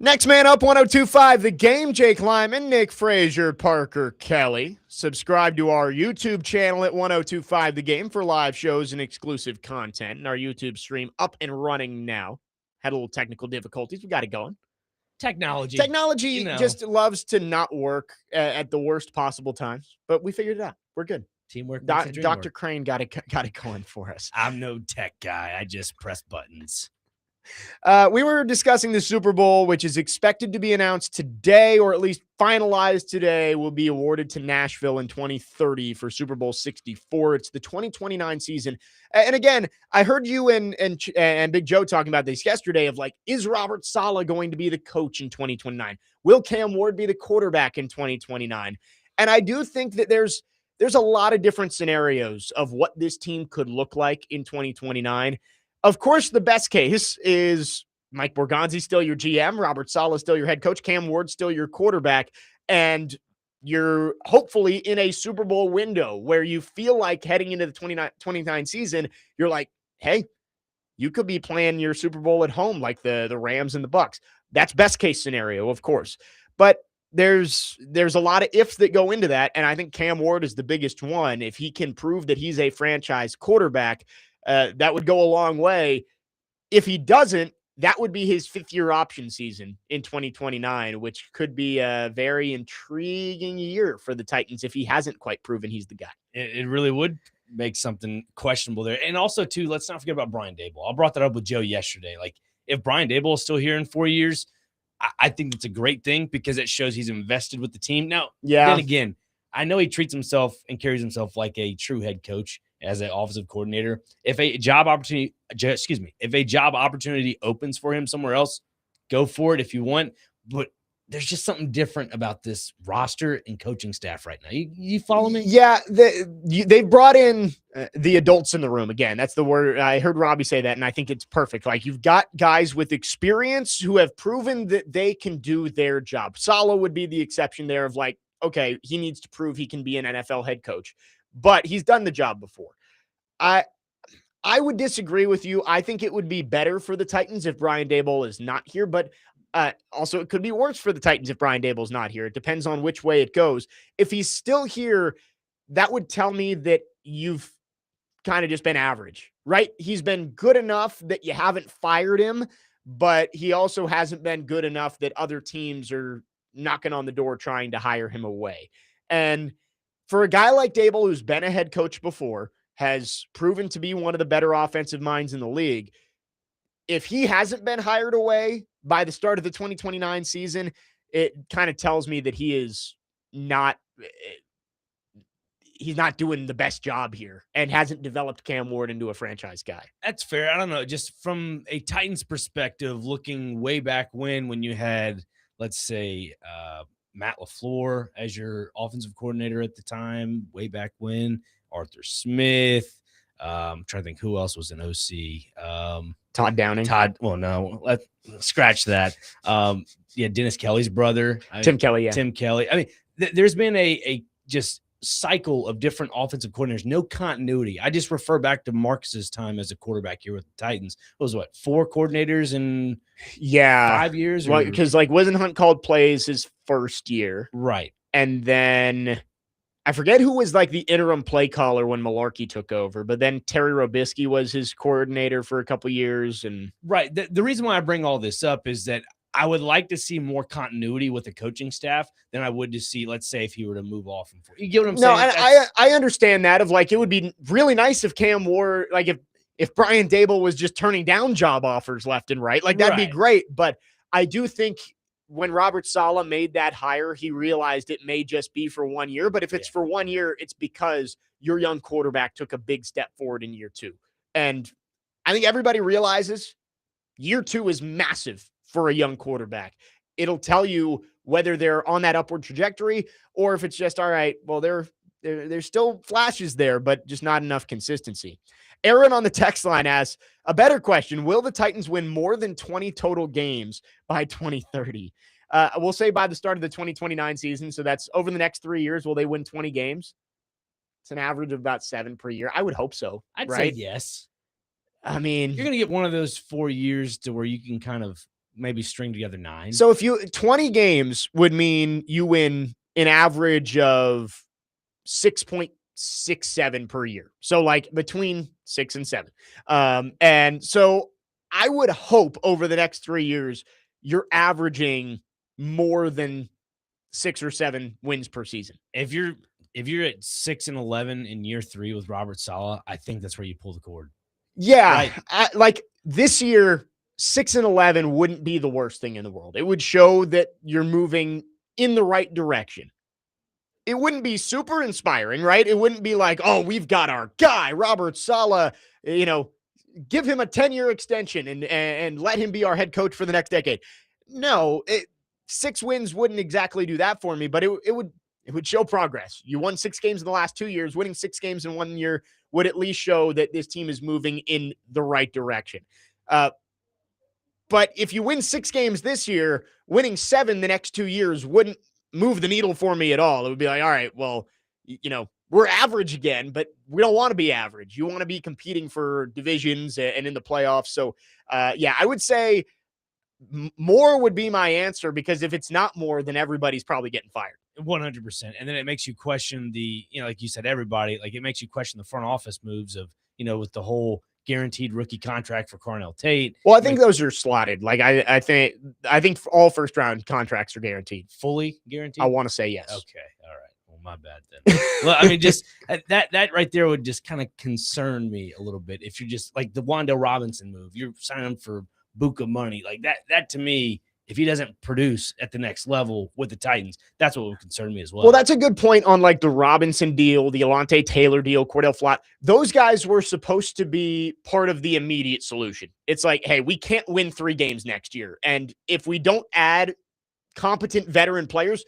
Next man up, 1025 The Game, Jake Lyman, Nick Frazier, Parker Kelley. Subscribe to our YouTube channel at 1025 The Game for live shows and exclusive content. And our YouTube stream up and running now. Had a little technical difficulties. We got it going. Technology just loves to not work at the worst possible times, but we figured it out. We're good. Teamwork. Dr. Crane got it going for us. I'm no tech guy. I just press buttons. We were discussing the Super Bowl, which is expected to be announced today, or at least finalized today, will be awarded to Nashville in 2030 for Super Bowl 64. It's the 2029 season. And again, I heard you and Big Joe talking about this yesterday of like, is Robert Saleh going to be the coach in 2029? Will Cam Ward be the quarterback in 2029? And I do think that there's a lot of different scenarios of what this team could look like in 2029. Of course, the best case is Mike Borgonzi still your GM, Robert Saleh still your head coach, Cam Ward still your quarterback, and you're hopefully in a Super Bowl window where you feel like heading into the 29 season, you're like, hey, you could be playing your Super Bowl at home like the Rams and the Bucs. That's best case scenario, of course. But there's a lot of ifs that go into that, and I think Cam Ward is the biggest one. If he can prove that he's a franchise quarterback, that would go a long way. If he doesn't, that would be his fifth-year option season in 2029, which could be a very intriguing year for the Titans if he hasn't quite proven he's the guy. It really would make something questionable there. And also, too, let's not forget about Brian Daboll. I brought that up with Joe yesterday. Like, if Brian Daboll is still here in 4 years, I think it's a great thing because it shows he's invested with the team. Now, then again, I know he treats himself and carries himself like a true head coach as an offensive coordinator. If a job opportunity opens for him somewhere else, go for it if you want. But there's just something different about this roster and coaching staff right now. You follow me? Yeah, they've brought in the adults in the room. Again, that's the word. I heard Robbie say that, and I think it's perfect. Like, you've got guys with experience who have proven that they can do their job. Saleh would be the exception there of like, okay, he needs to prove he can be an NFL head coach, but he's done the job before. I would disagree with you. I think it would be better for the Titans if Brian Daboll is not here, but also it could be worse for the Titans if Brian Daboll is not here. It depends on which way it goes. If he's still here, that would tell me that you've kind of just been average, right? He's been good enough that you haven't fired him, but he also hasn't been good enough that other teams are knocking on the door trying to hire him away. And for a guy like Daboll, who's been a head coach before, has proven to be one of the better offensive minds in the league, if he hasn't been hired away by the start of the 2029 season, it kind of tells me that he's not doing the best job here and hasn't developed Cam Ward into a franchise guy. That's fair. I don't know. Just from a Titans perspective, looking way back when you had, let's say, Matt LaFleur as your offensive coordinator at the time, way back when, Arthur Smith. I'm trying to think who else was an OC. Todd Downing. Well, no, let's scratch that. Dennis Kelly's brother. Tim Kelly, yeah. Tim Kelly. I mean, there's been a just cycle of different offensive coordinators, no continuity. I just refer back to Marcus's time as a quarterback here with the Titans. It was 4 coordinators in 5 years? Well, because like Wisenhunt called plays his first year. Right. And then I forget who was like the interim play caller when Malarkey took over, but then Terry Robisky was his coordinator for a couple years. And right. The reason why I bring all this up is that I would like to see more continuity with the coaching staff than I would to see, let's say, if he were to move off. You get what I'm saying? No, and I understand that of like, it would be really nice if Cam Ward, like if Brian Daboll was just turning down job offers left and right, like that'd be great. But I do think when Robert Saleh made that hire, he realized it may just be for 1 year. But if it's for 1 year, it's because your young quarterback took a big step forward in year 2. And I think everybody realizes year 2 is massive for a young quarterback. It'll tell you whether they're on that upward trajectory or if it's just, all right, well, there's still flashes there, but just not enough consistency. Aaron on the text line asks, a better question, will the Titans win more than 20 total games by 2030? We'll say by the start of the 2029 season, so that's over the next 3 years, will they win 20 games? It's an average of about 7 per year. I would hope so. I'd say yes. I mean, you're going to get one of those 4 years to where you can kind of maybe string together 9. So if 20 games would mean you win an average of 6.67 per year. So like between 6 and 7. And so I would hope over the next 3 years, you're averaging more than 6 or 7 wins per season. If you're at 6 and 11 in year 3 with Robert Saleh, I think that's where you pull the cord. Yeah. Right. Like this year, 6 and 11 wouldn't be the worst thing in the world. It would show that you're moving in the right direction. It wouldn't be super inspiring, right? It wouldn't be like, oh, we've got our guy, Robert Saleh, give him a 10-year extension and let him be our head coach for the next decade. No, 6 wins wouldn't exactly do that for me, but it would show progress. You won 6 games in the last 2 years. Winning 6 games in 1 year would at least show that this team is moving in the right direction. But if you win 6 games this year, winning 7 the next 2 years wouldn't move the needle for me at all. It would be like, all right, well, we're average again, but we don't want to be average. You want to be competing for divisions and in the playoffs. So, I would say more would be my answer, because if it's not more, then everybody's probably getting fired. 100%. And then it makes you question like you said, everybody, like it makes you question the front office moves of, with the whole guaranteed rookie contract for Carnell Tate. Well, I think those are slotted. Like I think all first round contracts are guaranteed. Fully guaranteed? I want to say yes. Okay. All right. Well, my bad then. Well, I mean, just that right there would just kind of concern me a little bit. If you're just like the Wandale Robinson move, you're signing for buku money. Like that to me, if he doesn't produce at the next level with the Titans, that's what would concern me as well. Well, that's a good point on like the Robinson deal, the Alontae Taylor deal, Cordell Flott. Those guys were supposed to be part of the immediate solution. It's like, hey, we can't win 3 games next year. And if we don't add competent veteran players,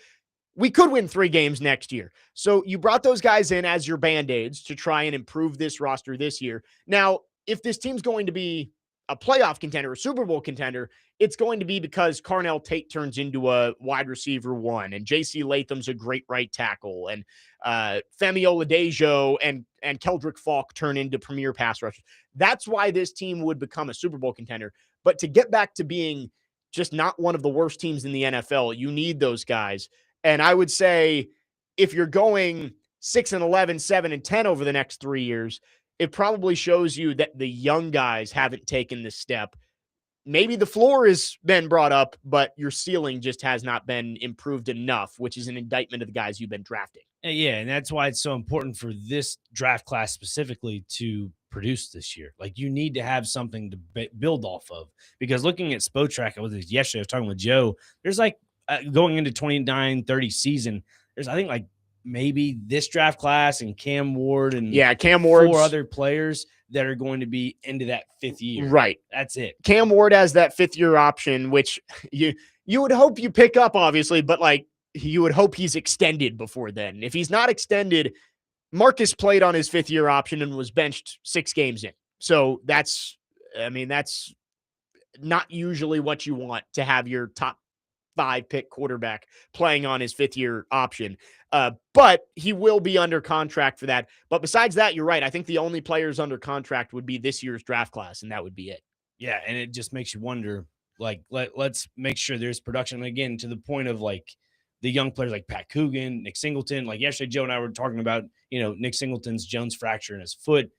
we could win 3 games next year. So you brought those guys in as your Band-Aids to try and improve this roster this year. Now, if this team's going to be a playoff contender, a Super Bowl contender, it's going to be because Carnell Tate turns into a wide receiver 1, and J.C. Latham's a great right tackle, and Femi Oladejo and Keldrick Falk turn into premier pass rushers. That's why this team would become a Super Bowl contender. But to get back to being just not one of the worst teams in the NFL, you need those guys. And I would say if you're going 6 and 11, 7 and 10 over the next 3 years, it probably shows you that the young guys haven't taken this step. Maybe the floor has been brought up, but your ceiling just has not been improved enough, which is an indictment of the guys you've been drafting. Yeah, and that's why it's so important for this draft class specifically to produce this year. Like you need to have something to build off of, because looking at Spotrac, I was yesterday, I was talking with Joe, there's like going into 29-30 season, there's I think like maybe this draft class and Cam Ward and Cam Ward, 4 other players that are going to be into that 5th year. Right. That's it. Cam Ward has that 5th year option, which you would hope you pick up, obviously, but like you would hope he's extended before then. If he's not extended, Marcus played on his 5th year option and was benched 6 games in. So that's not usually what you want, to have your top 5 pick quarterback playing on his 5th year option. But he will be under contract for that. But besides that, you're right. I think the only players under contract would be this year's draft class, and that would be it. Yeah, and it just makes you wonder, like, let's make sure there's production. Again, to the point of, like, the young players like Pat Coogan, Nick Singleton. Like, yesterday, Joe and I were talking about, Nick Singleton's Jones fracture in his foot.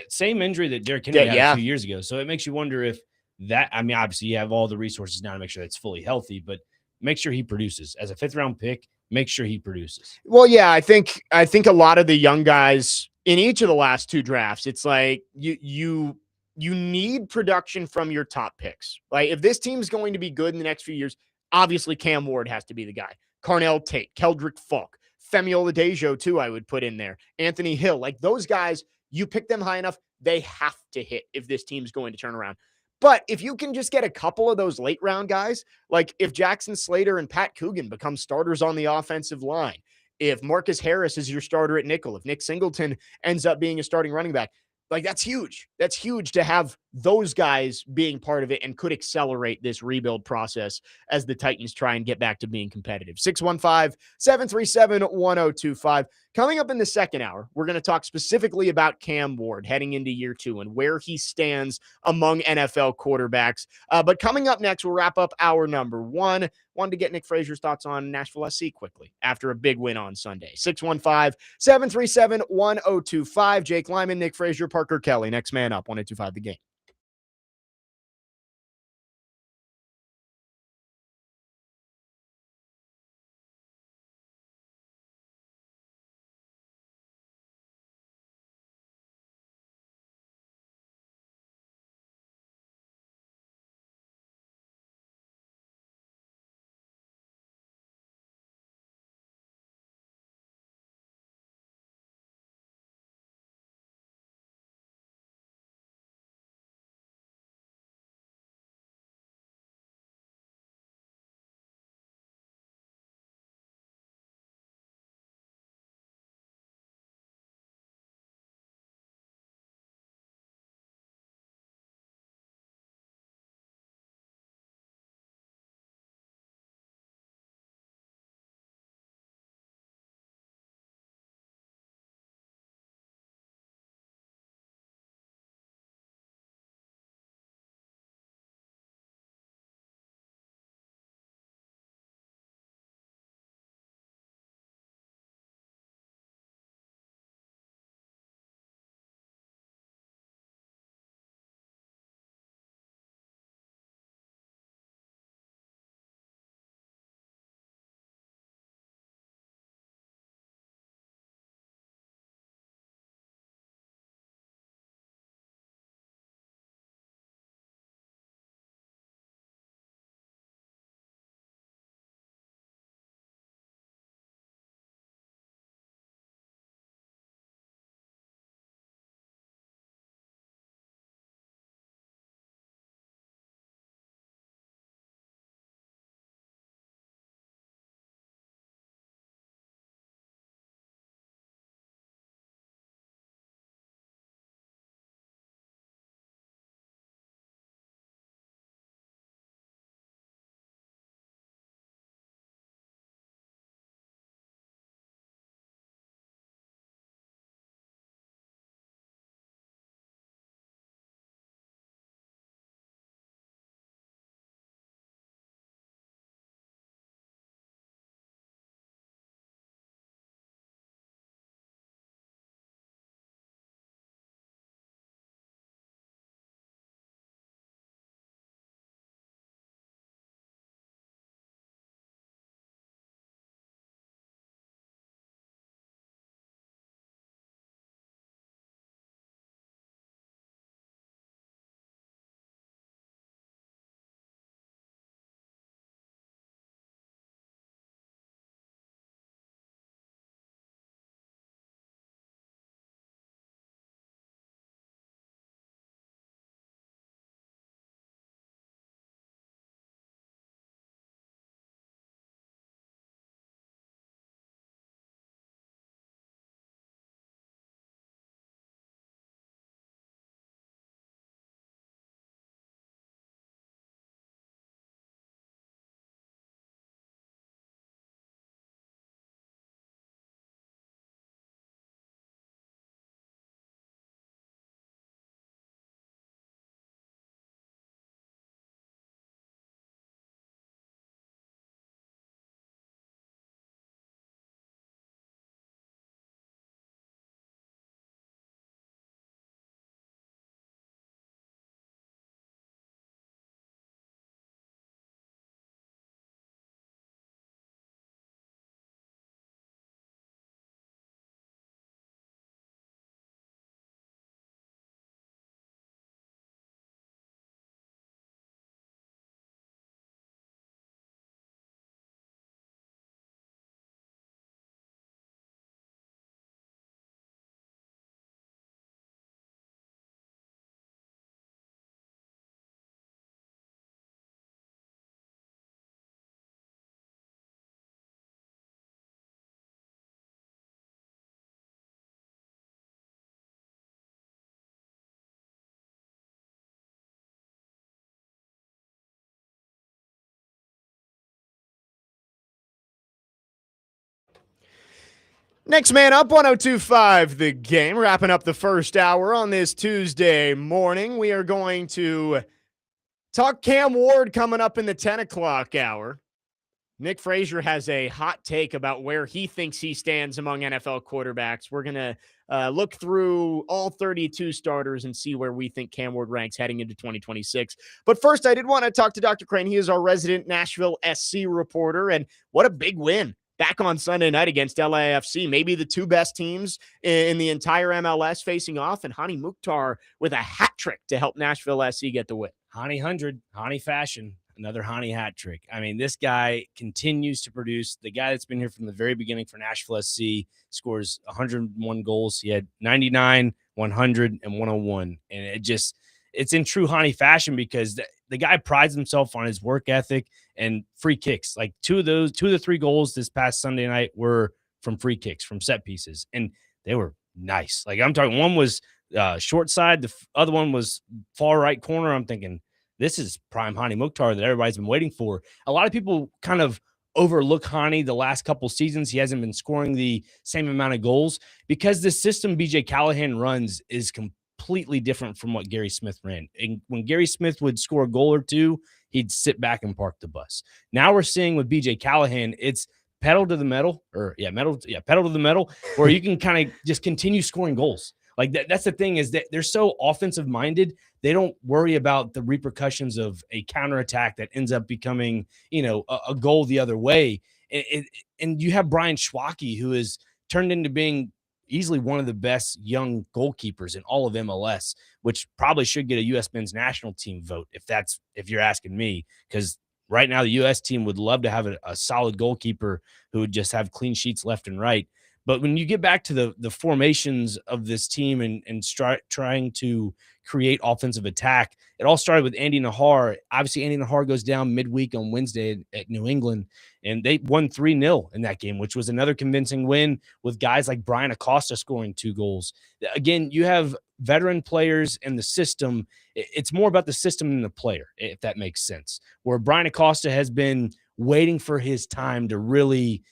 Same injury that Derrick Henry had a few years ago. So it makes you wonder if that, obviously you have all the resources now to make sure that's fully healthy, but make sure he produces. As a 5th round pick, make sure he produces. Well, yeah, I think a lot of the young guys in each of the last 2 drafts, it's like you need production from your top picks. Like if this team's going to be good in the next few years, obviously Cam Ward has to be the guy. Carnell Tate, Keldrick Falk, Femi Oladejo too, I would put in there. Anthony Hill, like those guys, you pick them high enough, they have to hit if this team's going to turn around. But if you can just get a couple of those late round guys, like if Jackson Slater and Pat Coogan become starters on the offensive line, if Marcus Harris is your starter at nickel, if Nick Singleton ends up being a starting running back, like that's huge. That's huge to have those guys being part of it and could accelerate this rebuild process as the Titans try and get back to being competitive. 615-737-1025. Coming up in the second hour, we're going to talk specifically about Cam Ward heading into year 2 and where he stands among NFL quarterbacks. But coming up next, we'll wrap up hour number 1. Wanted to get Nick Frazier's thoughts on Nashville SC quickly after a big win on Sunday. 615-737-1025. Jake Lyman, Nick Frazier, Parker Kelley. Next man up, 102.5 The Game. Next man up, 1025 The Game. Wrapping up the first hour on this Tuesday morning. We are going to talk Cam Ward coming up in the 10 o'clock hour. Nick Frazier has a hot take about where he thinks he stands among NFL quarterbacks. We're going to look through all 32 starters and see where we think Cam Ward ranks heading into 2026. But first, I did want to talk to Dr. Crane. He is our resident Nashville SC reporter, and what a big win back on Sunday night against LAFC. Maybe the two best teams in the entire MLS facing off, and Hani Mukhtar with a hat trick to help Nashville SC get the win. Hani 100, Hani fashion. Another Hani hat trick. I mean, this guy continues to produce. The guy that's been here from the very beginning for Nashville SC scores 101 goals. He had 99, 100, and 101. And it's in true Hani fashion because the guy prides himself on his work ethic and free kicks. Like two of the three goals this past Sunday night were from free kicks, from set pieces. And they were nice. Like I'm talking, one was short side. The other one was far right corner. I'm thinking, this is prime Hani Mukhtar that everybody's been waiting for. A lot of people kind of overlook Hani the last couple seasons. He hasn't been scoring the same amount of goals because the system BJ Callahan runs is completely different from what Gary Smith ran. And when Gary Smith would score a goal or two, he'd sit back and park the bus. Now we're seeing with BJ Callahan, it's pedal to the metal, pedal to the metal, where you can kind of just continue scoring goals. Like that's the thing, is that they're so offensive minded. They don't worry about the repercussions of a counterattack that ends up becoming, a goal the other way. And you have Brian Schwacke, who has turned into being easily one of the best young goalkeepers in all of MLS, which probably should get a U.S. men's national team vote if you're asking me, because right now the U.S. team would love to have a solid goalkeeper who would just have clean sheets left and right. But when you get back to the formations of this team and trying to create offensive attack, it all started with Andy Nahar. Obviously, Andy Nahar goes down midweek on Wednesday at New England, and they won 3-0 in that game, which was another convincing win with guys like Brian Acosta scoring 2 goals. Again, you have veteran players in the system. It's more about the system than the player, if that makes sense, where Brian Acosta has been waiting for his time to really,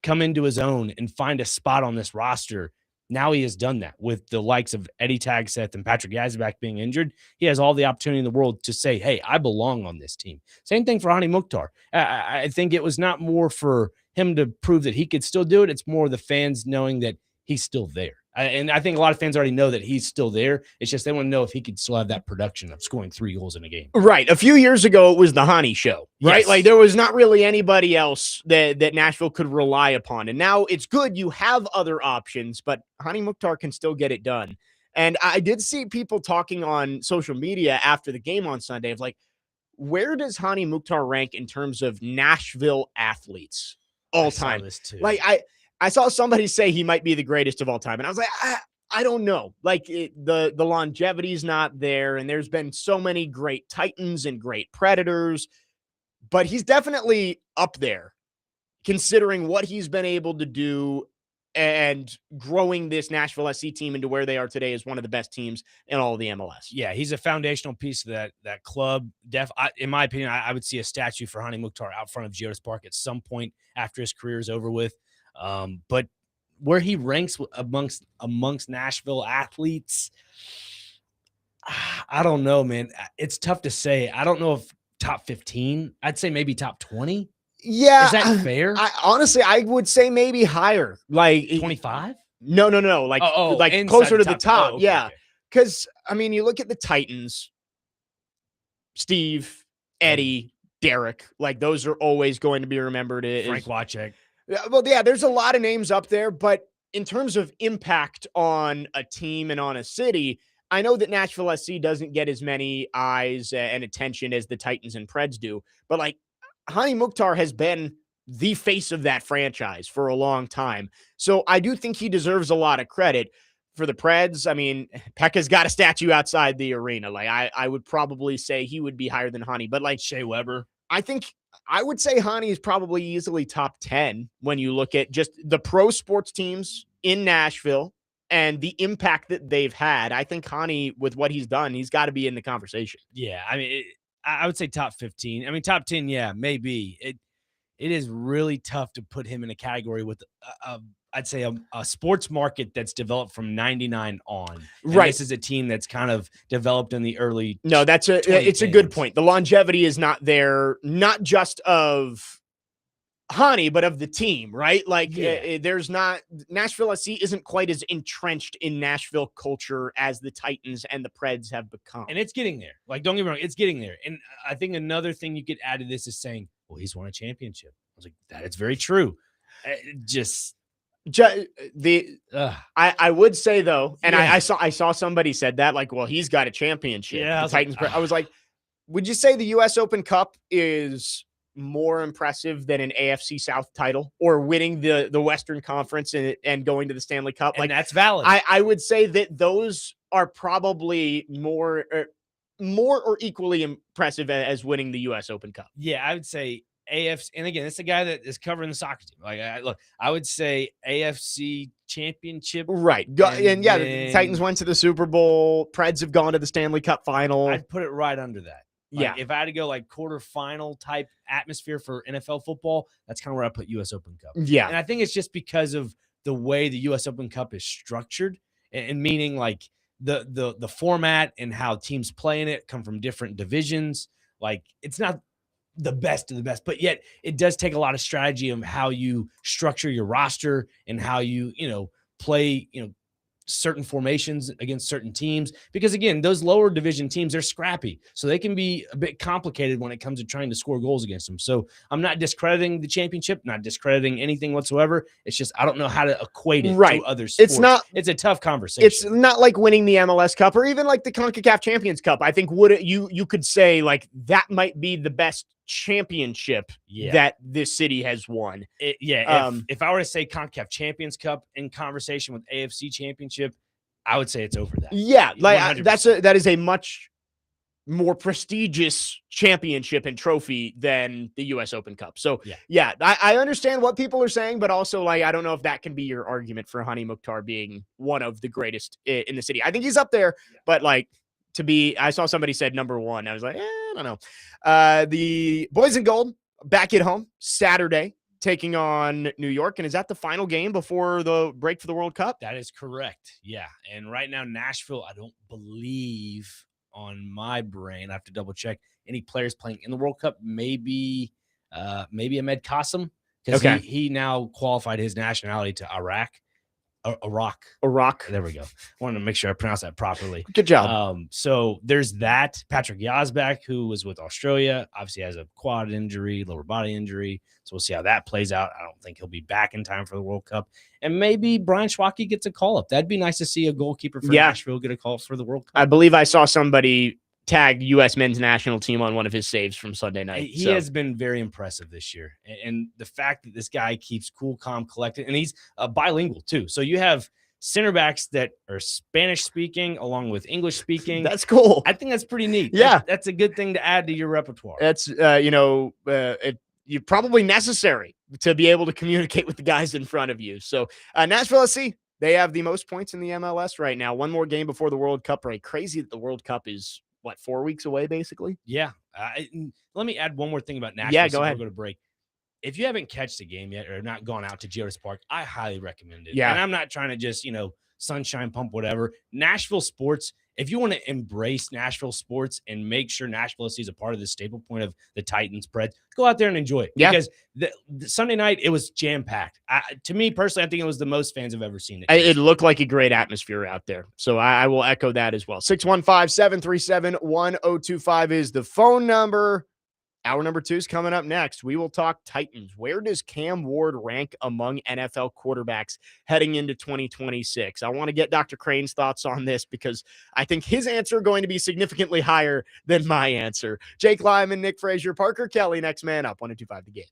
come into his own and find a spot on this roster. Now he has done that with the likes of Eddie Tagseth and Patrick Yazbek being injured. He has all the opportunity in the world to say, hey, I belong on this team. Same thing for Hani Mukhtar. I think it was not more for him to prove that he could still do it. It's more the fans knowing that he's still there. And I think a lot of fans already know that he's still there. It's just they want to know if he could still have that production of scoring 3 goals in a game. Right. A few years ago, it was the Hani show, right? Yes. Like there was not really anybody else that Nashville could rely upon. And now it's good you have other options, but Hani Mukhtar can still get it done. And I did see people talking on social media after the game on Sunday of like, where does Hani Mukhtar rank in terms of Nashville athletes all time? This too. Like I saw somebody say he might be the greatest of all time. And I was like, I don't know. Like the longevity is not there. And there's been so many great Titans and great Predators, but he's definitely up there considering what he's been able to do and growing this Nashville SC team into where they are today as one of the best teams in all of the MLS. Yeah, he's a foundational piece of that club. In my opinion, I would see a statue for Hani Mukhtar out front of Geodis Park at some point after his career is over with. But where he ranks amongst Nashville athletes, I don't know, man. It's tough to say. I don't know if top 15. I'd say maybe top 20. Yeah. Is that fair? Honestly, I would say maybe higher. Like 25? No. Like, like closer to the top. Okay, yeah. okay. Because, I mean, you look at the Titans, Steve, Eddie, Derek, like those are always going to be remembered. Frank Wachek. Well, yeah, there's a lot of names up there, but in terms of impact on a team and on a city, I know that Nashville SC doesn't get as many eyes and attention as the Titans and Preds do, but like Hani Mukhtar has been the face of that franchise for a long time. So I do think he deserves a lot of credit. For the Preds, I mean, Pekka's got a statue outside the arena. Like I would probably say he would be higher than Hani, but like Shea Weber. I think I would say Hani is probably easily top 10 when you look at just the pro sports teams in Nashville and the impact that they've had. I think Hani, with what he's done, he's got to be in the conversation. Yeah, I mean, I would say top 15. I mean, top 10, yeah, maybe. it is really tough to put him in a category with I'd say a sports market that's developed from 99 on. And Right. this is a team that's kind of developed in the early No, it's a good point. The longevity is not there, not just of Hani, but of the team, right? Like there's not Nashville SC isn't quite as entrenched in Nashville culture as the Titans and the Preds have become. And it's getting there. Like, don't get me wrong, it's getting there. And I think another thing you could add to this is saying, well, he's won a championship. I was like, that is very true. I would say though, and I saw somebody said that, like, well, he's got a championship. Yeah, the Titans. I was like, would you say the U.S. Open Cup is more impressive than an AFC South title or winning the Western Conference and going to the Stanley Cup? And like, that's valid. I would say that those are probably more or equally impressive as winning the U.S. Open Cup. Yeah, I would say AFC, and again, it's a guy that is covering the soccer team. Like, I would say AFC championship. Right. The Titans went to the Super Bowl. Preds have gone to the Stanley Cup final. I'd put it right under that. Like, if I had to go like quarterfinal type atmosphere for NFL football, that's kind of where I put U.S. Open Cup. Yeah. And I think it's just because of the way the U.S. Open Cup is structured, and meaning like the format and how teams play in it come from different divisions. Like, it's not the best of the best, but yet it does take a lot of strategy of how you structure your roster and how you play, certain formations against certain teams, because again, those lower division teams, they're scrappy, so they can be a bit complicated when it comes to trying to score goals against them. So I'm not discrediting the championship, not discrediting anything whatsoever. It's just I don't know how to equate it to other sports. It's a tough conversation. It's not like winning the MLS Cup or even like the CONCACAF Champions Cup. I think you could say like that might be the best championship that this city has won. If I were to say CONCACAF Champions Cup in conversation with AFC Championship, I would say it's over that. Yeah, like that is a much more prestigious championship and trophy than the U.S. Open Cup. So I understand what people are saying, but also like I don't know if that can be your argument for Hani Mukhtar being one of the greatest in the city. I think he's up there, but like I saw somebody said number one. I was like, I don't know. The Boys in Gold back at home Saturday, taking on New York. And is that the final game before the break for the World Cup? That is correct. Yeah. And right now, Nashville, I don't believe on my brain, I have to double check any players playing in the World Cup. Maybe Ahmed Qasim, because he now qualified his nationality to Iraq. There we go. I wanted to make sure I pronounce that properly. Good job. So there's that. Patrick Yazbek, who was with Australia, obviously has a quad injury, lower body injury. So we'll see how that plays out. I don't think he'll be back in time for the World Cup. And maybe Brian Schwacke gets a call up. That'd be nice to see a goalkeeper for Nashville get a call for the World Cup. I believe I saw somebody tag U.S. men's national team on one of his saves from Sunday night. He has been very impressive this year. And the fact that this guy keeps cool, calm, collected, and he's bilingual too. So you have center backs that are Spanish speaking along with English speaking. That's cool. I think that's pretty neat. Yeah. That's a good thing to add to your repertoire. That's, you're probably necessary to be able to communicate with the guys in front of you. So Nashville SC, they have the most points in the MLS right now. One more game before the World Cup, right? Crazy that the World Cup is 4 weeks away, basically? Yeah. Let me add one more thing about Nashville. Yeah, go ahead. We'll go to break. If you haven't catched the game yet or not gone out to Geodis Park, I highly recommend it. Yeah. And I'm not trying to just, sunshine pump, whatever. Nashville sports, if you want to embrace Nashville sports and make sure Nashville SC is a part of the staple point of the Titans, Preds, go out there and enjoy it. Yeah. Because the Sunday night, it was jam-packed. To me, personally, I think it was the most fans have ever seen it. It looked like a great atmosphere out there. So I will echo that as well. 615-737-1025 is the phone number. Hour number 2 is coming up next. We will talk Titans. Where does Cam Ward rank among NFL quarterbacks heading into 2026? I want to get Dr. Crane's thoughts on this because I think his answer is going to be significantly higher than my answer. Jake Lyman, Nick Frazier, Parker Kelley, next man up, 102.5 The Game.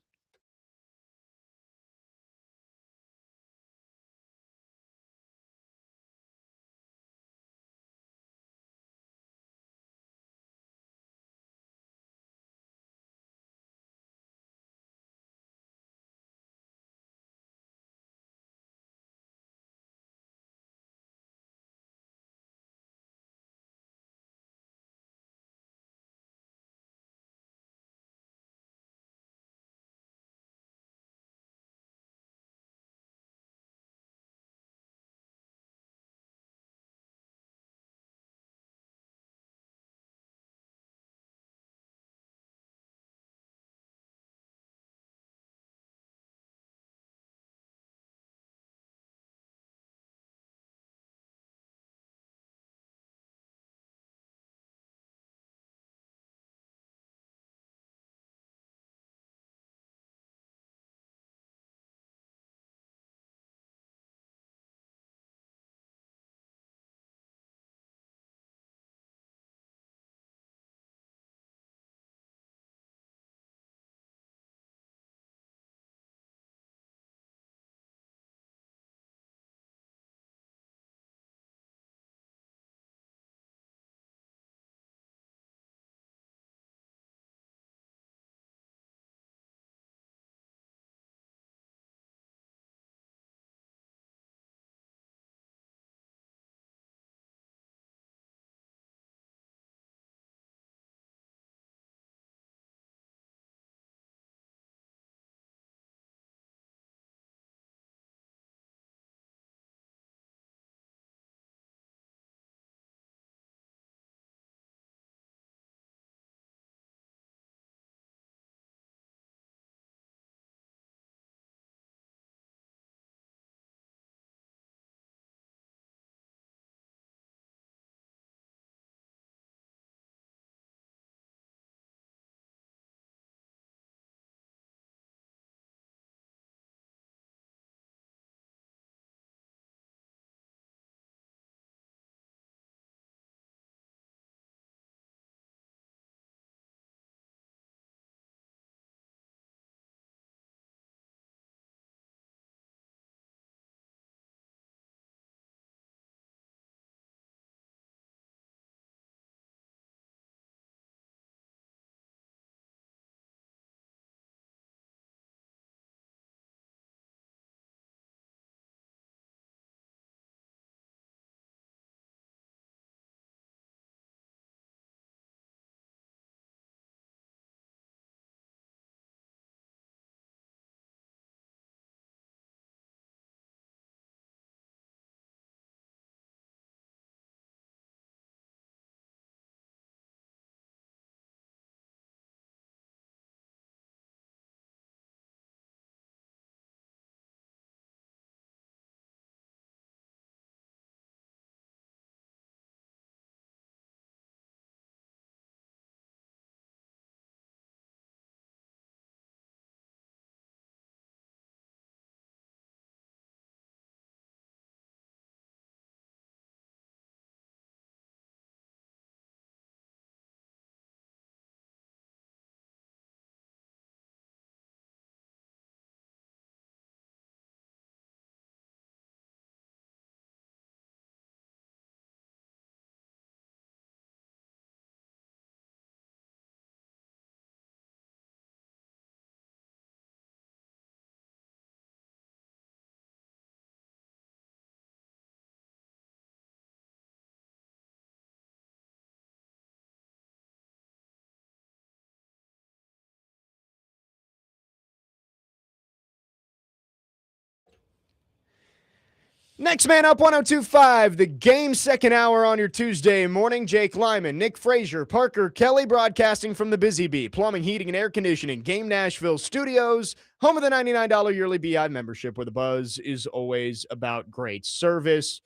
Next man up, 1025, the game second hour on your Tuesday morning. Jake Lyman, Nick Frazier, Parker Kelley broadcasting from the Busy Bee, Plumbing, Heating, and Air Conditioning, Game Nashville Studios, home of the $99 yearly BI membership, where the buzz is always about great service.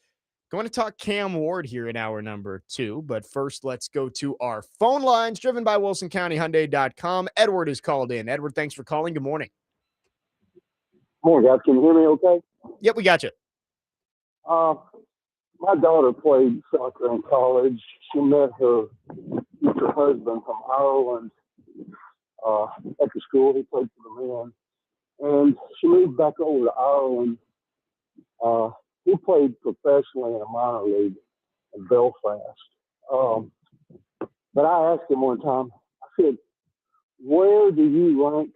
Going to talk Cam Ward here in hour number 2, but first let's go to our phone lines, driven by WilsonCountyHyundai.com. Edward is called in. Edward, thanks for calling. Good morning. Morning, guys. Can you hear me okay? Yep, we got you. My daughter played soccer in college. She met her future husband from Ireland after school. He played for the men. And she moved back over to Ireland. He played professionally in a minor league in Belfast. But I asked him one time, I said, where do you rank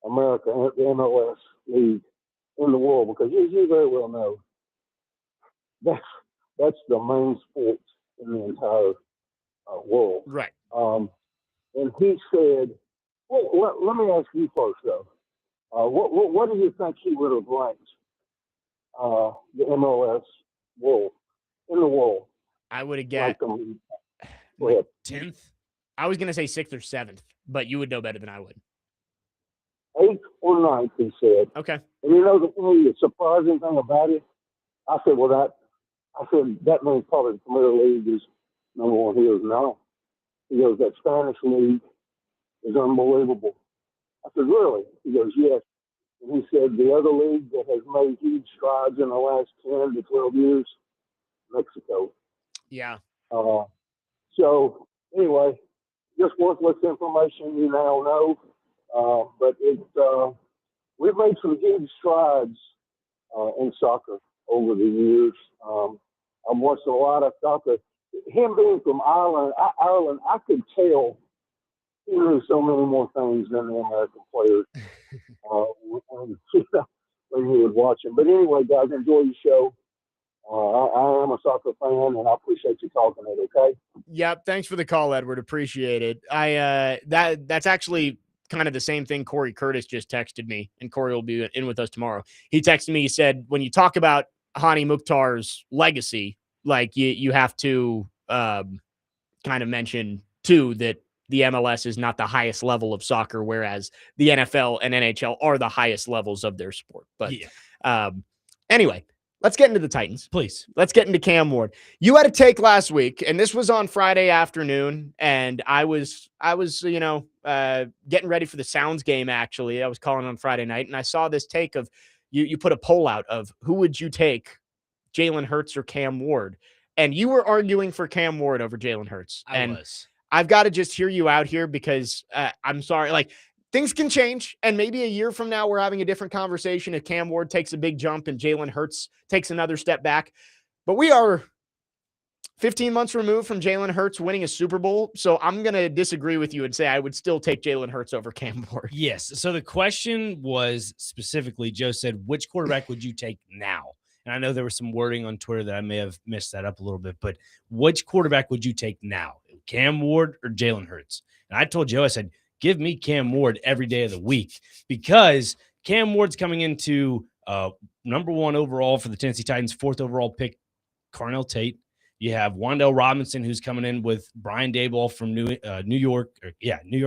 America, the MLS league, in the world? Because you very well know that's the main sport in the entire world. Right. And he said, well, let me ask you first, though. What do you think he would have ranked the MLS world in the world? I would have got 10th. I was going to say 6th or 7th, but you would know better than I would. 8th or 9th, he said. Okay. And you know the surprising thing about it? I said, that means probably the Premier League is number one. He goes, no. He goes, that Spanish league is unbelievable. I said, really? He goes, yes. And he said, the other league that has made huge strides in the last 10 to 12 years, Mexico. Yeah. So, anyway, just worthless information you now know. But we've made some huge strides in soccer over the years. I've watched a lot of soccer. Him being from Ireland, I could tell he knew so many more things than the American players when you would watch him. But anyway, guys, enjoy your show. I am a soccer fan, and I appreciate you talking it. Okay. Yep. Thanks for the call, Edward. Appreciate it. That's actually kind of the same thing Corey Curtis just texted me, and Corey will be in with us tomorrow. He texted me. He said, when you talk about Hani Mukhtar's legacy, like you have to kind of mention too that the MLS is not the highest level of soccer, whereas the NFL and NHL are the highest levels of their sport. But anyway, let's get into the Titans. Please. Let's get into Cam Ward. You had a take last week, and this was on Friday afternoon, and I was getting ready for the Sounds game, actually. I was calling on Friday night, and I saw this take of you put a poll out of who would you take, Jalen Hurts or Cam Ward? And you were arguing for Cam Ward over Jalen Hurts. I've got to just hear you out here because I'm sorry, like things can change. And maybe a year from now, we're having a different conversation if Cam Ward takes a big jump and Jalen Hurts takes another step back. But we are 15 months removed from Jalen Hurts winning a Super Bowl. So I'm going to disagree with you and say I would still take Jalen Hurts over Cam Ward. Yes. So the question was specifically, Joe said, which quarterback would you take now? And I know there was some wording on Twitter that I may have messed that up a little bit, but which quarterback would you take now? Cam Ward or Jalen Hurts? And I told Joe, I said, give me Cam Ward every day of the week because Cam Ward's coming into number 1 overall for the Tennessee Titans, 4th overall pick, Carnell Tate. You have Wan'Dale Robinson, who's coming in with Brian Daboll from New York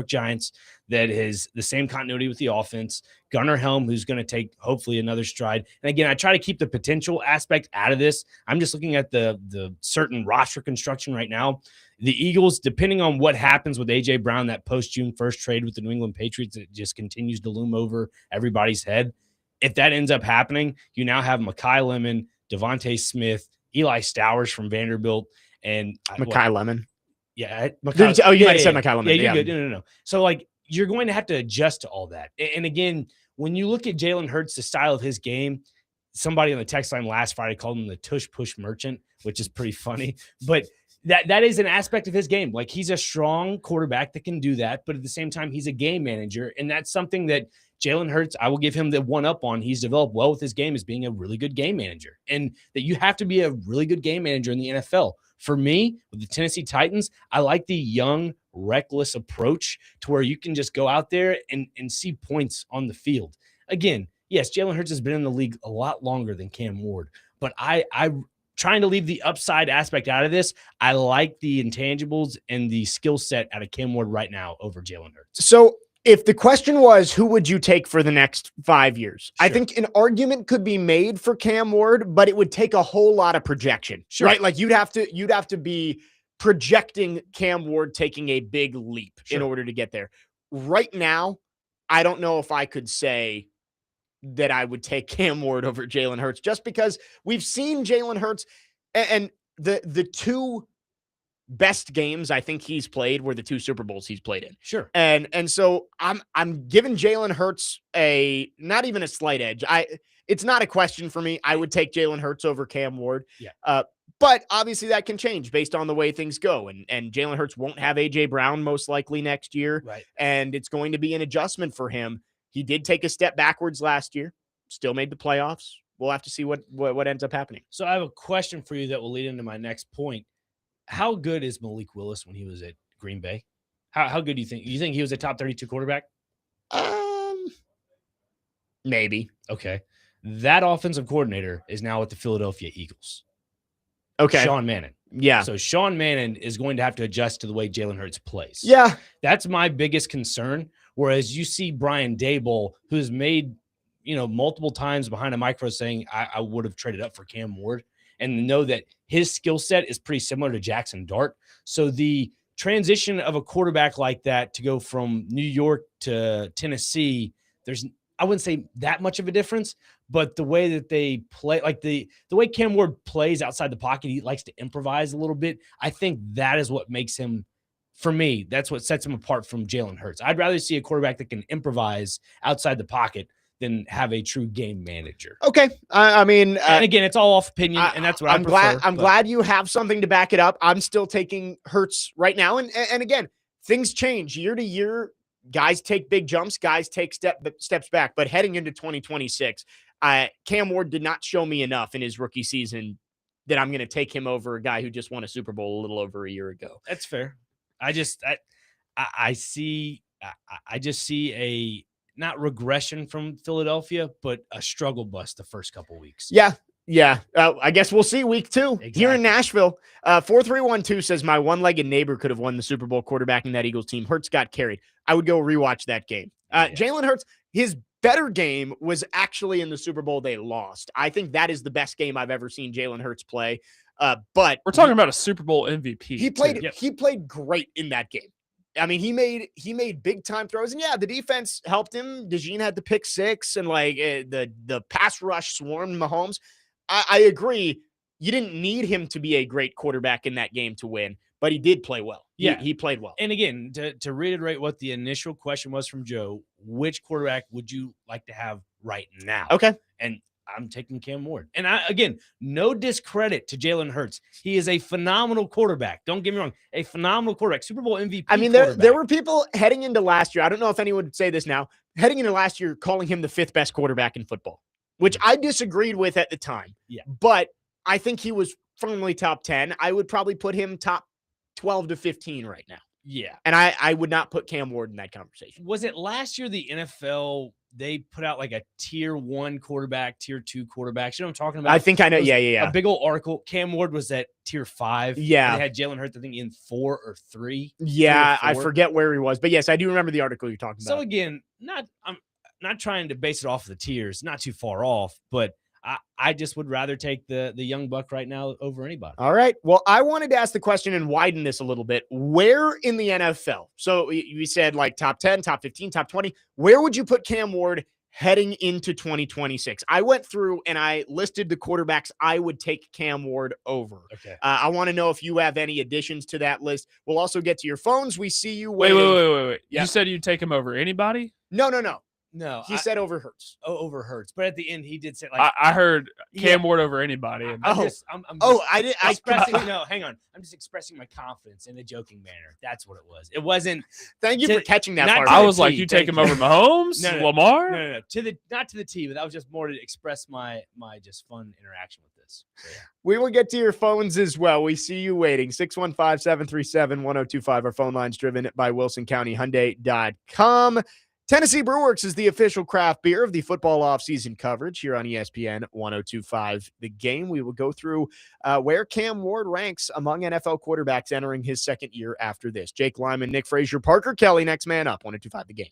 Giants, that is the same continuity with the offense. Gunnar Helm, who's going to take hopefully another stride. And again, I try to keep the potential aspect out of this. I'm just looking at the certain roster construction right now. The Eagles, depending on what happens with A.J. Brown, that post-June 1st trade with the New England Patriots, it just continues to loom over everybody's head. If that ends up happening, you now have Mekhi Lemon, Devontae Smith, Eli Stowers from Vanderbilt, and Mekhi Lemon. Yeah. You said Mekhi Lemon. Yeah, you're good. No. So, like, you're going to have to adjust to all that. And again, when you look at Jalen Hurts, the style of his game, somebody on the text line last Friday called him the tush push merchant, which is pretty funny. But that is an aspect of his game. Like, he's a strong quarterback that can do that, but at the same time, he's a game manager, and that's something that Jalen Hurts, I will give him the one up on. He's developed well with his game as being a really good game manager, and that you have to be a really good game manager in the NFL. For me, with the Tennessee Titans, I like the young, reckless approach to where you can just go out there and see points on the field. Again, yes, Jalen Hurts has been in the league a lot longer than Cam Ward, But I trying to leave the upside aspect out of this. I like the intangibles and the skill set out of Cam Ward right now over Jalen Hurts. So if the question was, who would you take for the next 5 years? Sure. I think an argument could be made for Cam Ward, but it would take a whole lot of projection, right? Like you'd have to be projecting Cam Ward taking a big leap in order to get there. Right now, I don't know if I could say that I would take Cam Ward over Jalen Hurts, just because we've seen Jalen Hurts, and the two best games I think he's played were the two Super Bowls he's played in. Sure. And so I'm giving Jalen Hurts not even a slight edge. It's not a question for me. I would take Jalen Hurts over Cam Ward. Yeah. But obviously that can change based on the way things go. And Jalen Hurts won't have AJ Brown most likely next year. Right. And it's going to be an adjustment for him. He did take a step backwards last year, still made the playoffs. We'll have to see what ends up happening. So I have a question for you that will lead into my next point. How good is Malik Willis when he was at Green Bay? How good do you think? You think he was a top 32 quarterback? Maybe. Okay. That offensive coordinator is now with the Philadelphia Eagles. Okay. Sean Mannon. Yeah. So Sean Mannon is going to have to adjust to the way Jalen Hurts plays. Yeah. That's my biggest concern. Whereas you see Brian Daboll, who's made, multiple times behind a microphone saying, I would have traded up for Cam Ward, and know that his skill set is pretty similar to Jackson Dart. So the transition of a quarterback like that to go from New York to Tennessee, I wouldn't say that much of a difference, but the way that they play, like the way Cam Ward plays outside the pocket, he likes to improvise a little bit. I think that is what makes him, for me, that's what sets him apart from Jalen Hurts. I'd rather see a quarterback that can improvise outside the pocket than have a true game manager. Okay. I mean, and again, it's all off opinion, and that's what I'm prefer. I'm glad you have something to back it up. I'm still taking Hurts right now. And again, things change year to year. Guys take big jumps, guys take steps back. But heading into 2026, Cam Ward did not show me enough in his rookie season that I'm going to take him over a guy who just won a Super Bowl a little over a year ago. That's fair. I just see a not regression from Philadelphia, but a struggle bus the first couple weeks. Yeah. I guess we'll see week 2 exactly. Here in Nashville. 4312 says my one-legged neighbor could have won the Super Bowl quarterbacking that Eagles team. Hurts got carried. I would go rewatch that game. Jalen Hurts, his better game was actually in the Super Bowl they lost. I think that is the best game I've ever seen Jalen Hurts play. But we're talking about a Super Bowl MVP. He played great in that game. I mean, he made big time throws, and the defense helped him. DeJean had the pick 6, and the pass rush swarmed Mahomes. I agree. You didn't need him to be a great quarterback in that game to win, but he did play well. Yeah, he played well. And again, to reiterate what the initial question was from Joe, which quarterback would you like to have right now? Okay, and I'm taking Cam Ward. And again, no discredit to Jalen Hurts. He is a phenomenal quarterback. Don't get me wrong. A phenomenal quarterback. Super Bowl MVP. I mean, there were people heading into last year. I don't know if anyone would say this now. Heading into last year, calling him the 5th best quarterback in football, which I disagreed with at the time. Yeah. But I think he was firmly top 10. I would probably put him top 12 to 15 right now. Yeah. And I would not put Cam Ward in that conversation. Was it last year the NFL, they put out like a tier 1 quarterback, tier 2 quarterbacks? You know what I'm talking about? I think I know. Yeah. A big old article. Cam Ward was at tier 5. Yeah. They had Jalen Hurts, I think, in 4 or 3. Yeah, I forget where he was. But yes, I do remember the article you're talking about. So again, I'm not trying to base it off of the tiers, not too far off, but I just would rather take the young buck right now over anybody. All right. Well, I wanted to ask the question and widen this a little bit. Where in the NFL? So you said like top 10, top 15, top 20. Where would you put Cam Ward heading into 2026? I went through and I listed the quarterbacks I would take Cam Ward over. Okay. I want to know if you have any additions to that list. We'll also get to your phones. We see you. Wait. Yeah. You said you'd take him over anybody? No, he said over Hurts. Over Hurts, but at the end he did say like I heard Cam Ward over anybody. And I'm just expressing. No, hang on. I'm just expressing my confidence in a joking manner. That's what it was. It wasn't. Thank you for catching that part. I was like, you take him over Mahomes, Lamar? No. Not to the T, but that was just more to express my just fun interaction with this. So, yeah. We will get to your phones as well. We see you waiting. 615-737-1025. Our phone line's driven by WilsonCountyHyundai.com. Tennessee Brewworks is the official craft beer of the football offseason coverage here on ESPN 1025 The Game. We will go through where Cam Ward ranks among NFL quarterbacks entering his second year after this. Jake Lyman, Nick Frazier, Parker Kelley, next man up, 1025 The Game.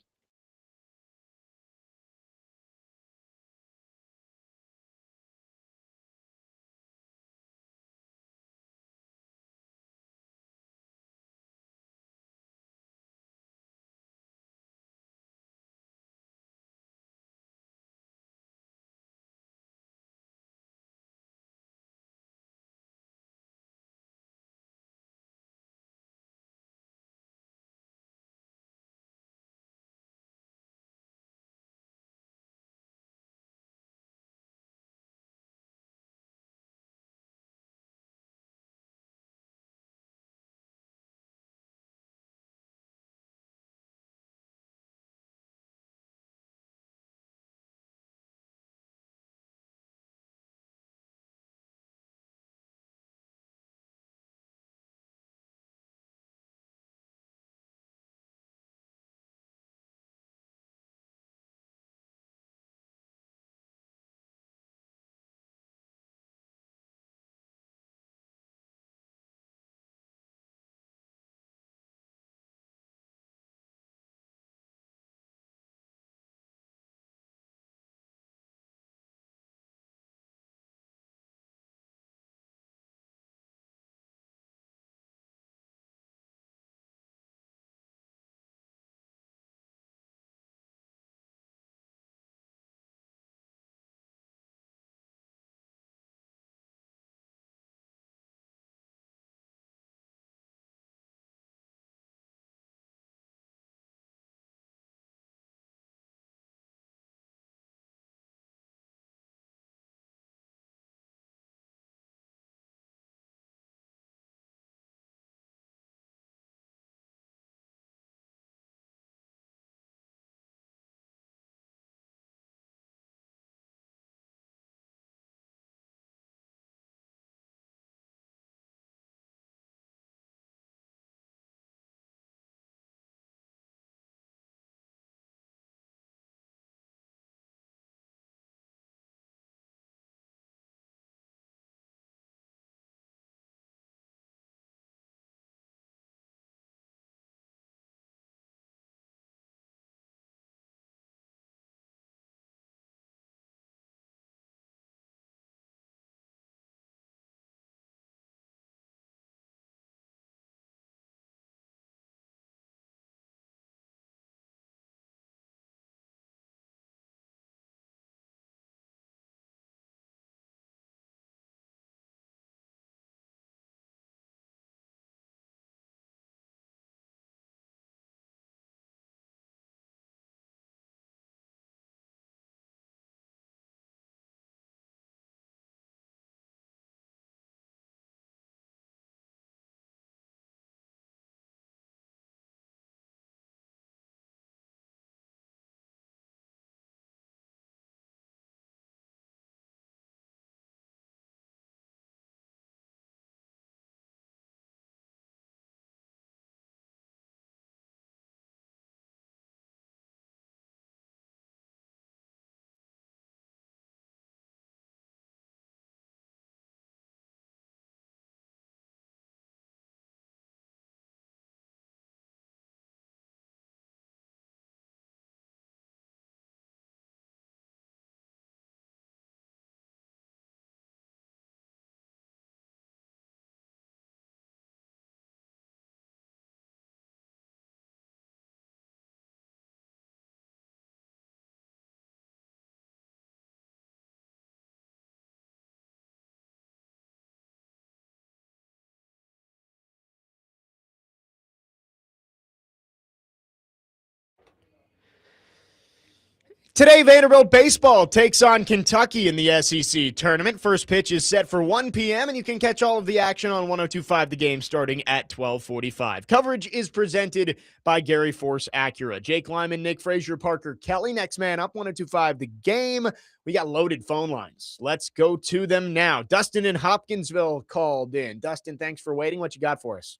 Today, Vanderbilt baseball takes on Kentucky in the SEC tournament. First pitch is set for 1 p.m., and you can catch all of the action on 1025 The Game starting at 12:45. Coverage is presented by Gary Force Acura. Jake Lyman, Nick Frazier, Parker Kelley. Next man up, 1025 The Game. We got loaded phone lines. Let's go to them now. Dustin in Hopkinsville called in. Dustin, thanks for waiting. What you got for us?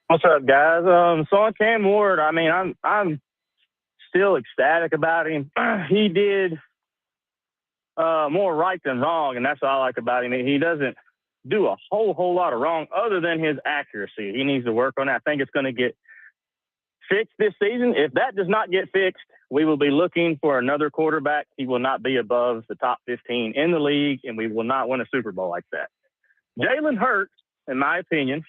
What's up, guys? So on Cam Ward, I mean, I'm still ecstatic about him. He did more right than wrong, and that's what I like about him. He doesn't do a whole lot of wrong other than his accuracy. He needs to work on that. I think it's going to get fixed this season. If that does not get fixed, we will be looking for another quarterback. He will not be above the top 15 in the league, and we will not win a Super Bowl like that. Jalen Hurts, in my opinion,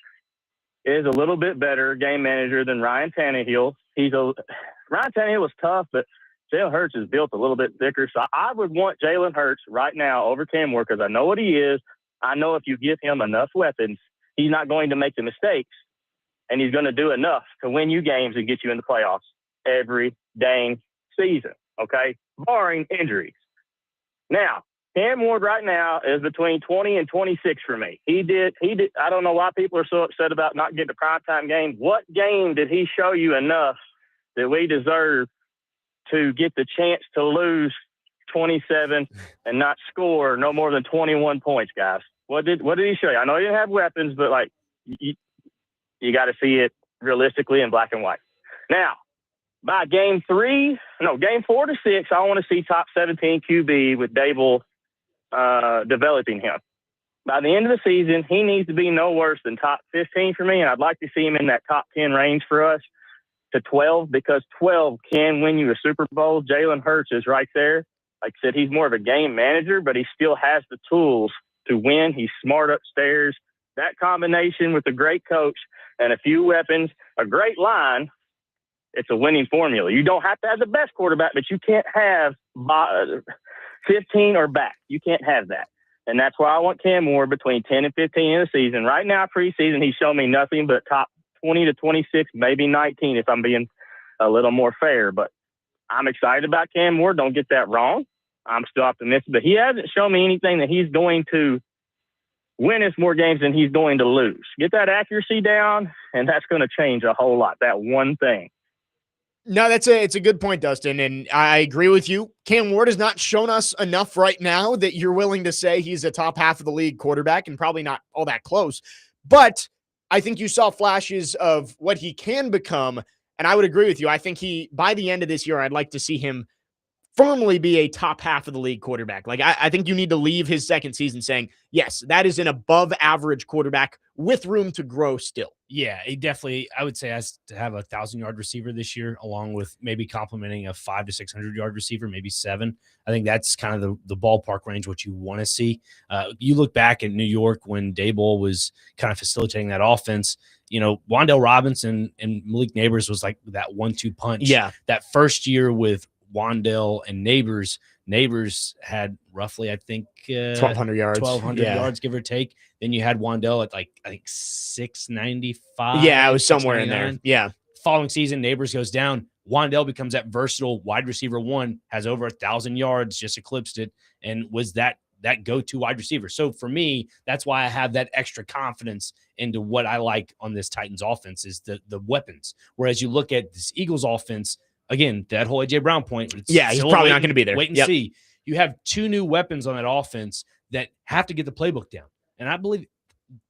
is a little bit better game manager than Ryan Tannehill. Ryan Tannehill was tough, but Jalen Hurts is built a little bit thicker. So I would want Jalen Hurts right now over Cam Ward because I know what he is. I know if you give him enough weapons, he's not going to make the mistakes, and he's going to do enough to win you games and get you in the playoffs every dang season, okay, barring injuries. Now, Cam Ward right now is between 20 and 26 for me. He did. I don't know why people are so upset about not getting a primetime game. What game did he show you enough that we deserve to get the chance to lose 27 and not score no more than 21 points, guys? What did he show you? I know he didn't have weapons, but like you got to see it realistically in black and white. Now, by game 4 to 6, I want to see top 17 QB with Dable developing him. By the end of the season, he needs to be no worse than top 15 for me, and I'd like to see him in that top 10 range for us to 12 because 12 can win you a Super Bowl. Jalen Hurts is right there. Like I said, he's more of a game manager, but he still has the tools to win. He's smart upstairs. That combination with a great coach and a few weapons, a great line, it's a winning formula. You don't have to have the best quarterback, but you can't have 15 or back. You can't have that. And that's why I want Cam Ward between 10 and 15 in the season. Right now, preseason, he's shown me nothing but top 20 to 26, maybe 19 if I'm being a little more fair. But I'm excited about Cam Ward. Don't get that wrong. I'm still optimistic. But he hasn't shown me anything that he's going to win us more games than he's going to lose. Get that accuracy down, and that's going to change a whole lot, that one thing. No, it's a good point, Dustin, and I agree with you. Cam Ward has not shown us enough right now that you're willing to say he's a top half of the league quarterback and probably not all that close. But I think you saw flashes of what he can become, and I would agree with you. I think by the end of this year, I'd like to see him firmly be a top half of the league quarterback. Like, I think you need to leave his second season saying, yes, that is an above average quarterback with room to grow still. Yeah, he definitely, I would say, has to have a 1,000-yard receiver this year, along with maybe complementing a 500 to 600-yard receiver, maybe 7. I think that's kind of the ballpark range, what you want to see. You look back at New York when Daboll was kind of facilitating that offense, Wan'Dale Robinson and Malik Neighbors was like that 1-2 punch. Yeah. That first year with Wan'Dale and Neighbors had roughly, I think, 1,200 yards. 1,200 yards, give or take. Then you had Wan'Dale at I think 695. Yeah, it was somewhere in there. Yeah. Following season, Neighbors goes down. Wan'Dale becomes that versatile wide receiver 1, has over 1,000 yards, just eclipsed it, and was that go-to wide receiver. So for me, that's why I have that extra confidence into what I like on this Titans offense is the weapons. Whereas you look at this Eagles offense, again, that whole A.J. Brown point. He's probably not going to be there. Wait and see. You have 2 new weapons on that offense that have to get the playbook down. And I believe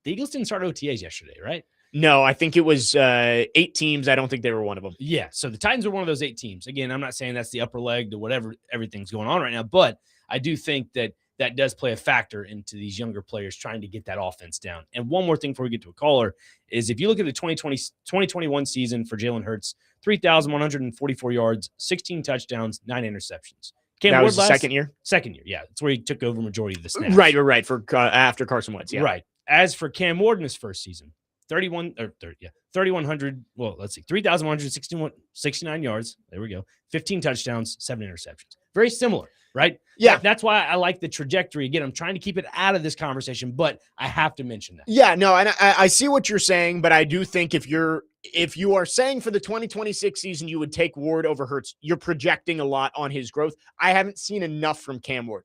the Eagles didn't start OTAs yesterday, right? No, I think it was 8 teams. I don't think they were one of them. Yeah, so the Titans are one of those 8 teams. Again, I'm not saying that's the upper leg to whatever everything's going on right now, but I do think that does play a factor into these younger players trying to get that offense down. And one more thing before we get to a caller is if you look at the 2021 season for Jalen Hurts, 3,144 yards, 16 touchdowns, 9 interceptions. That was the second year? Second year, yeah. That's where he took over majority of the snaps. Right. For after Carson Wentz, yeah. Right. As for Cam Ward in his first season, 3,100, well, let's see, 3,169 yards. There we go. 15 touchdowns, 7 interceptions. Very similar, right? Yeah. That's why I like the trajectory. Again, I'm trying to keep it out of this conversation, but I have to mention that. Yeah, no, and I see what you're saying, but I do think if you are saying for the 2026 season you would take Ward over Hurts, you're projecting a lot on his growth. I haven't seen enough from Cam Ward.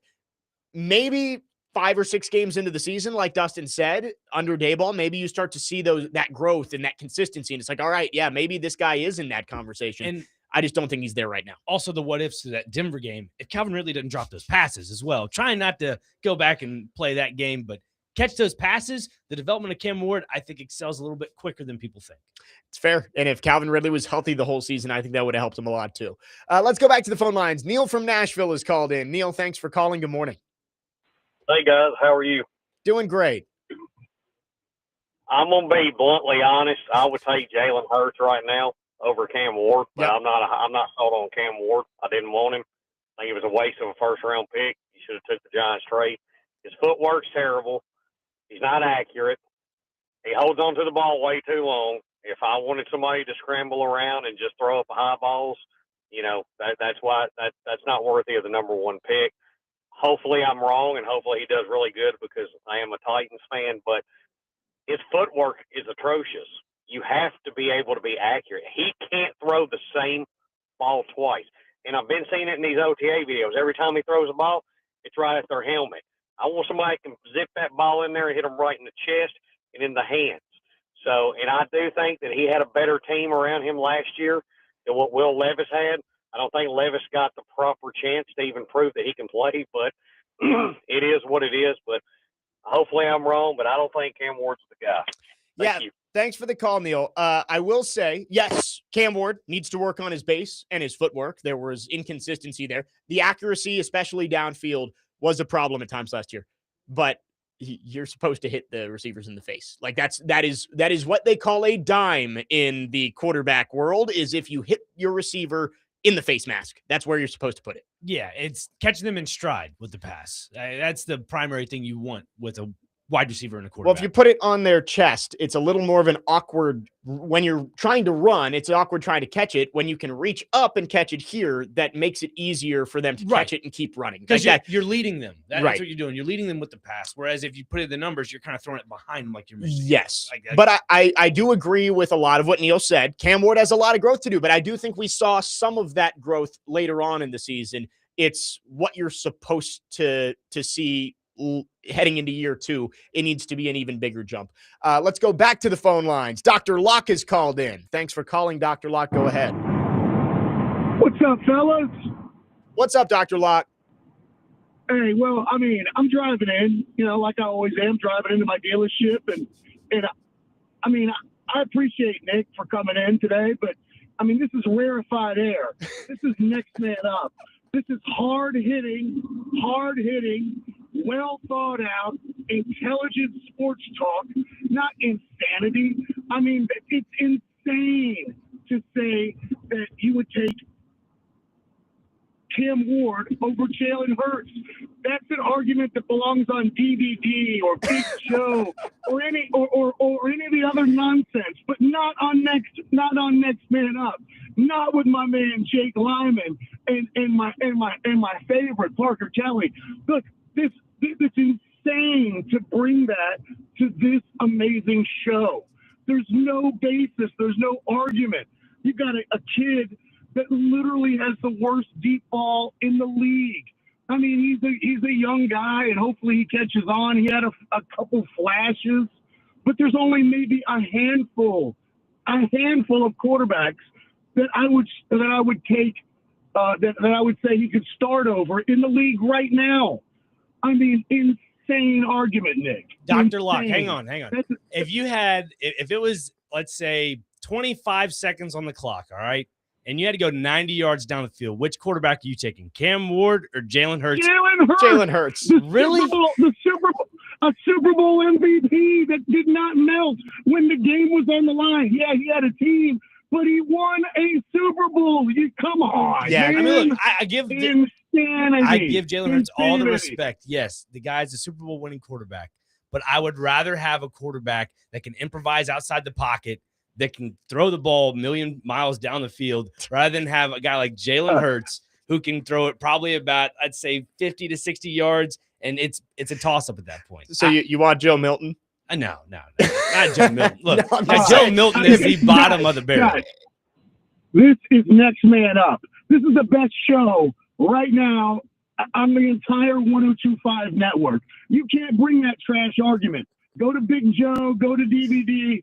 Maybe 5 or 6 games into the season, like Dustin said, under Daboll, maybe you start to see that growth and that consistency, and it's like, all right, yeah, maybe this guy is in that conversation. And I just don't think he's there right now. Also, the what ifs to that Denver game, if Calvin Ridley doesn't drop those passes as well, trying not to go back and play that game, but catch those passes, the development of Cam Ward, I think, excels a little bit quicker than people think. It's fair. And if Calvin Ridley was healthy the whole season, I think that would have helped him a lot too. Let's go back to the phone lines. Neil from Nashville is called in. Neil, thanks for calling. Good morning. Hey, guys. How are you? Doing great. I'm going to be bluntly honest. I would take Jalen Hurts right now over Cam Ward, but Yep. I'm not sold on Cam Ward. I didn't want him. I think it was a waste of a first-round pick. He should have took the Giants trade. His footwork's terrible. He's not accurate. He holds on to the ball way too long. If I wanted somebody to scramble around and just throw up high balls, that's why that's not worthy of the number one pick. Hopefully I'm wrong, and hopefully he does really good because I am a Titans fan, but his footwork is atrocious. You have to be able to be accurate. He can't throw the same ball twice. And I've been seeing it in these OTA videos. Every time he throws a ball, it's right at their helmet. I want somebody that can zip that ball in there and hit him right in the chest and in the hands. So, and I do think that he had a better team around him last year than what Will Levis had. I don't think Levis got the proper chance to even prove that he can play, but it is what it is. But hopefully I'm wrong, but I don't think Cam Ward's the guy. Thank you. Thanks for the call, Neil. I will say, yes, Cam Ward needs to work on his base and his footwork. There was inconsistency there. The accuracy, especially downfield, was a problem at times last year. But you're supposed to hit the receivers in the face. Like that is what they call a dime in the quarterback world, is if you hit your receiver in the face mask. That's where you're supposed to put it. Yeah, it's catching them in stride with the pass. That's the primary thing you want with a wide receiver and a quarterback. Well, if you put it on their chest, it's a little more of an awkward, when you're trying to run, it's awkward trying to catch it. When you can reach up and catch it here, that makes it easier for them to catch it and keep running. Because you're leading them. That's Right. what you're doing. You're leading them with the pass. Whereas if you put it in the numbers, you're kind of throwing it behind them like you're missing. Yes. But I do agree with a lot of what Neil said. Cam Ward has a lot of growth to do, but I do think we saw some of that growth later on in the season. It's what you're supposed to see heading into year two. It needs to be an even bigger jump. Let's go back to the phone lines. Dr. Locke is called in. Thanks for calling, Dr. Locke. Go ahead. What's up, fellas? What's up, Dr. Locke? Hey, well, I mean, I'm driving in, like I always am, driving into my dealership. And I mean, I appreciate Nick for coming in today, but I mean, this is rarefied air. This is next man up. This is hard-hitting, well thought out, intelligent sports talk, not insanity. I mean, it's insane to say that you would take Cam Ward over Jalen Hurts. That's an argument that belongs on DVD or Big Joe or any of the other nonsense, but not on Next Man Up. Not with my man Jake Lyman and my favorite Parker Kelley. Look, it's insane to bring that to this amazing show. There's no basis. There's no argument. You got a kid that literally has the worst deep ball in the league. I mean, he's a young guy, and hopefully he catches on. He had a couple flashes, but there's only maybe a handful of quarterbacks that I would take that I would say he could start over in the league right now. I mean, insane argument, Nick. Dr. Locke, hang on. If it was, let's say, 25 seconds on the clock, all right, and you had to go 90 yards down the field, which quarterback are you taking, Cam Ward or Jalen Hurts? Jalen Hurts. Really? A Super Bowl MVP that did not melt when the game was on the line. Yeah, he had a team, but he won a Super Bowl. Come on. Yeah, man. I mean, look, I give Jalen Hurts all the Insanity. respect. Yes, the guy's a Super Bowl winning quarterback, but I would rather have a quarterback that can improvise outside the pocket, that can throw the ball a million miles down the field, rather than have a guy like Jalen Hurts who can throw it probably about, I'd say, 50 to 60 yards, and it's a toss-up at that point. So you want Joe Milton? No, not Joe Milton. Look, No, Joe Milton is the bottom of the barrel. This is Next Man Up. This is the best show right now on the entire 1025 network. You can't bring that trash argument. Go to Big Joe, go to DVD.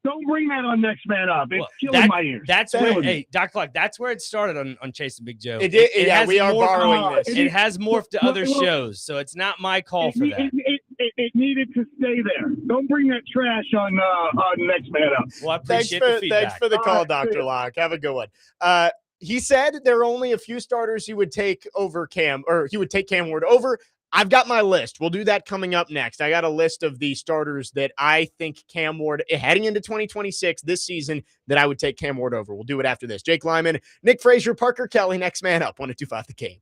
Don't bring that on Next Man Up. It's killing my ears. That's where, hey, Doc Clark, that's where it started on Chasing Big Joe. We are borrowing this. It has morphed to other shows, so it's not my call for that. it needed to stay there. Don't bring that trash on Next Man Up. Well, I Thanks appreciate the feedback. thanks for the call, Dr. Locke. Have a good one. He said there are only a few starters he would take over he would take Cam Ward over. I've got my list. We'll do that coming up next. I got a list of the starters that I think Cam Ward, heading into 2026 this season, that I would take Cam Ward over. We'll do it after this. Jake Lyman, Nick Frazier, Parker Kelley, Next Man Up, 102.5 The Game.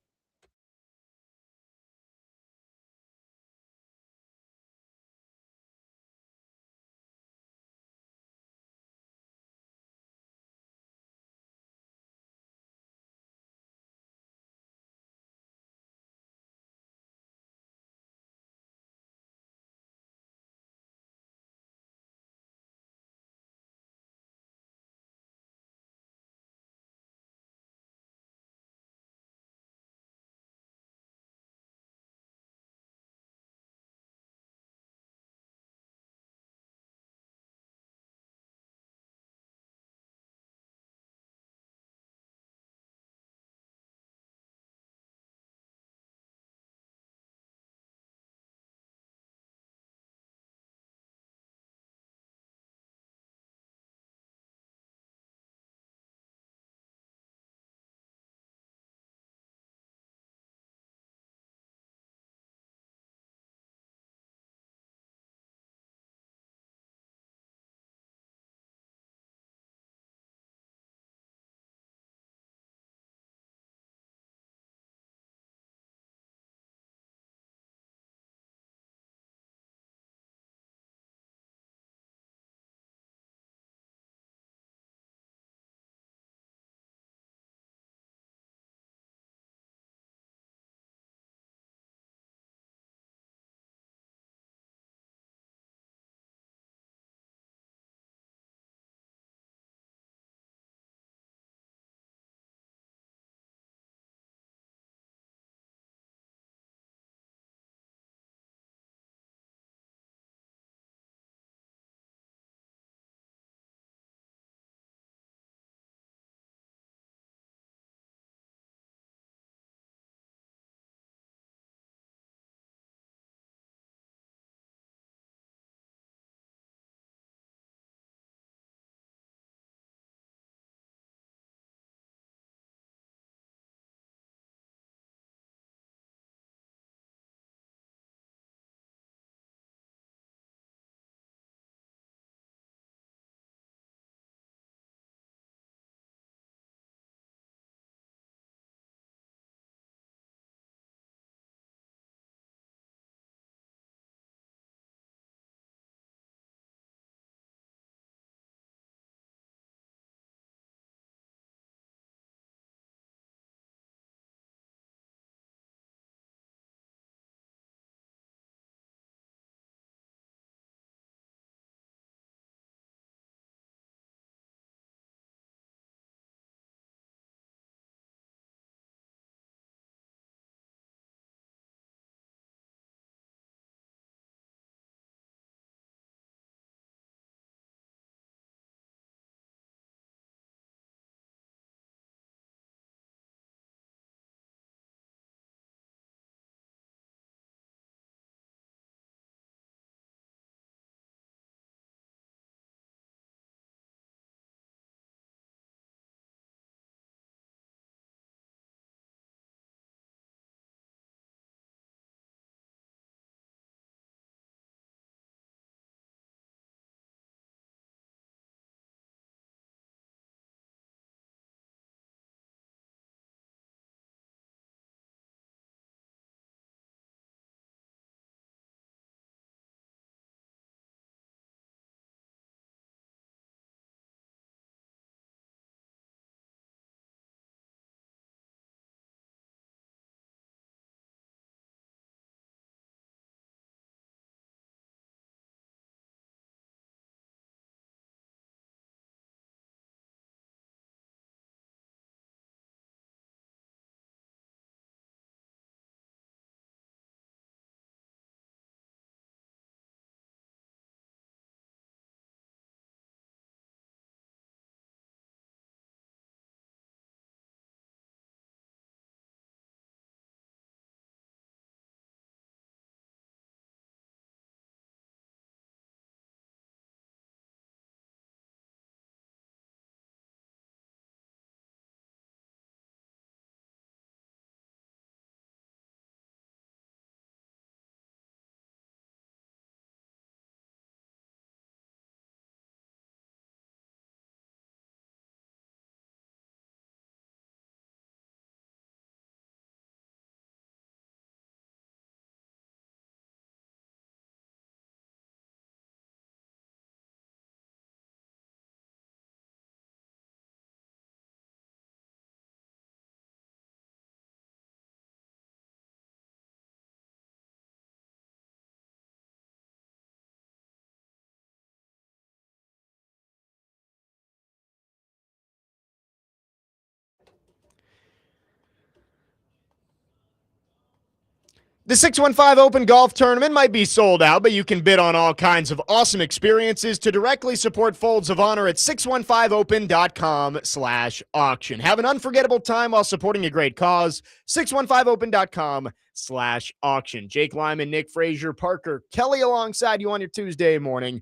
The 615 Open Golf Tournament might be sold out, but you can bid on all kinds of awesome experiences to directly support Folds of Honor at 615open.com/auction. Have an unforgettable time while supporting a great cause. 615open.com/auction. Jake Lyman, Nick Frazier, Parker Kelley alongside you on your Tuesday morning.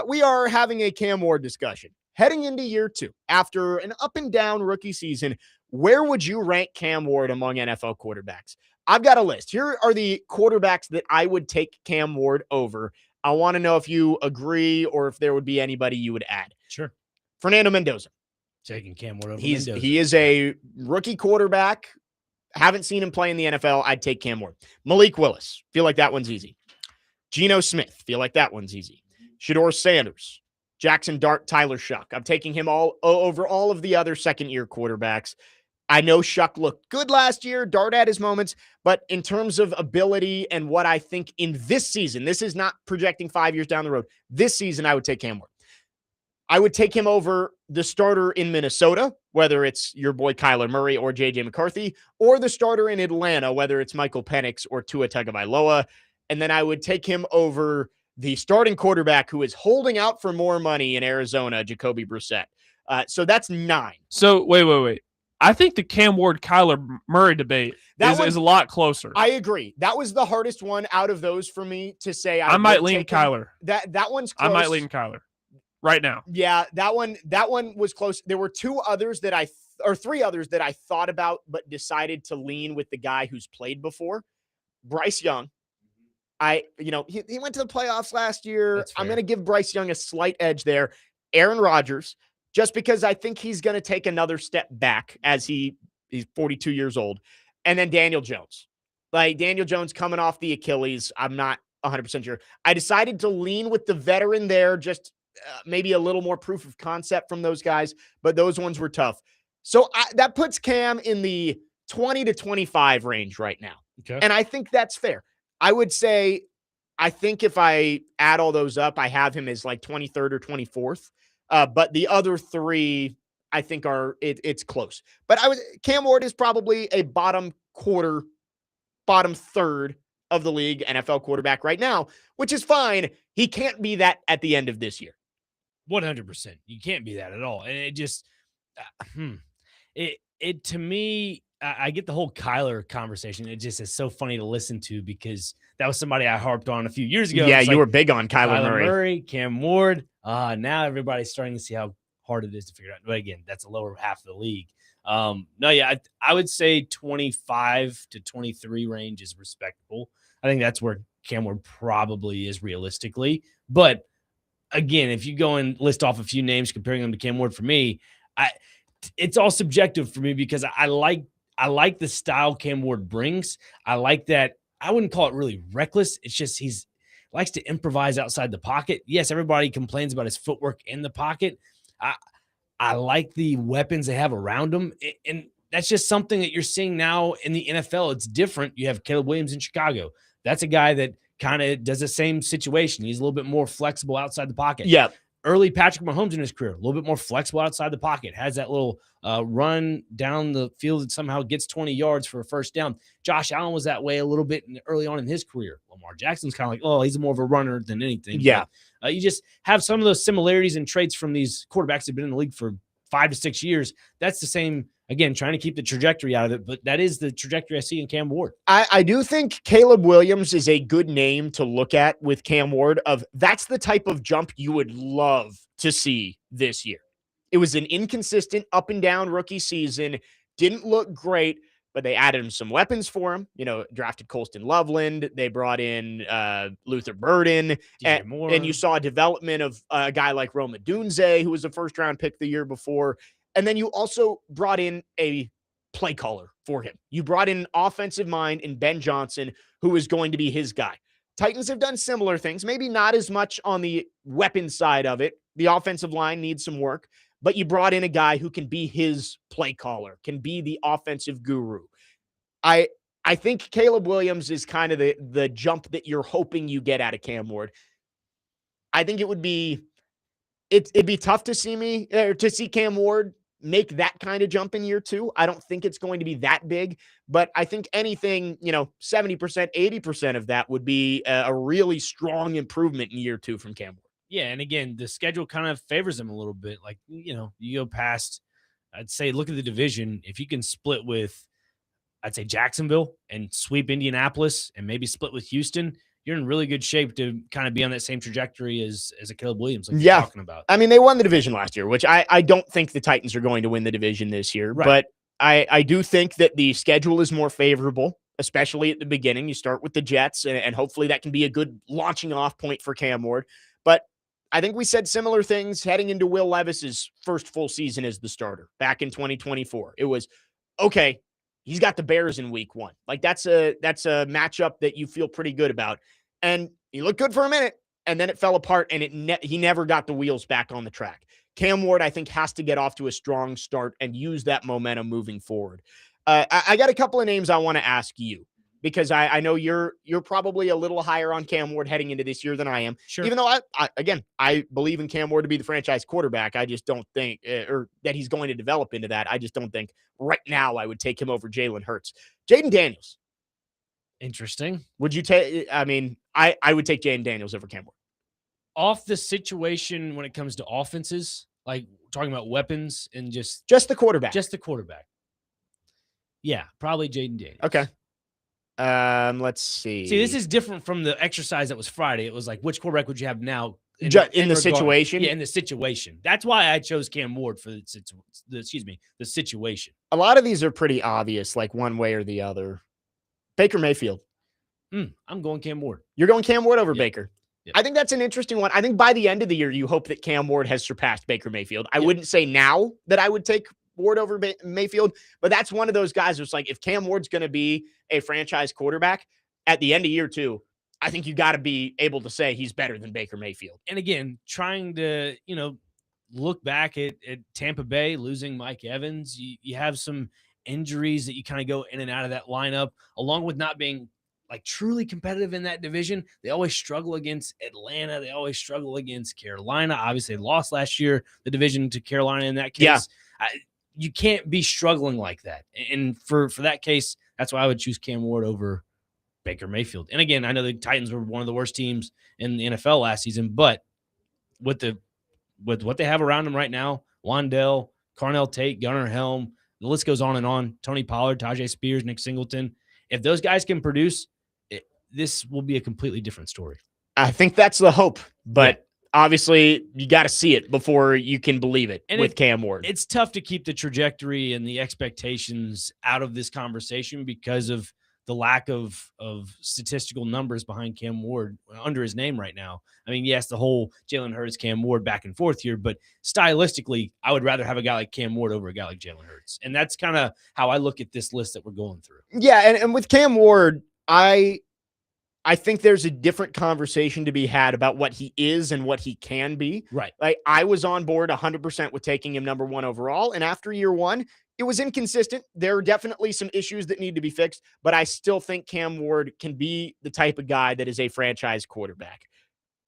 We are having a Cam Ward discussion. Heading into year 2, after an up and down rookie season, where would you rank Cam Ward among NFL quarterbacks? I've got a list. Here are the quarterbacks that I would take Cam Ward over. I want to know if you agree or if there would be anybody you would add. Sure. Fernando Mendoza. Taking Cam Ward over He Mendoza. is a rookie quarterback. Haven't seen him play in the NFL. I'd take Cam Ward. Malik Willis. Feel like that one's easy. Geno Smith. Feel like that one's easy. Shedeur Sanders. Jackson Dart, Tyler Shuck. I'm taking him all over all of the other second-year quarterbacks. I know Shuck looked good last year. Dart had his moments, but in terms of ability and what I think in this season, this is not projecting 5 years down the road. This season, I would take Cam Ward. I would take him over the starter in Minnesota, whether it's your boy Kyler Murray or J.J. McCarthy, or the starter in Atlanta, whether it's Michael Penix or Tua Tagovailoa. And then I would take him over the starting quarterback who is holding out for more money in Arizona, Jacoby Brissett. So that's 9. So wait. I think the Cam Ward Kyler Murray debate is a lot closer. I agree. That was the hardest one out of those for me to say. I might lean Kyler. That one's close. I might lean Kyler right now. Yeah, that one was close. There were 3 others that I thought about but decided to lean with the guy who's played before. Bryce Young. He went to the playoffs last year. I'm going to give Bryce Young a slight edge there. Aaron Rodgers. Just because I think he's going to take another step back as he's 42 years old. And then Daniel Jones. Like Daniel Jones coming off the Achilles, I'm not 100% sure. I decided to lean with the veteran there, just maybe a little more proof of concept from those guys, but those ones were tough. So that puts Cam in the 20 to 25 range right now. Okay. And I think that's fair. I would say, I think if I add all those up, I have him as like 23rd or 24th. But the other 3, I think it's close. But Cam Ward is probably a bottom third of the league NFL quarterback right now, which is fine. He can't be that at the end of this year. 100%. You can't be that at all. And it just, it to me, I get the whole Kyler conversation. It just is so funny to listen to because that was somebody I harped on a few years ago. Yeah, you were big on Kyler Murray. Cam Ward. Now everybody's starting to see how hard it is to figure out. But again, that's the lower half of the league. I would say 25 to 23 range is respectable. I think that's where Cam Ward probably is realistically. But again, if you go and list off a few names comparing them to Cam Ward, for me, it's all subjective for me because I like the style Cam Ward brings. I like that. I wouldn't call it really reckless. It's just he's likes to improvise outside the pocket. Yes, everybody complains about his footwork in the pocket. I like the weapons they have around him. And that's just something that you're seeing now in the NFL. It's different. You have Caleb Williams in Chicago. That's a guy that kind of does the same situation. He's a little bit more flexible outside the pocket. Yeah. Early Patrick Mahomes in his career, a little bit more flexible outside the pocket, has that little run down the field that somehow gets 20 yards for a first down. Josh Allen was that way a little bit early on in his career. Lamar Jackson's kind of like, he's more of a runner than anything. Yeah. But, you just have some of those similarities and traits from these quarterbacks that have been in the league for 5 to 6 years. That's the same, again, trying to keep the trajectory out of it, but that is the trajectory I see in Cam Ward. I do think Caleb Williams is a good name to look at with Cam Ward that's the type of jump you would love to see this year. It was an inconsistent up and down rookie season. Didn't look great, but they added him some weapons for him. Drafted Colston Loveland. They brought in Luther Burden. And you saw a development of a guy like Roma Dunze, who was a first-round pick the year before. And then you also brought in a play caller for him. You brought in an offensive mind in Ben Johnson, who is going to be his guy. Titans have done similar things, maybe not as much on the weapon side of it. The offensive line needs some work, but you brought in a guy who can be his play caller, can be the offensive guru. I think Caleb Williams is kind of the jump that you're hoping you get out of Cam Ward. I think it'd be tough to see Cam Ward make that kind of jump in year 2. I don't think it's going to be that big, but I think anything, 70%, 80% of that would be a really strong improvement in year 2 from Cam Ward. Yeah, and again, the schedule kind of favors him a little bit. Like, you go past, I'd say, look at the division. If you can split with, I'd say, Jacksonville and sweep Indianapolis and maybe split with Houston, you're in really good shape to kind of be on that same trajectory as a Caleb Williams, like you're talking about. I mean, they won the division last year, which I don't think the Titans are going to win the division this year, Right. but I do think that the schedule is more favorable, especially at the beginning. You start with the Jets, and hopefully that can be a good launching off point for Cam Ward. But I think we said similar things heading into Will Levis's first full season as the starter back in 2024. It was, okay, he's got the Bears in week 1. Like that's a matchup that you feel pretty good about. And he looked good for a minute, and then it fell apart, and he never got the wheels back on the track. Cam Ward, I think, has to get off to a strong start and use that momentum moving forward. I got a couple of names I want to ask you, because I know you're probably a little higher on Cam Ward heading into this year than I am. Sure. Even though I believe in Cam Ward to be the franchise quarterback. I just don't think or that he's going to develop into that. I just don't think right now I would take him over Jalen Hurts. Jaden Daniels. Interesting. Would you take? I mean, I would take Jaden Daniels over Cam Ward. Off the situation when it comes to offenses, like talking about weapons and just the quarterback. Just the quarterback. Yeah, probably Jaden Daniels. Okay. Let's see. See, this is different from the exercise that was Friday. It was like, which quarterback would you have now? In the situation? Yeah, in the situation. That's why I chose Cam Ward for the situation. A lot of these are pretty obvious, like one way or the other. Baker Mayfield. I'm going Cam Ward. You're going Cam Ward over Baker. Yep. I think that's an interesting one. I think by the end of the year, you hope that Cam Ward has surpassed Baker Mayfield. I wouldn't say now that I would take Ward over Mayfield, but that's one of those guys who's like, if Cam Ward's going to be a franchise quarterback at the end of year 2, I think you got to be able to say he's better than Baker Mayfield. And again, trying to, look back at Tampa Bay losing Mike Evans, you have some injuries that you kind of go in and out of that lineup, along with not being like truly competitive in that division. They always struggle against Atlanta. They always struggle against Carolina. Obviously, they lost last year, the division to Carolina in that case. Yeah. You can't be struggling like that. And for that case, that's why I would choose Cam Ward over Baker Mayfield. And again, I know the Titans were one of the worst teams in the NFL last season, but with what they have around them right now, Wandell, Carnell Tate, Gunnar Helm, the list goes on and on. Tony Pollard, Tajay Spears, Nick Singleton. If those guys can produce, this will be a completely different story. I think that's the hope, but obviously you got to see it before you can believe it with Cam Ward. It's tough to keep the trajectory and the expectations out of this conversation because of the lack of statistical numbers behind Cam Ward under his name right now. I mean, yes, the whole Jalen Hurts, Cam Ward back and forth here, but stylistically, I would rather have a guy like Cam Ward over a guy like Jalen Hurts. And that's kind of how I look at this list that we're going through. Yeah, and with Cam Ward, I think there's a different conversation to be had about what he is and what he can be. Right. Like I was on board 100% with taking him number 1 overall. And after year 1, it was inconsistent. There are definitely some issues that need to be fixed, but I still think Cam Ward can be the type of guy that is a franchise quarterback.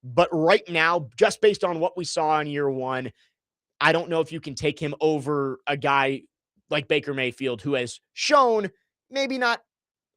But right now, just based on what we saw in year 1, I don't know if you can take him over a guy like Baker Mayfield, who has shown maybe not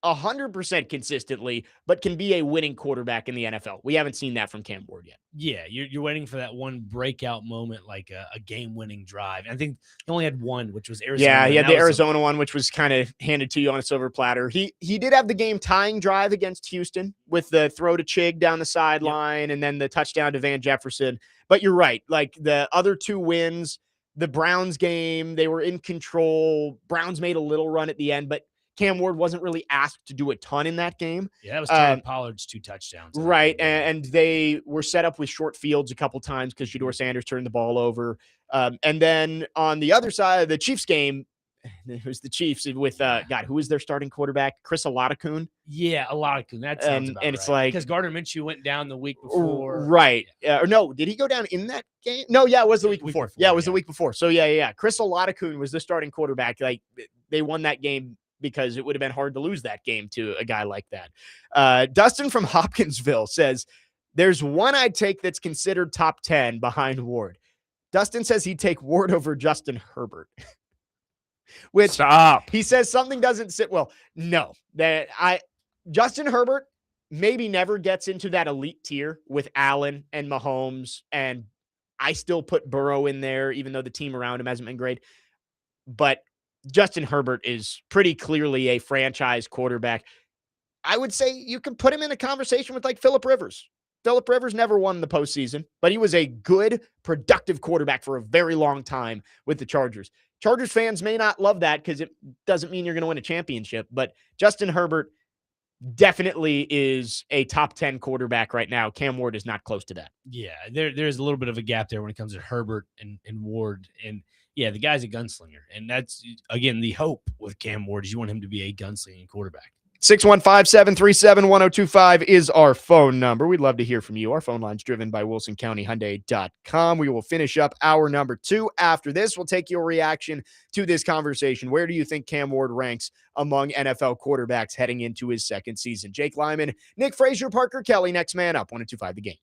100% consistently, but can be a winning quarterback in the NFL. We haven't seen that from Cam Ward yet. Yeah, you're waiting for that one breakout moment, like a game-winning drive. I think he only had one, which was Arizona. Yeah, he had the Arizona one, which was kind of handed to you on a silver platter. He did have the game-tying drive against Houston with the throw to Chig down the sideline and then the touchdown to Van Jefferson. But you're right. Like the other 2 wins, the Browns game, they were in control. Browns made a little run at the end, but Cam Ward wasn't really asked to do a ton in that game. Yeah, that was Tony Pollard's 2 touchdowns. Right, and they were set up with short fields a couple times because Shedeur Sanders turned the ball over. And then on the other side of the Chiefs game, it was the Chiefs with, who was their starting quarterback? Chris Oladipoon? Yeah, Oladipoon. That sounds about and it's right. like... Because Gardner Minshew went down the week before. Right. Or no, did he go down in that game? No, yeah, it was the week before. Yeah, it was the week before. So, yeah. Chris Oladipoon was the starting quarterback. Like, they won that game because it would have been hard to lose that game to a guy like that. Dustin from Hopkinsville says, there's one I'd take that's considered top 10 behind Ward. Dustin says he'd take Ward over Justin Herbert. Which Stop. he says something doesn't sit well. No, Justin Herbert maybe never gets into that elite tier with Allen and Mahomes, and I still put Burrow in there, even though the team around him hasn't been great. But Justin Herbert is pretty clearly a franchise quarterback. I would say you can put him in a conversation with like Phillip Rivers. Phillip Rivers never won the postseason, but he was a good, productive quarterback for a very long time with the Chargers. Chargers fans may not love that because it doesn't mean you're going to win a championship, but Justin Herbert definitely is a top 10 quarterback right now. Cam Ward is not close to that. Yeah, there's a little bit of a gap there when it comes to Herbert and Ward. And yeah, the guy's a gunslinger. And that's, again, the hope with Cam Ward is you want him to be a gunslinging quarterback. 615-737-1025 is our phone number. We'd love to hear from you. Our phone line's driven by WilsonCountyHyundai.com. We will finish up hour number 2. After this, we'll take your reaction to this conversation. Where do you think Cam Ward ranks among NFL quarterbacks heading into his second season? Jake Lyman, Nick Frazier, Parker Kelley, next man up. 102.5 The Game.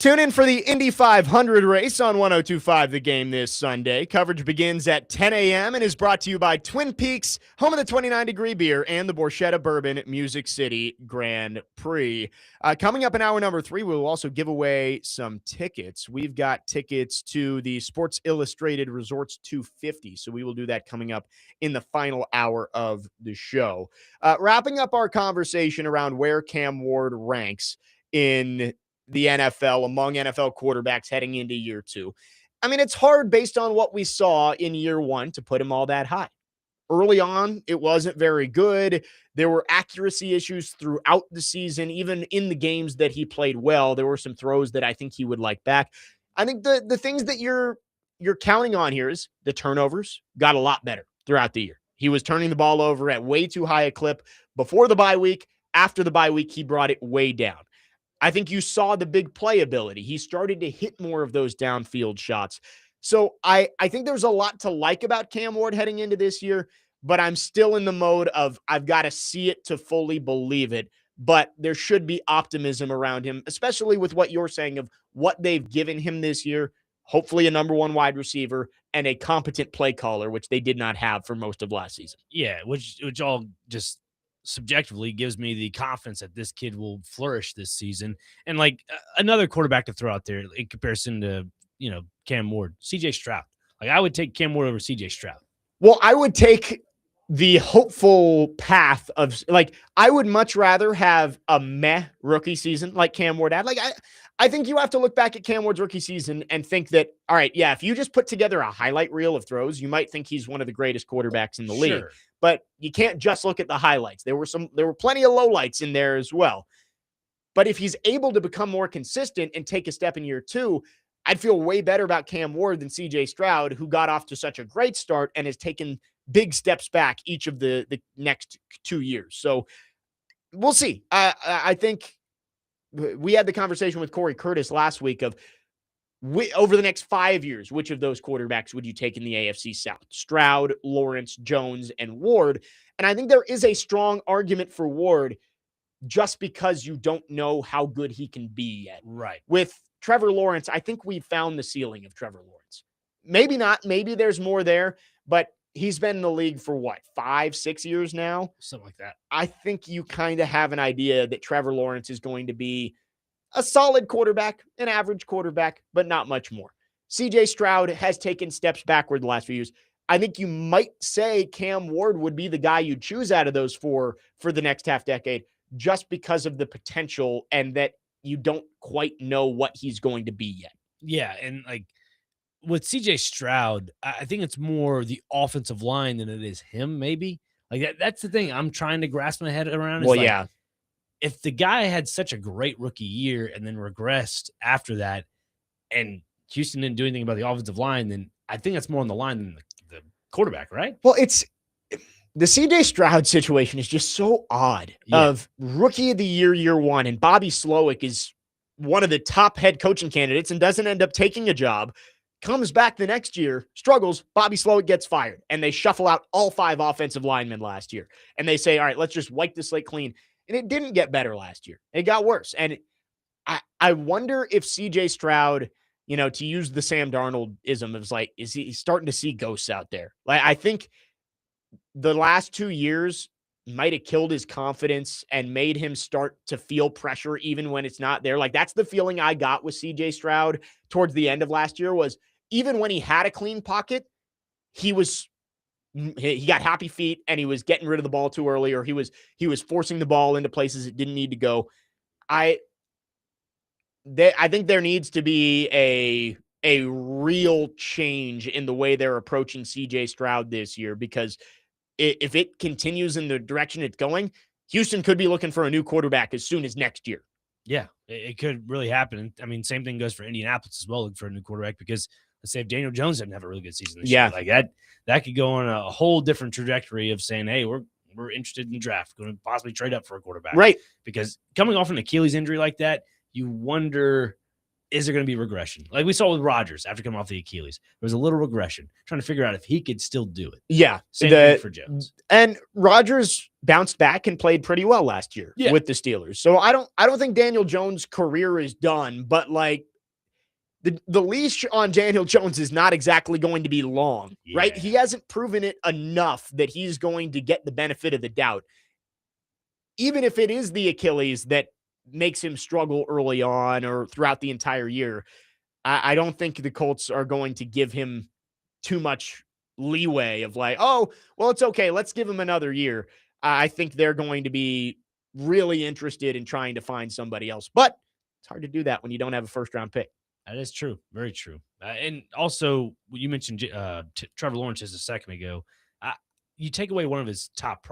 Tune in for the Indy 500 race on 102.5 The Game this Sunday. Coverage begins at 10 a.m. and is brought to you by Twin Peaks, home of the 29-degree beer and the Borchetta Bourbon at Music City Grand Prix. Coming up in hour number 3, we will also give away some tickets. We've got tickets to the Sports Illustrated Resorts 250, so we will do that coming up in the final hour of the show. Wrapping up our conversation around where Cam Ward ranks in the NFL among NFL quarterbacks heading into year 2. I mean, it's hard based on what we saw in year 1 to put him all that high. Early on, it wasn't very good. There were accuracy issues throughout the season. Even in the games that he played well, there were some throws that I think he would like back. I think the things that you're counting on here is the turnovers got a lot better throughout the year. He was turning the ball over at way too high a clip before the bye week. After the bye week, he brought it way down. I think you saw the big play ability. He started to hit more of those downfield shots. So I think there's a lot to like about Cam Ward heading into this year, but I'm still in the mode of I've got to see it to fully believe it. But there should be optimism around him, especially with what you're saying of what they've given him this year. Hopefully a number 1 wide receiver and a competent play caller, which they did not have for most of last season. Yeah, which all just subjectively gives me the confidence that this kid will flourish this season. And like another quarterback to throw out there in comparison to, Cam Ward, CJ Stroud. Like I would take Cam Ward over CJ Stroud. Well, I would take the hopeful path of I would much rather have a meh rookie season like Cam Ward had. Like I think you have to look back at Cam Ward's rookie season and think that, all right, yeah, if you just put together a highlight reel of throws, you might think he's one of the greatest quarterbacks in the league. But you can't just look at the highlights. There were plenty of lowlights in there as well. But if he's able to become more consistent and take a step in year 2, I'd feel way better about Cam Ward than CJ Stroud, who got off to such a great start and has taken big steps back each of the next 2 years. So we'll see. I think we had the conversation with Corey Curtis last week of over the next 5 years, which of those quarterbacks would you take in the AFC South? Stroud, Lawrence, Jones, and Ward. And I think there is a strong argument for Ward just because you don't know how good he can be yet. Right. With Trevor Lawrence, I think we found the ceiling of Trevor Lawrence. Maybe not. Maybe there's more there, but he's been in the league for 5-6 years now? Something like that. I think you kind of have an idea that Trevor Lawrence is going to be a solid quarterback, an average quarterback, but not much more. CJ Stroud has taken steps backward the last few years. I think you might say Cam Ward would be the guy you'd choose out of those 4 for the next half decade just because of the potential and that you don't quite know what he's going to be yet. Yeah, and like with CJ Stroud, I think it's more the offensive line than it is him, maybe. Like that's the thing I'm trying to grasp my head around. Well, yeah. If the guy had such a great rookie year and then regressed after that, and Houston didn't do anything about the offensive line, then I think that's more on the line than the quarterback, right? Well, it's the CJ Stroud situation is just so odd. Of rookie of the year 1, and Bobby Slowick is one of the top head coaching candidates and doesn't end up taking a job, comes back the next year, struggles, Bobby Slowick gets fired, and they shuffle out all 5 offensive linemen last year. And they say, all right, let's just wipe the slate clean. And it didn't get better last year. It got worse. And I wonder if CJ Stroud, to use the Sam Darnold-ism, is he starting to see ghosts out there? Like, I think the last 2 years might have killed his confidence and made him start to feel pressure even when it's not there. Like, that's the feeling I got with CJ Stroud towards the end of last year was even when he had a clean pocket, he got happy feet and he was getting rid of the ball too early, or he was forcing the ball into places it didn't need to go. I think there needs to be a real change in the way they're approaching CJ Stroud this year, because if it continues in the direction it's going, Houston could be looking for a new quarterback as soon as next year. Yeah, it could really happen. I mean, same thing goes for Indianapolis as well, looking for a new quarterback, because let's say if Daniel Jones didn't have a really good season this year, like that could go on a whole different trajectory of saying, hey, we're interested in the draft, going to possibly trade up for a quarterback. Right. Because coming off an Achilles injury like that, you wonder, is there going to be regression? Like we saw with Rodgers after coming off the Achilles. There was a little regression, trying to figure out if he could still do it. Yeah. Same thing for Jones. And Rodgers bounced back and played pretty well last year with the Steelers. So I don't think Daniel Jones' career is done, but like the leash on Daniel Jones is not exactly going to be long, right? Yeah. He hasn't proven it enough that he's going to get the benefit of the doubt. Even if it is the Achilles that makes him struggle early on or throughout the entire year, I don't think the Colts are going to give him too much leeway of like, oh, well, it's okay. Let's give him another year. I think they're going to be really interested in trying to find somebody else. But it's hard to do that when you don't have a first round pick. That is true. Very true. And also, you mentioned Trevor Lawrence just a second ago. You take away one of his top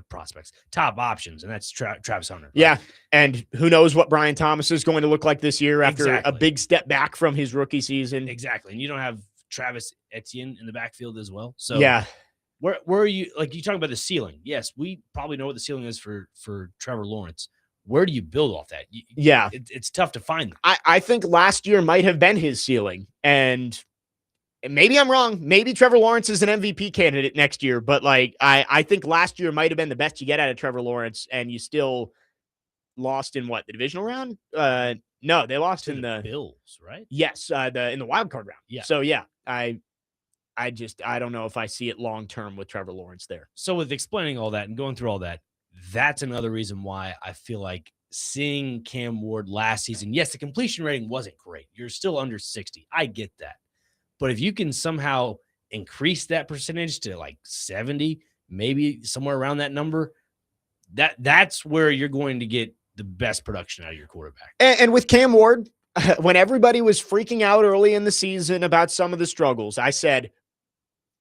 prospects, top options, and that's Travis Hunter. Yeah. And who knows what Brian Thomas is going to look like this year after a Exactly. big step back from his rookie season. Exactly. And you don't have Travis Etienne in the backfield as well. So yeah. Where are you? Like, you talking about the ceiling? Yes, we probably know what the ceiling is for Trevor Lawrence. Where do you build off that? Yeah. It's tough to find them. I think last year might have been his ceiling. And maybe I'm wrong. Maybe Trevor Lawrence is an MVP candidate next year. But like, I think last year might have been the best you get out of Trevor Lawrence. And you still lost in what? The divisional round? No, they lost in the Bills, right? Yes, in the wild card round. Yeah. So yeah, I don't know if I see it long term with Trevor Lawrence there. So with explaining all that and going through all that, that's another reason why I feel like seeing Cam Ward last season, yes, the completion rating wasn't great. You're still under 60. I get that. But if you can somehow increase that percentage to like 70, maybe somewhere around that number, that's where you're going to get the best production out of your quarterback. And with Cam Ward, when everybody was freaking out early in the season about some of the struggles, I said,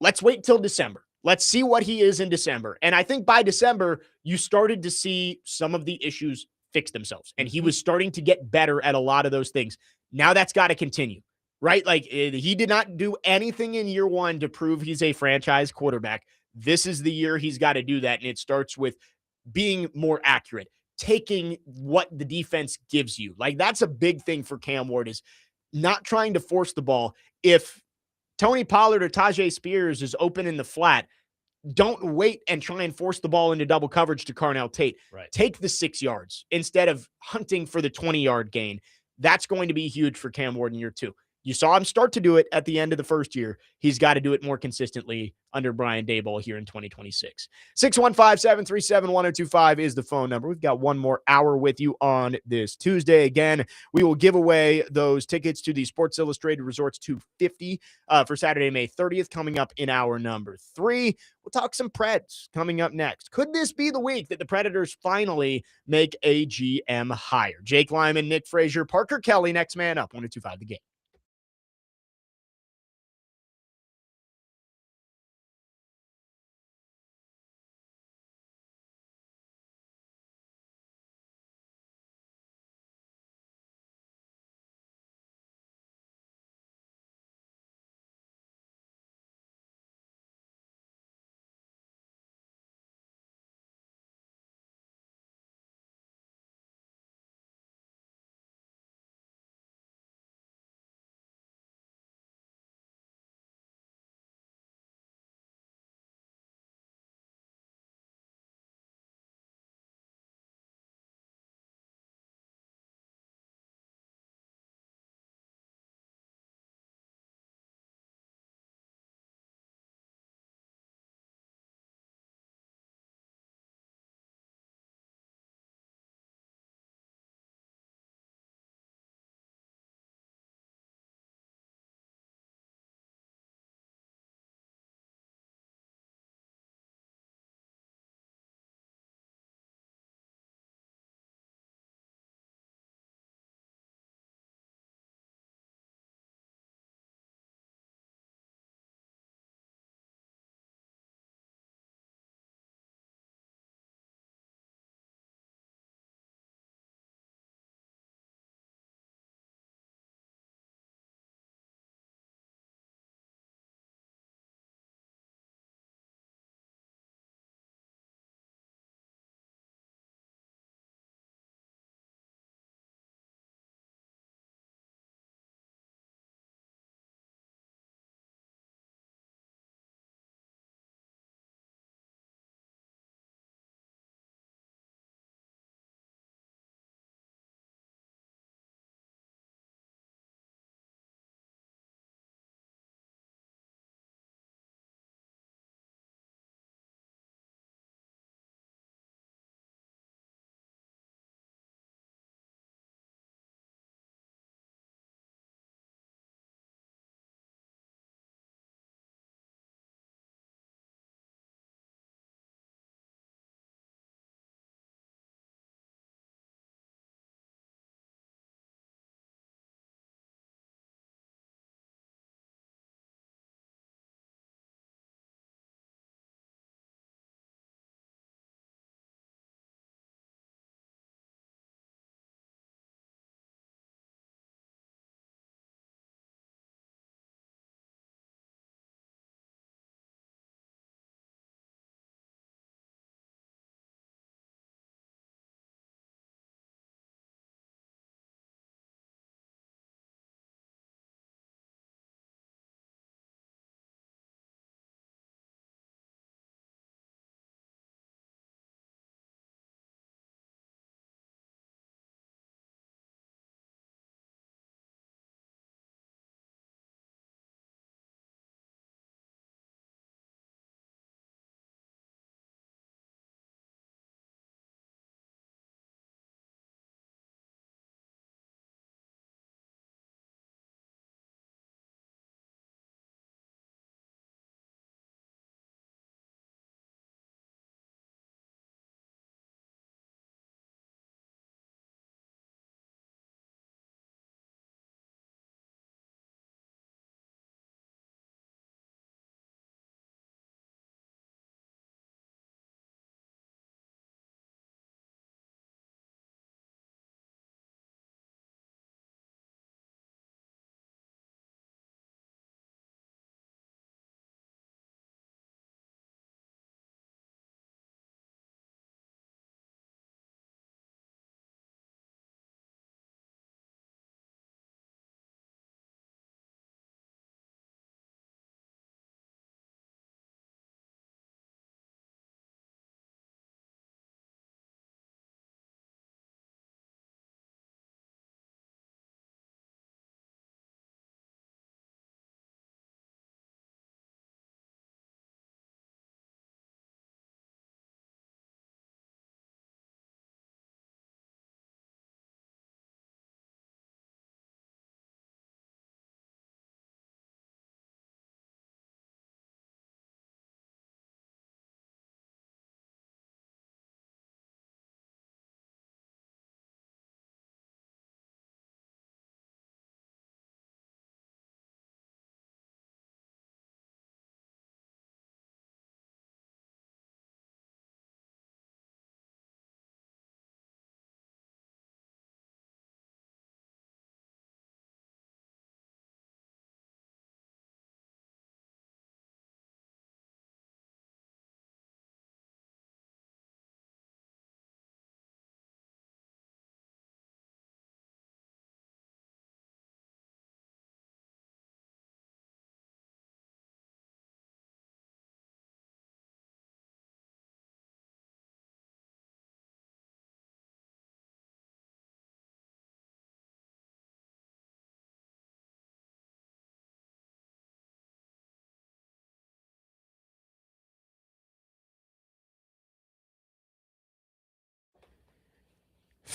let's wait till December. Let's see what he is in December. And I think by December, you started to see some of the issues fix themselves. And he was starting to get better at a lot of those things. Now that's got to continue, right? Like, he did not do anything in year one to prove he's a franchise quarterback. This is the year he's got to do that. And it starts with being more accurate, taking what the defense gives you. Like, that's a big thing for Cam Ward, is not trying to force the ball. If Tony Pollard or Tajay Spears is open in the flat, don't wait and try and force the ball into double coverage to Carnell Tate. Right. Take the 6 yards instead of hunting for the 20-yard gain. That's going to be huge for Cam Ward in year two. You saw him start to do it at the end of the first year. He's got to do it more consistently under Brian Daboll here in 2026. 615-737-1025 is the phone number. We've got one more hour with you on this Tuesday. Again, we will give away those tickets to the Sports Illustrated Resorts 250 for Saturday, May 30th, coming up in hour number 3. We'll talk some Preds coming up next. Could this be the week that the Predators finally make a GM hire? Jake Lyman, Nick Frazier, Parker Kelley, next man up, 102.5 The Game.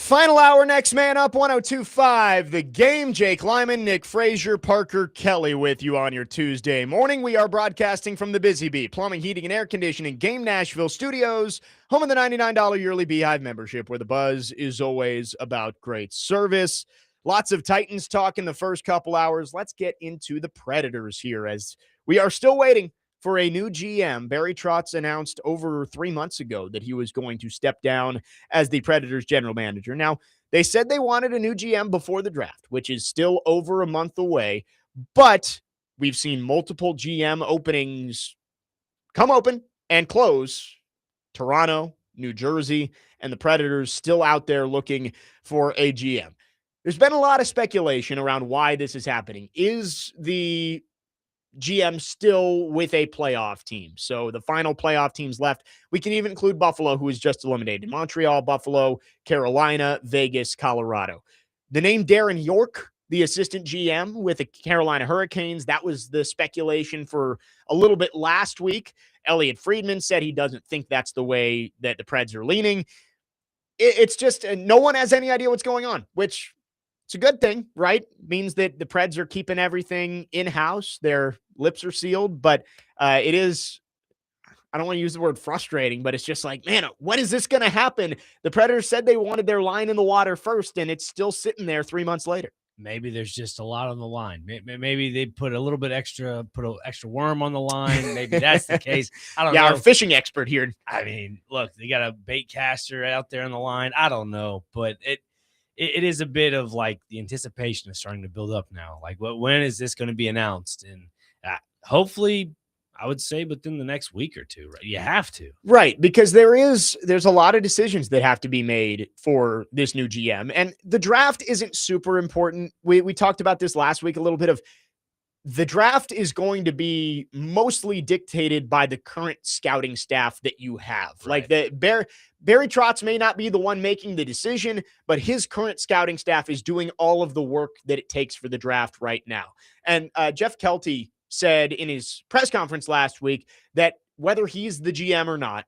Final hour, next man up, 102.5. The Game. Jake Lyman, Nick Frazier, Parker Kelley with you on your Tuesday morning. We are broadcasting from the Busy Bee Plumbing, Heating, and Air Conditioning Game Nashville Studios, home of the $99 yearly Beehive membership, where the buzz is always about great service. Lots of Titans talk in the first couple hours. Let's get into the Predators here, as we are still waiting for a new GM. Barry Trotz announced over 3 months ago that he was going to step down as the Predators general manager. Now, they said they wanted a new GM before the draft, which is still over a month away, but we've seen multiple GM openings come open and close. Toronto, New Jersey, and the Predators still out there looking for a GM. There's been a lot of speculation around why this is happening. Is the GM still with a playoff team? So the final playoff teams left, we can even include Buffalo, who was just eliminated. Montreal, Buffalo, Carolina, Vegas, Colorado. The name Darren York, the assistant GM with the Carolina Hurricanes, that was the speculation for a little bit last week. Elliot Friedman said he doesn't think that's the way that the Preds are leaning. It's just no one has any idea what's going on, which it's a good thing, right? Means that the Preds are keeping everything in-house. Their lips are sealed, but it is, I don't want to use the word frustrating, but it's just like, man, when is this going to happen? The Predators said they wanted their line in the water first, and it's still sitting there 3 months later. Maybe there's just a lot on the line. Maybe they put a little bit extra, put an extra worm on the line. Maybe that's the case. I don't know. Yeah, our fishing expert here. I mean, look, they got a bait caster out there on the line. I don't know, but it is a bit of like the anticipation is starting to build up now. Like, when is this going to be announced? And hopefully, I would say within the next week or two, right? You have to. Right, because there's a lot of decisions that have to be made for this new GM. And the draft isn't super important. We talked about this last week a little bit of the draft is going to be mostly dictated by the current scouting staff that you have. Right. Like Barry Trotz may not be the one making the decision, but his current scouting staff is doing all of the work that it takes for the draft right now. And Jeff Kelty said in his press conference last week that whether he's the GM or not,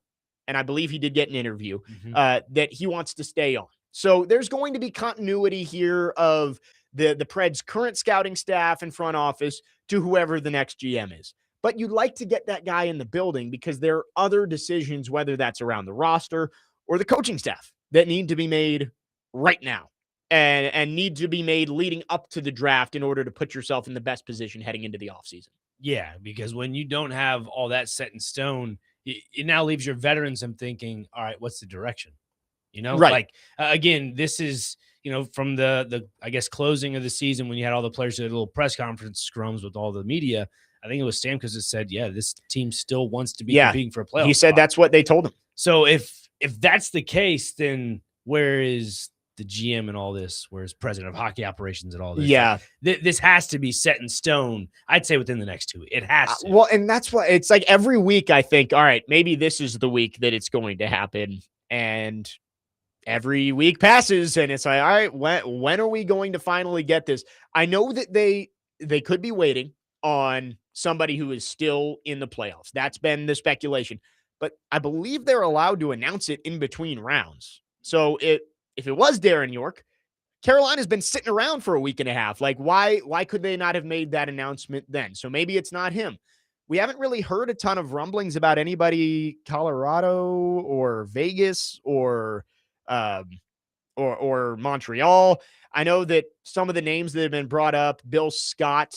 and I believe he did get an interview, that he wants to stay on. So there's going to be continuity here of the Preds' current scouting staff and front office to whoever the next GM is. But you'd like to get that guy in the building because there are other decisions, whether that's around the roster or the coaching staff, that need to be made right now and need to be made leading up to the draft in order to put yourself in the best position heading into the offseason. Yeah, because when you don't have all that set in stone, it now leaves your veterans and thinking, all right, what's the direction? You know, right. Like, again, this is, from the I guess, closing of the season when you had all the players at a little press conference scrums with all the media. I think it was Stamkos that said, yeah, this team still wants to be competing for a playoff He said spot. that's what they told him. So if that's the case, then where is the GM and all this? Where's president of hockey operations and all this? Yeah. Like, this has to be set in stone. I'd say within the next 2 weeks. It has to. Well, and that's why it's like every week I think, all right, maybe this is the week that it's going to happen. And every week passes and it's like, all right, when are we going to finally get this? I know that they could be waiting on somebody who is still in the playoffs. That's been the speculation. But I believe they're allowed to announce it in between rounds. So if it was Darren York, Carolina's been sitting around for a week and a half. Like, why could they not have made that announcement then? So maybe it's not him. We haven't really heard a ton of rumblings about anybody, Colorado or Vegas or Montreal. I know that some of the names that have been brought up, Bill Scott,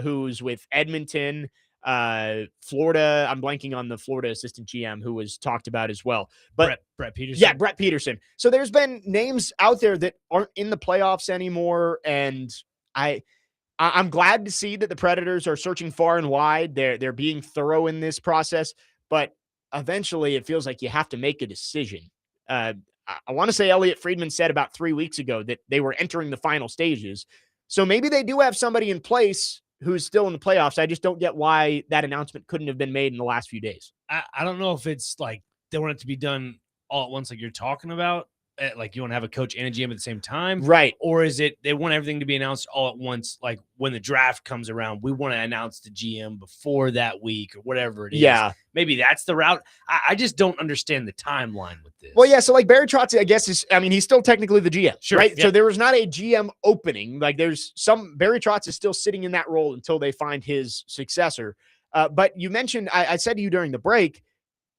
who's with Edmonton, Florida. I'm blanking on the Florida assistant GM who was talked about as well. But Brett Peterson. Yeah, Brett Peterson. So there's been names out there that aren't in the playoffs anymore. And I'm glad to see that the Predators are searching far and wide. They're being thorough in this process, but eventually it feels like you have to make a decision. I want to say Elliot Friedman said about 3 weeks ago that they were entering the final stages. So maybe they do have somebody in place who's still in the playoffs. I just don't get why that announcement couldn't have been made in the last few days. I don't know if it's like they want it to be done all at once like you're talking about, like you want to have a coach and a GM at the same time, Right. or is it they want everything to be announced all at once? Like when the draft comes around, we want to announce the GM before that week or whatever it is. Yeah. Maybe that's the route. I just don't understand the timeline with this. Well, yeah. So like Barry Trotz, I guess he's still technically the GM, Sure, right? yeah. So there was not a GM opening. Like Barry Trotz is still sitting in that role until they find his successor. But you mentioned, I said to you during the break,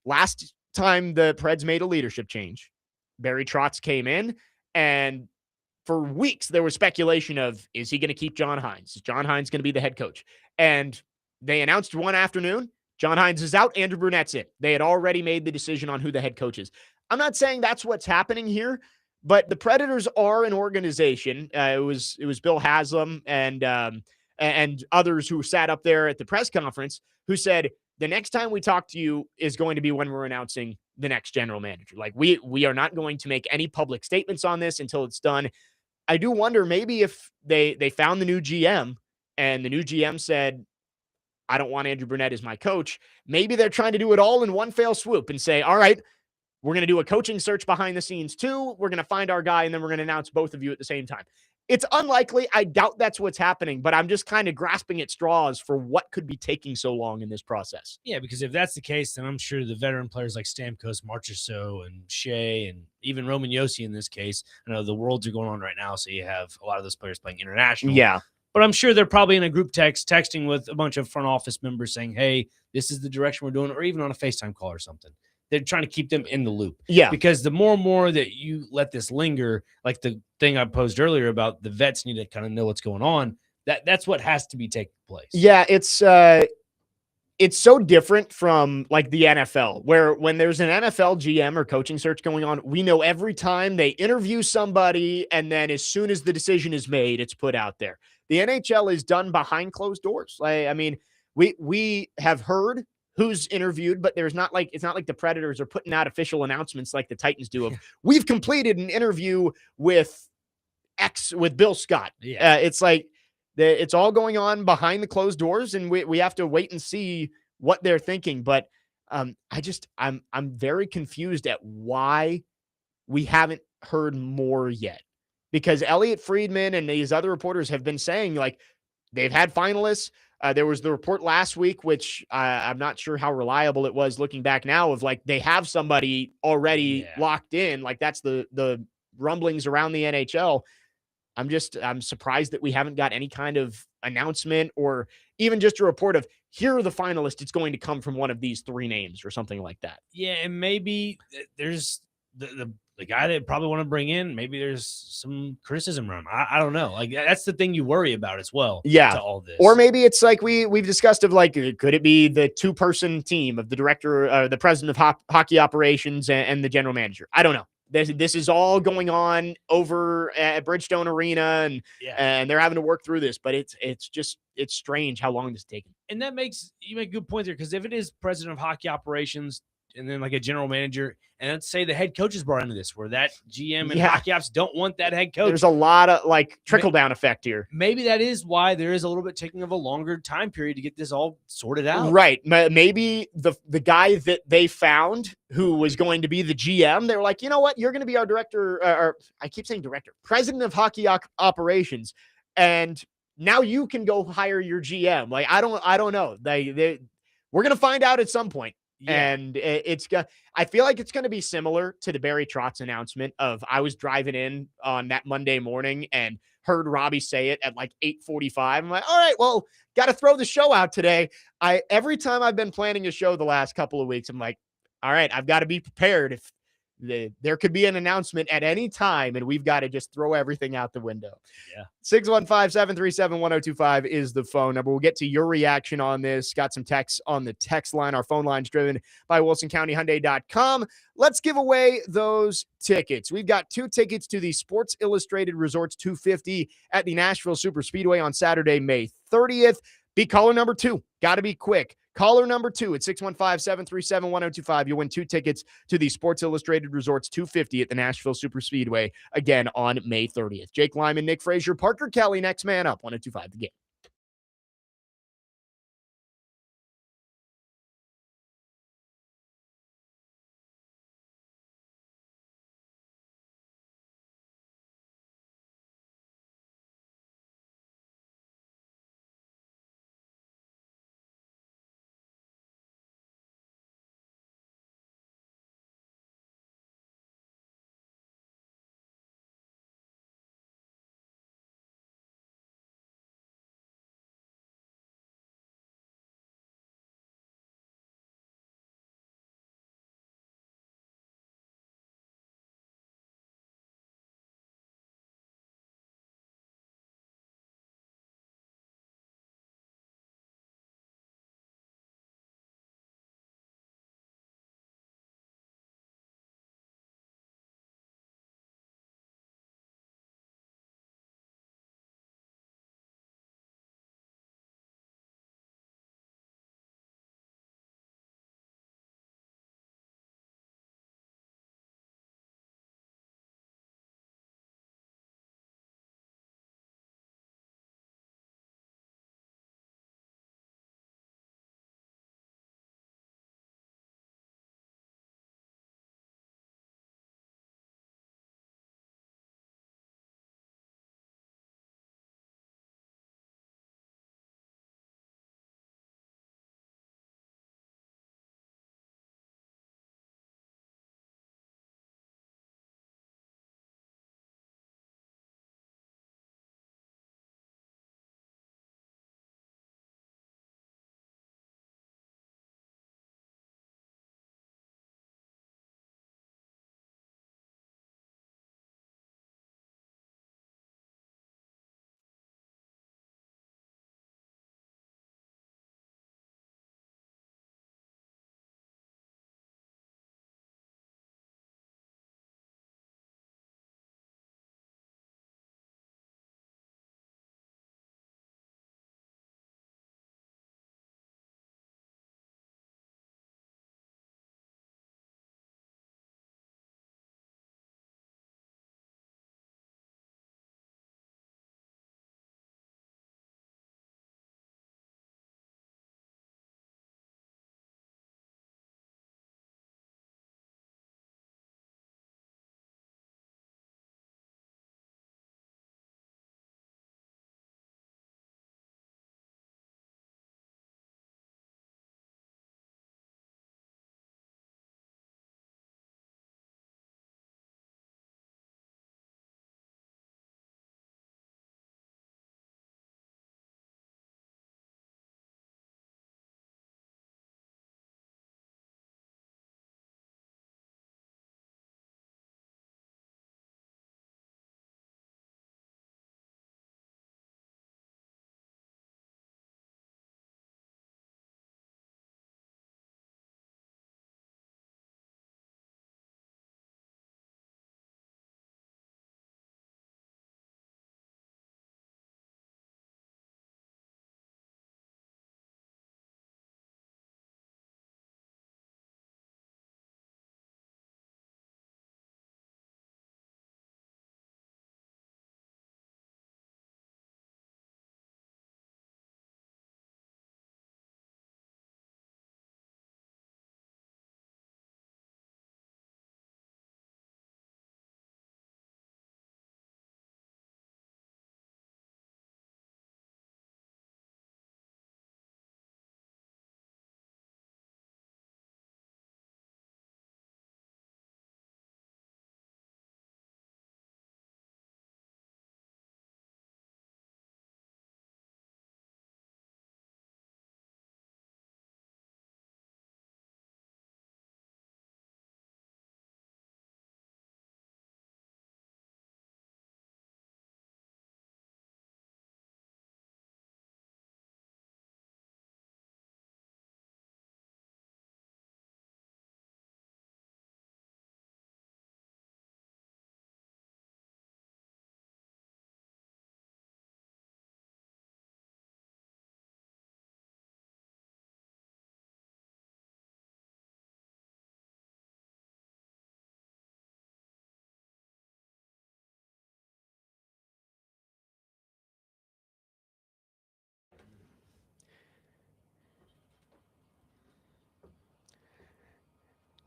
last time the Preds made a leadership change, Barry Trotz came in, and for weeks there was speculation of, is he going to keep John Hines? Is John Hines going to be the head coach? And they announced one afternoon, John Hines is out, Andrew Burnett's in. They had already made the decision on who the head coach is. I'm not saying that's what's happening here, but the Predators are an organization. It was Bill Haslam and others who sat up there at the press conference who said, the next time we talk to you is going to be when we're announcing the next general manager. Like we are not going to make any public statements on this until it's done. I do wonder maybe if they found the new GM and the new GM said, I don't want Andrew Burnett as my coach. Maybe they're trying to do it all in one fell swoop and say, all right, we're going to do a coaching search behind the scenes too. We're going to find our guy, and then we're going to announce both of you at the same time. It's unlikely. I doubt that's what's happening, but I'm just kind of grasping at straws for what could be taking so long in this process. Yeah, because if that's the case, then I'm sure the veteran players like Stamkos, Marchessault, and Shea, and even Roman Josi in this case, I know the Worlds are going on right now, so you have a lot of those players playing international. Yeah. But I'm sure they're probably in a group texting with a bunch of front office members saying, hey, this is the direction we're doing, or even on a FaceTime call or something. They're trying to keep them in the loop. Yeah. Because the more and more that you let this linger, like the thing I posed earlier about the vets need to kind of know what's going on, that's what has to be taking place. Yeah, it's so different from like the NFL, where when there's an NFL GM or coaching search going on, we know every time they interview somebody, and then as soon as the decision is made, it's put out there. The NHL is done behind closed doors. I mean, we have heard who's interviewed, but it's not like the Predators are putting out official announcements like the Titans do of, we've completed an interview with Bill Scott. Yeah. It's like it's all going on behind the closed doors, and we have to wait and see what they're thinking. But I'm very confused at why we haven't heard more yet, because Elliot Friedman and these other reporters have been saying like they've had finalists. There was the report last week, which I'm not sure how reliable it was looking back now, of like they have somebody already locked in. Like that's the rumblings around the NHL. I'm surprised that we haven't got any kind of announcement or even just a report of, here are the finalists. It's going to come from one of these three names or something like that. Yeah, and maybe there's the guy they probably want to bring in. Maybe there's some criticism around him. I don't know. Like that's the thing you worry about as well. Yeah. To all this, or maybe it's like we've discussed of like, could it be the 2-person team of the director, the president of hockey operations and the general manager? I don't know. This is all going on over at Bridgestone Arena, and they're having to work through this. But it's strange how long this is taking. And you make a good point there, because if it is president of hockey operations and then like a general manager, and let's say the head coach is brought into this, where that GM and hockey ops don't want that head coach. There's a lot of like trickle down effect here. Maybe that is why there is a little bit taking of a longer time period to get this all sorted out. Right. Maybe the guy that they found who was going to be the GM, they were like, you know what? You're going to be our director, or I keep saying director, president of hockey operations. And now you can go hire your GM. Like, I don't know. We're going to find out at some point. Yeah. And I feel like it's going to be similar to the Barry Trotz announcement of, I was driving in on that Monday morning and heard Robbie say it at like 8:45. I'm like, all right, well, got to throw the show out today. Every time I've been planning a show the last couple of weeks, I'm like, all right, I've got to be prepared if there could be an announcement at any time, and we've got to just throw everything out the window. Yeah. 615-737-1025 is the phone number. We'll get to your reaction on this. Got some texts on the text line. Our phone line's driven by WilsonCountyHyundai.com. Let's give away those tickets. We've got 2 tickets to the Sports Illustrated Resorts 250 at the Nashville Super Speedway on Saturday, May 30th. Be caller number 2. Got to be quick. Caller number 2 at 615-737-1025. You'll win 2 tickets to the Sports Illustrated Resorts 250 at the Nashville Super Speedway, again on May 30th. Jake Lyman, Nick Frazier, Parker Kelley, next man up, 1025 The Game.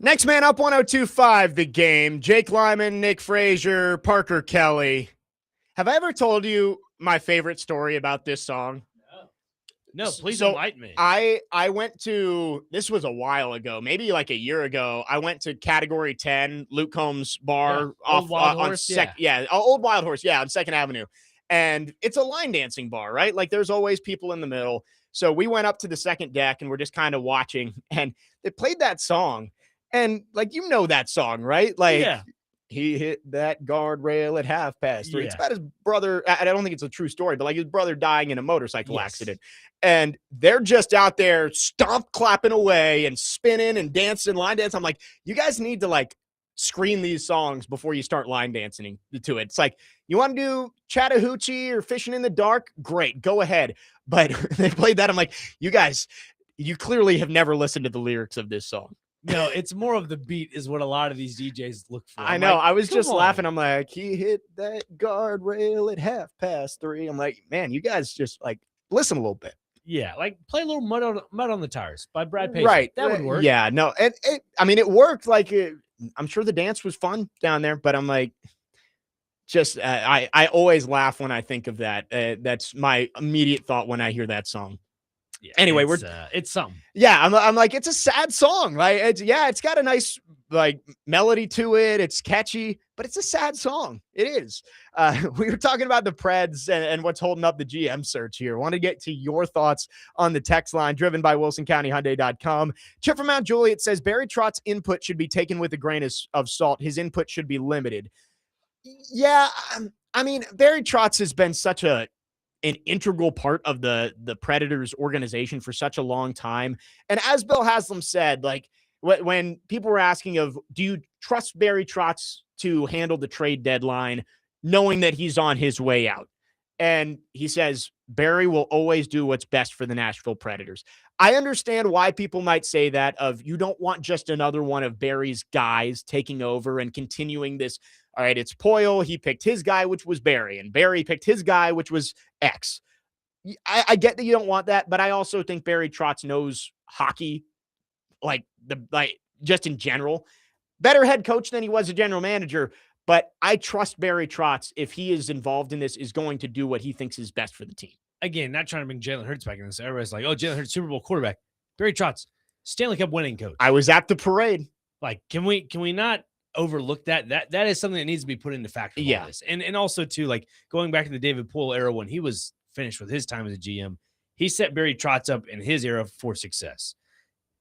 Next man up, 102.5 The Game. Jake Lyman, Nick Frazier, Parker Kelley. Have I ever told you my favorite story about this song? No, please So enlighten me. I went to, this was a while ago, maybe like a year ago. I went to Category 10, Luke Combs Bar Old Wild on Horse, Old Wild Horse, on 2nd Avenue. And it's a line dancing bar, right? Like there's always people in the middle. So we went up to the second deck and we're just kind of watching, and they played that song. And like, you know that song, right? Like, he hit that guardrail at 3:30. It's about his brother. I don't think it's a true story, but like his brother dying in a motorcycle accident. And they're just out there stomp clapping away and spinning and dancing, line dance. I'm like, you guys need to like screen these songs before you start line dancing to it. It's like, you want to do Chattahoochee or Fishing in the Dark? Great, go ahead. But they played that. I'm like, you guys, you clearly have never listened to the lyrics of this song. No, it's more of the beat is what a lot of these DJs look for. I know. Like, I was just laughing. I'm like, he hit that guardrail at 3:30. I'm like, man, you guys just like listen a little bit. Yeah, like play a little Mud on the Tires by Brad Paisley. Right. That would work. Yeah, no. I mean, it worked. Like, I'm sure the dance was fun down there, but I'm like, just, I always laugh when I think of that. That's my immediate thought when I hear that song. Yeah, anyway, it's something. Yeah, I'm like, it's a sad song. Like, it's got a nice like melody to it. It's catchy, but it's a sad song. It is. We were talking about the Preds and what's holding up the GM search here. Want to get to your thoughts on the text line driven by WilsonCountyHyundai.com. Chip from Mount Juliet says Barry Trotz's input should be taken with a grain of salt. His input should be limited. Yeah, I mean, Barry Trotz has been such an integral part of the Predators organization for such a long time. And as Bill Haslam said, like when people were asking of, do you trust Barry Trotz to handle the trade deadline, knowing that he's on his way out? And he says, Barry will always do what's best for the Nashville Predators. I understand why people might say that of, you don't want just another one of Barry's guys taking over and continuing this. All right, it's Poyle. He picked his guy, which was Barry, and Barry picked his guy, which was X. I get that you don't want that, but I also think Barry Trotz knows hockey, like just in general. Better head coach than he was a general manager, but I trust Barry Trotz, if he is involved in this, is going to do what he thinks is best for the team. Again, not trying to bring Jalen Hurts back in this. Everybody's like, oh, Jalen Hurts, Super Bowl quarterback. Barry Trotz, Stanley Cup winning coach. I was at the parade. Like, can we not overlook that? That is something that needs to be put into factor. Yeah. This. And also too, like going back to the David Poole era when he was finished with his time as a GM, he set Barry Trotz up in his era for success.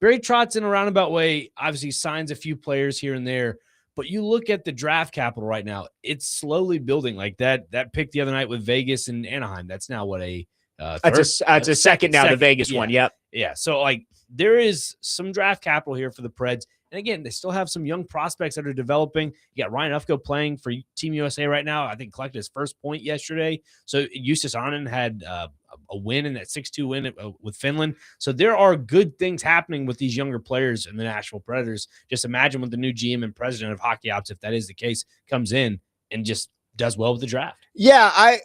Barry Trotz, in a roundabout way, obviously signs a few players here and there, but you look at the draft capital right now, it's slowly building. Like that pick the other night with Vegas and Anaheim. That's now what that's a second now, the Vegas one. Yep. Yeah. So like there is some draft capital here for the Preds. And again, they still have some young prospects that are developing. You got Ryan Ufko playing for Team USA right now. I think collected his first point yesterday. So Justus Anand had a win in that 6-2 win with Finland. So there are good things happening with these younger players in the Nashville Predators. Just imagine when the new GM and president of Hockey Ops, if that is the case, comes in and just does well with the draft. Yeah,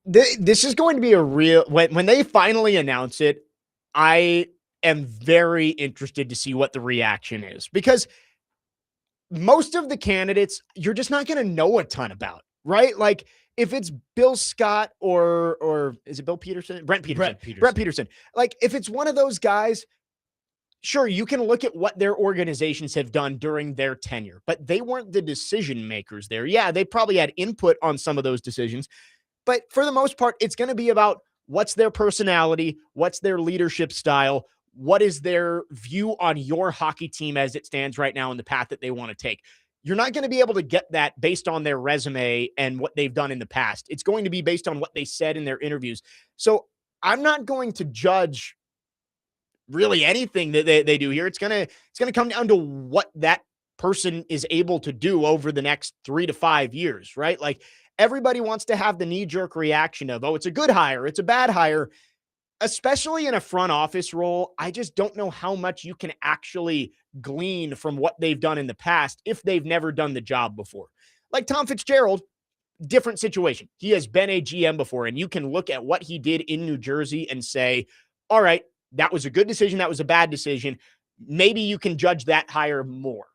this is going to be a real, when they finally announce it, I am very interested to see what the reaction is, because most of the candidates you're just not going to know a ton about, right? Like if it's Bill Scott or is it Bill Peterson? Brent Peterson. Like if it's one of those guys, sure, you can look at what their organizations have done during their tenure, but they weren't the decision makers there. Yeah, they probably had input on some of those decisions, but for the most part, it's going to be about what's their personality, what's their leadership style, what is their view on your hockey team as it stands right now and the path that they want to take. You're not going to be able to get that based on their resume and what they've done in the past. It's going to be based on what they said in their interviews. So I'm not going to judge really anything that they do here. It's going to come down to what that person is able to do over the next 3 to 5 years, right? Like everybody wants to have the knee-jerk reaction of, oh, it's a good hire, it's a bad hire. Especially in a front office role, I just don't know how much you can actually glean from what they've done in the past if they've never done the job before. Like Tom Fitzgerald, different situation. He has been a GM before, and you can look at what he did in New Jersey and say, all right, that was a good decision, that was a bad decision. maybe you can judge that hire more.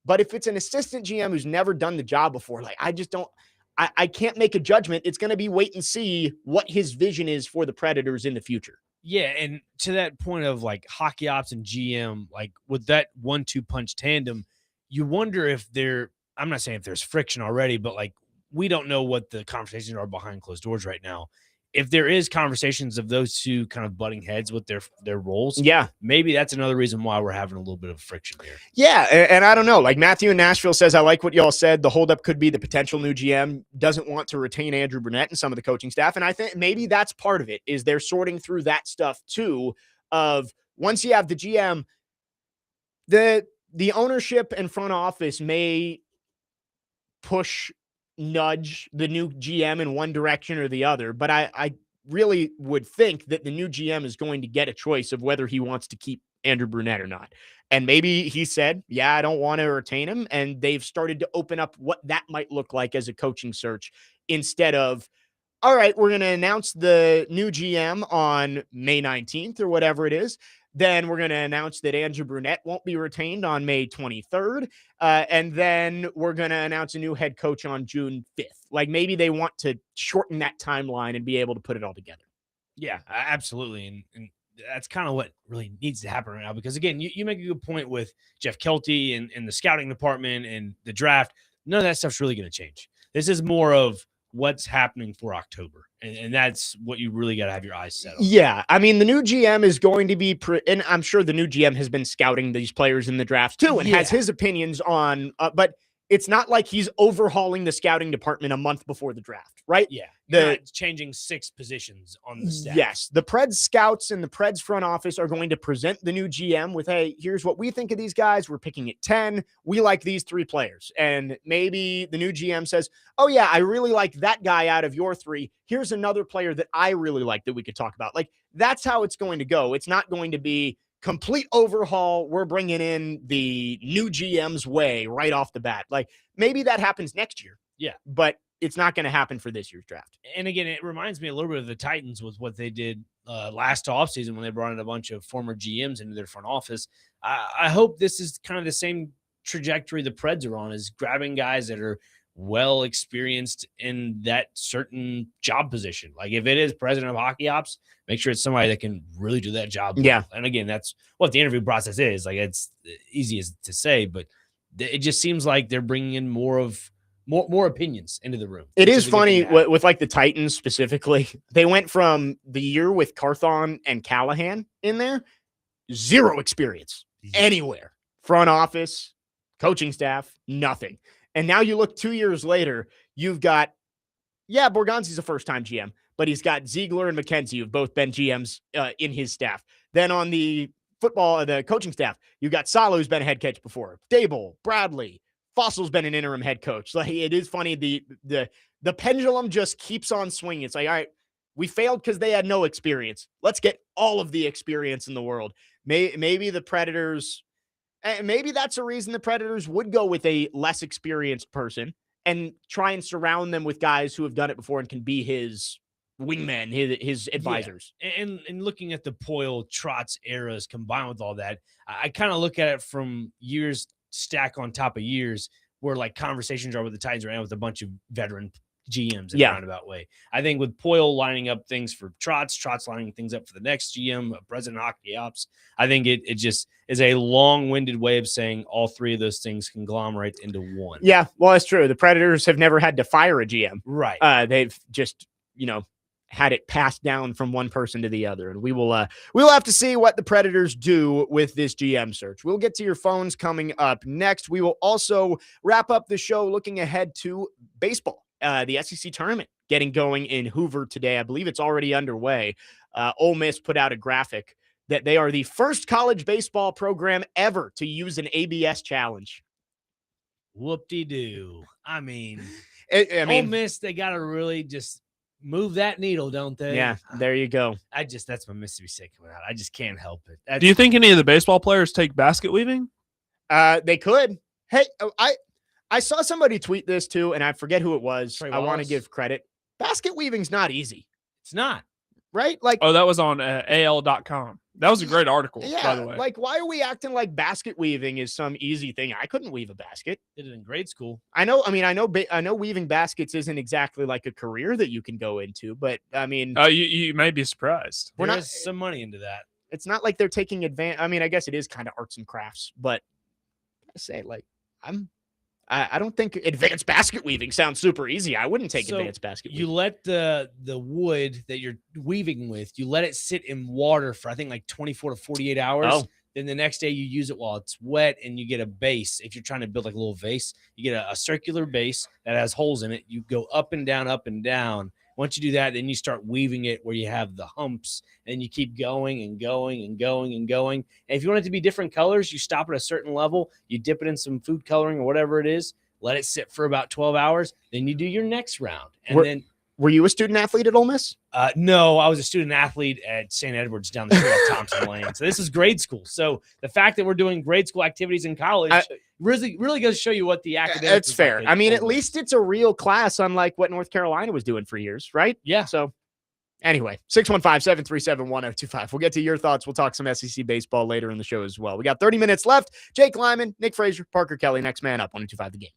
But if it's an assistant GM who's never done the job before, like I can't make a judgment. It's going to be wait and see what his vision is for the Predators in the future. Yeah, and to that point of like hockey ops and GM, like with that 1-2 punch tandem, you wonder if I'm not saying if there's friction already, but like we don't know what the conversations are behind closed doors right now. If there is conversations of those two kind of butting heads with their roles, maybe that's another reason why we're having a little bit of friction here. Yeah, and I don't know. Like Matthew in Nashville says, I like what y'all said. The holdup could be the potential new GM doesn't want to retain Andrew Brunette and some of the coaching staff, and I think maybe that's part of it. Is they're sorting through that stuff too. Of once you have the GM, the ownership and front office may nudge the new GM in one direction or the other, but I really would think that the new GM is going to get a choice of whether he wants to keep Andrew Brunette or not. And maybe he said, yeah, I don't want to retain him. And they've started to open up what that might look like as a coaching search instead of, all right, we're going to announce the new GM on May 19th or whatever it is. Then we're going to announce that Andrew Brunette won't be retained on May 23rd. And then we're going to announce a new head coach on June 5th. Like maybe they want to shorten that timeline and be able to put it all together. Yeah, absolutely. And that's kind of what really needs to happen right now. Because again, you make a good point with Jeff Kelty and the scouting department and the draft. None of that stuff's really going to change. This is more of what's happening for October. And that's what you really got to have your eyes set on. Yeah. I mean, the new GM is going to be, and I'm sure the new GM has been scouting these players in the draft too, and has his opinions on, but it's not like he's overhauling the scouting department a month before the draft, right? Yeah. Not changing 6 positions on the staff. Yes. The Preds scouts and the Preds front office are going to present the new GM with, hey, here's what we think of these guys. We're picking at 10. We like these 3 players. And maybe the new GM says, oh yeah, I really like that guy out of your 3. Here's another player that I really like that we could talk about. Like that's how it's going to go. It's not going to be complete overhaul. We're bringing in the new GM's way right off the bat. Like maybe that happens next year. Yeah. But it's not going to happen for this year's draft. And again, it reminds me a little bit of the Titans with what they did last offseason when they brought in a bunch of former GMs into their front office. I hope this is kind of the same trajectory the Preds are on, is grabbing guys that are well experienced in that certain job position. Like if it is president of hockey ops, make sure it's somebody that can really do that job. Yeah. And again, that's what the interview process is. Like it's easy as to say, but it just seems like they're bringing in more opinions into the room. It is funny with like the Titans specifically. They went from the year with Carthon and Callahan in there, 0 experience anywhere. Front office, coaching staff, nothing. And now you look 2 years later, you've got, Borgonzi's a first-time GM, but he's got Ziegler and McKenzie, who've both been GMs in his staff. Then on the coaching staff, you've got Salo, who's been a head coach before, Dable, Bradley, Fossil's been an interim head coach. Like it is funny. The pendulum just keeps on swinging. It's like, all right, we failed because they had no experience. Let's get all of the experience in the world. Maybe the Predators, maybe that's a reason the Predators would go with a less experienced person and try and surround them with guys who have done it before and can be his wingmen, his advisors. Yeah. And looking at the Poyle Trotz eras combined with all that, I kind of look at it from years stack on top of years where like conversations are with the Titans right now with a bunch of veteran GMs in a roundabout way. I think with Poyle lining up things for Trotz lining things up for the next GM, president of hockey ops, I think it just is a long-winded way of saying all 3 of those things conglomerate into one. Yeah, well, that's true. The Predators have never had to fire a GM. Right. They've just, had it passed down from one person to the other. And we'll have to see what the Predators do with this GM search. We'll get to your phones coming up next. We will also wrap up the show looking ahead to baseball. The SEC tournament getting going in Hoover today. I believe it's already underway. Ole Miss put out a graphic that they are the first college baseball program ever to use an ABS challenge. Whoop-de-doo. I mean, Ole Miss, they got to really just move that needle, don't they? Yeah, there you go. That's my Mississippi State coming out. I just can't help it. Do you think any of the baseball players take basket weaving? They could. Hey, I saw somebody tweet this too, and I forget who it was. I want to give credit. Basket weaving's not easy. It's not. Right? Like, that was on AL.com. That was a great article, Yeah, by the way. like why are we acting like basket weaving is some easy thing? I couldn't weave a basket. Did it in grade school. I know. I mean, I know weaving baskets isn't exactly like a career that you can go into, but I mean, You may be surprised. We're not- There's some money into that. it's not like they're taking advantage. I mean, I guess it is kind of arts and crafts, but I say like I don't think advanced basket weaving sounds super easy. I wouldn't take So advanced basket You weaving. let the wood that you're weaving with, you let it sit in water for I think like 24 to 48 hours. Oh. Then the next day you use it while it's wet, and you get a base. If you're trying to build like a little vase, you get a circular base that has holes in it. You go up and down, up and down. Once you do that, then you start weaving it where you have the humps, and you keep going and going and going and going. And if you want it to be different colors, you stop at a certain level, you dip it in some food coloring or whatever it is, let it sit for about 12 hours. Then you do your next round. And Were you a student athlete at Ole Miss? no, I was a student athlete at St. Edward's down the street at Thompson Lane. So this is grade school. So the fact that we're doing grade school activities in college really goes to show you what the academics. It's fair. I mean, at least it's a real class, unlike what North Carolina was doing for years, right? Yeah. So anyway, 615-737-1025. We'll get to your thoughts. We'll talk some SEC baseball later in the show as well. We got 30 minutes left. Jake Lyman, Nick Frazier, Parker Kelley, next man up, 1025 The Game.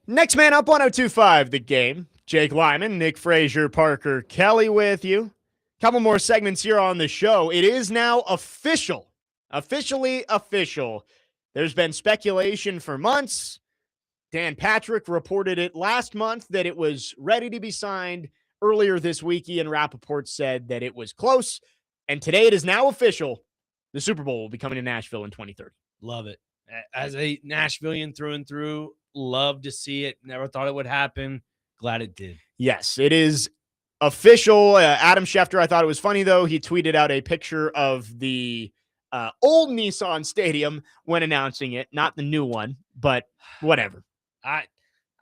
Next man up, 102.5 The Game. Jake Lyman, Nick Frazier, Parker Kelley with you. Couple more segments here on the show. It is now officially official. There's been speculation for months. Dan Patrick reported it last month that it was ready to be signed. Earlier this week, Ian Rappaport said that it was close. And today it is now official. The Super Bowl will be coming to Nashville in 2030. Love it. As a Nashvilleian through and through, love to see it. Never thought it would happen. Glad it did. Yes, it is official. Adam Schefter, I thought it was funny, though. He tweeted out a picture of the old Nissan Stadium when announcing it, not the new one, but whatever. I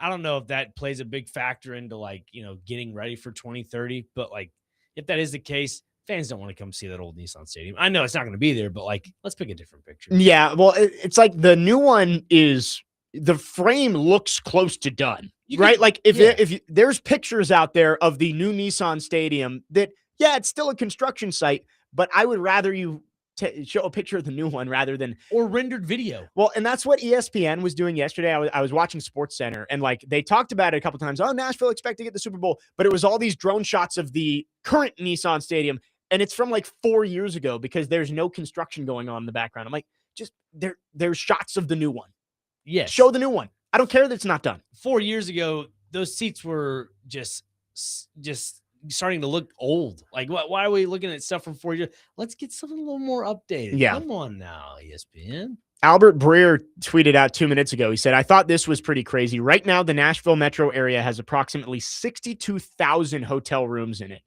don't know if that plays a big factor into, like, you know, getting ready for 2030, but like, if that is the case, fans don't want to come see that old Nissan Stadium. I know it's not going to be there, but like, let's pick a different picture. Yeah, well, it's like the new one is, the frame looks close to done, right? Like if there's pictures out there of the new Nissan Stadium that, yeah, it's still a construction site, but I would rather you show a picture of the new one rather than or rendered video. Well, and that's what ESPN was doing yesterday. I was watching SportsCenter, and like they talked about it a couple times. Oh, Nashville expect to get the Super Bowl, but it was all these drone shots of the current Nissan Stadium, and it's from like 4 years ago because there's no construction going on in the background. I'm like, just there's shots of the new one. Yes, show the new one. I don't care that it's not done. 4 years ago, those seats were just starting to look old. Like, why are we looking at stuff from 4 years? Let's get something a little more updated. Yeah. Come on now, ESPN. Albert Breer tweeted out 2 minutes ago. He said, I thought this was pretty crazy. Right now, the Nashville metro area has approximately 62,000 hotel rooms in it.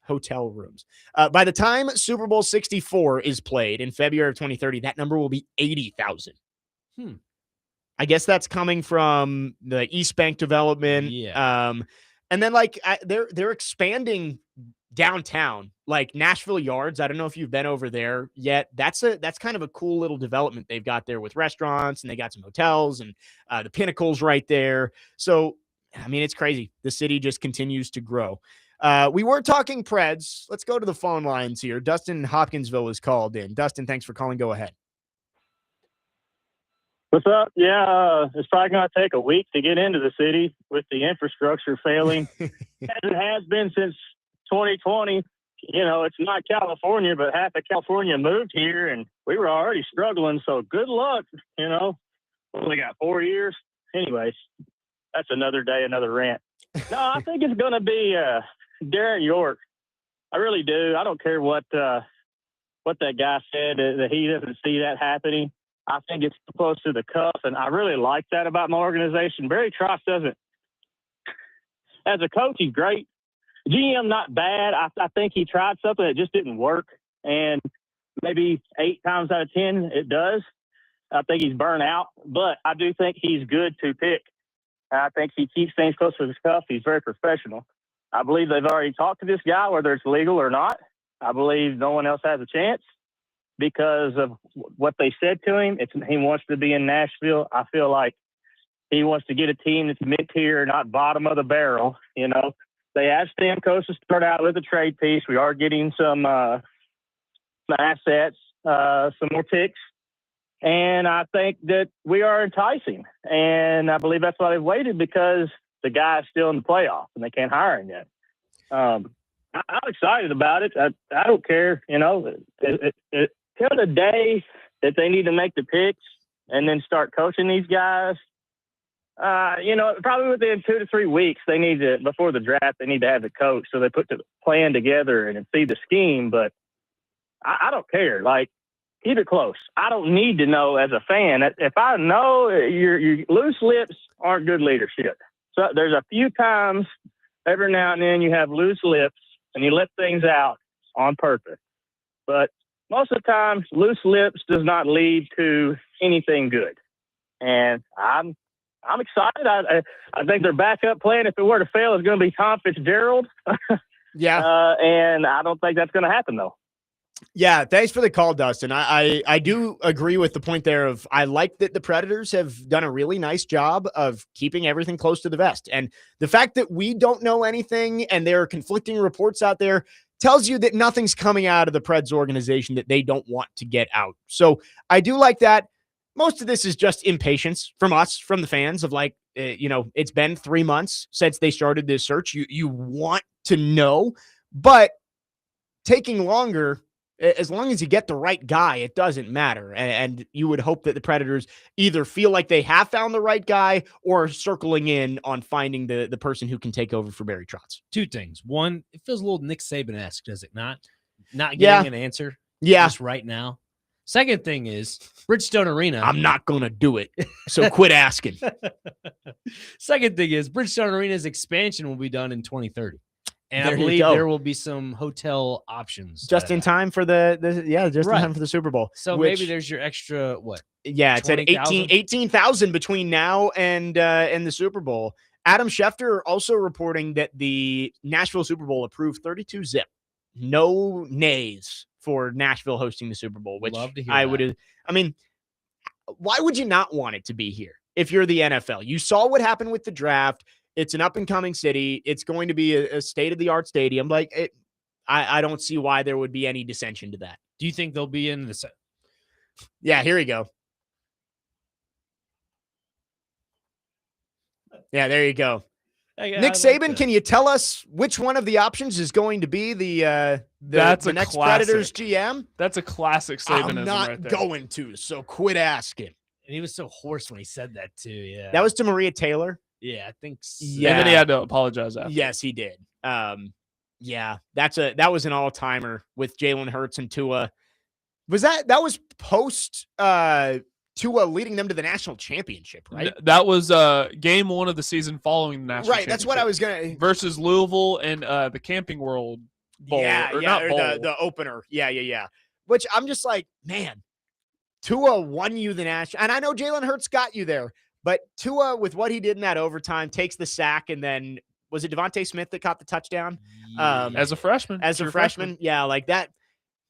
Hotel rooms. By the time Super Bowl 64 is played in February of 2030, that number will be 80,000. I guess that's coming from the East Bank development. Yeah. And then like they're expanding downtown, like Nashville Yards. I don't know if you've been over there yet. That's kind of a cool little development they've got there with restaurants, and they got some hotels, and the Pinnacle's right there. So, I mean, it's crazy. The city just continues to grow. We were talking Preds. Let's go to the phone lines here. Dustin in Hopkinsville is called in. Dustin, thanks for calling. Go ahead. What's up? Yeah, it's probably going to take a week to get into the city with the infrastructure failing, as it has been since 2020. You know, it's not California, but half of California moved here, and we were already struggling. So good luck. You know, we got 4 years. Anyways, that's another day, another rant. No, I think it's going to be Darren York. I really do. I don't care what that guy said, that he doesn't see that happening. I think it's close to the cuff, and I really like that about my organization. Barry Trotz doesn't. As a coach, he's great. GM, not bad. I think he tried something that just didn't work, and maybe 8 times out of 10 it does. I think he's burnt out, but I do think he's good to pick. I think he keeps things close to his cuff. He's very professional. I believe they've already talked to this guy, whether it's legal or not. I believe no one else has a chance because of what they said to him. He wants to be in Nashville. I feel like he wants to get a team that's mid-tier, not bottom of the barrel. You know, they asked Stamkos to start out with a trade piece. We are getting some assets, some more picks. And I think that we are enticing. And I believe that's why they've waited, because the guy is still in the playoffs and they can't hire him yet. I'm excited about it. I don't care, you know, till the day that they need to make the picks and then start coaching these guys. You know, probably within 2 to 3 weeks, they need to, before the draft, they need to have the coach. So they put the plan together and see the scheme. But I don't care. Like, keep it close. I don't need to know as a fan. If I know, your loose lips aren't good leadership. So there's a few times every now and then you have loose lips and you let things out on purpose. But most of the time, loose lips does not lead to anything good. And I'm excited. I think their backup plan, if it were to fail, is going to be Tom Fitzgerald. Yeah. And I don't think that's going to happen, though. Yeah, thanks for the call, Dustin. I do agree with the point there of, I like that the Predators have done a really nice job of keeping everything close to the vest. And the fact that we don't know anything and there are conflicting reports out there tells you that nothing's coming out of the Preds organization that they don't want to get out. So I do like that. Most of this is just impatience from us, from the fans, of like, it's been 3 months since they started this search. You want to know, but taking longer, as long as you get the right guy, it doesn't matter. And you would hope that the Predators either feel like they have found the right guy or circling in on finding the person who can take over for Barry Trotz. Two things. One, it feels a little Nick Saban-esque, does it not? Not getting an answer just right now. Second thing is Bridgestone Arena. I'm not going to do it, so quit asking. Second thing is Bridgestone Arena's expansion will be done in 2030. And There I you believe go. there will be some hotel options. Just in time for in time for the Super Bowl. So maybe there's your extra, what? Yeah, it's at 18,000 between now and the Super Bowl. Adam Schefter also reporting that the Nashville Super Bowl approved 32 zip. No nays for Nashville hosting the Super Bowl, which Love to hear I mean, why would you not want it to be here if you're the NFL? You saw what happened with the draft. It's an up-and-coming city. It's going to be a state-of-the-art stadium. I don't see why there would be any dissension to that. Do you think they'll be in the set? Yeah, here we go. Yeah, there you go. Nick Saban, can you tell us which one of the options is going to be the next Predators GM? That's a classic Sabanism. I'm not right there. going to, so quit asking. And he was so hoarse when he said that too. Yeah, That was to Maria Taylor. Yeah, I think so. Yeah. And then he had to apologize after. Yes, he did. Yeah, that was an all-timer with Jalen Hurts and Tua. That was post Tua leading them to the national championship, right? That was game 1 of the season following the national championship. Right, that's what I was gonna versus Louisville and the Camping World Bowl. The opener. Yeah. Which I'm just like, man, Tua won you the national, and I know Jalen Hurts got you there, but Tua, with what he did in that overtime, takes the sack, and then was it Devontae Smith that caught the touchdown? As a freshman. Yeah, like that.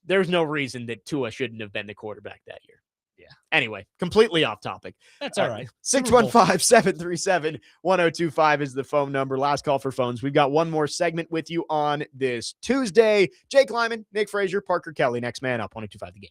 There's no reason that Tua shouldn't have been the quarterback that year. Yeah. Anyway, completely off topic. That's all right. 615-737-1025 is the phone number. Last call for phones. We've got one more segment with you on this Tuesday. Jake Lyman, Nick Frazier, Parker Kelley. Next man up, 1025 The Game.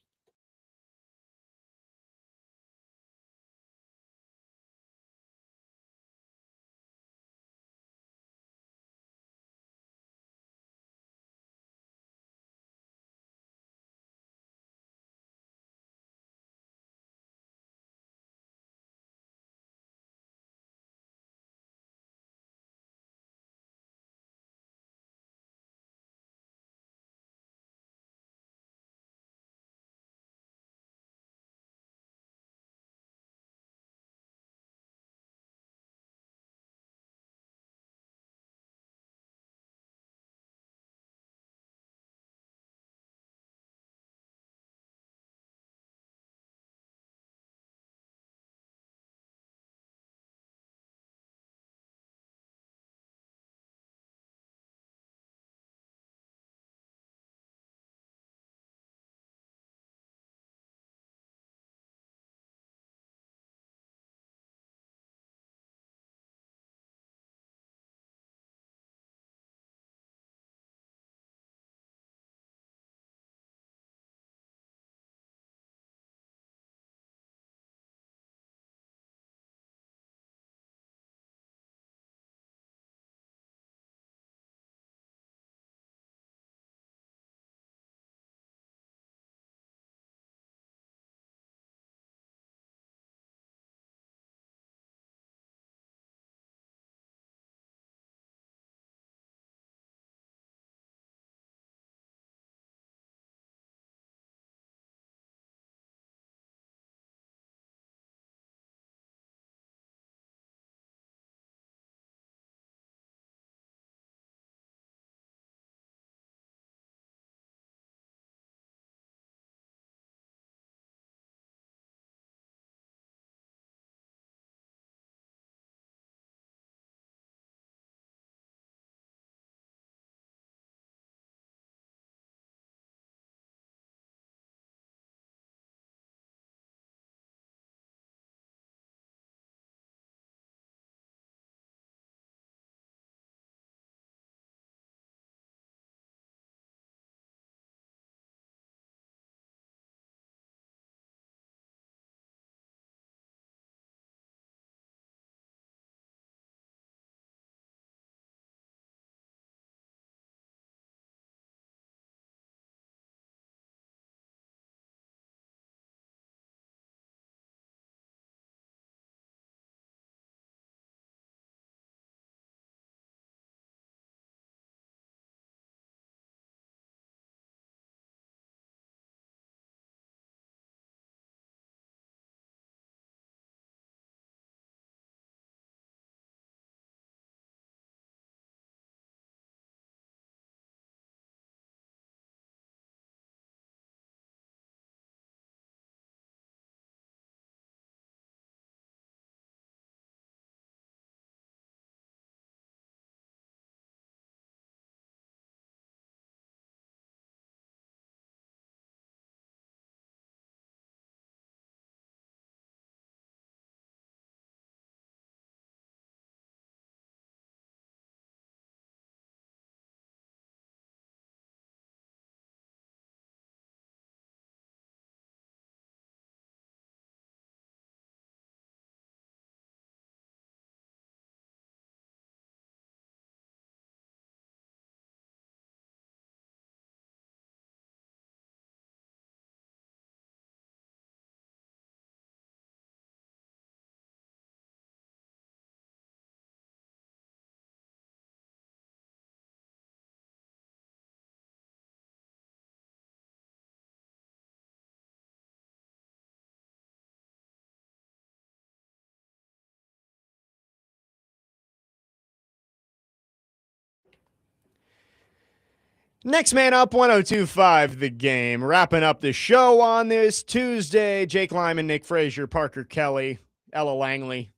Next man up, 102.5 The Game. Wrapping up the show on this Tuesday. Jake Lyman, Nick Frazier, Parker Kelley, Ella Langley.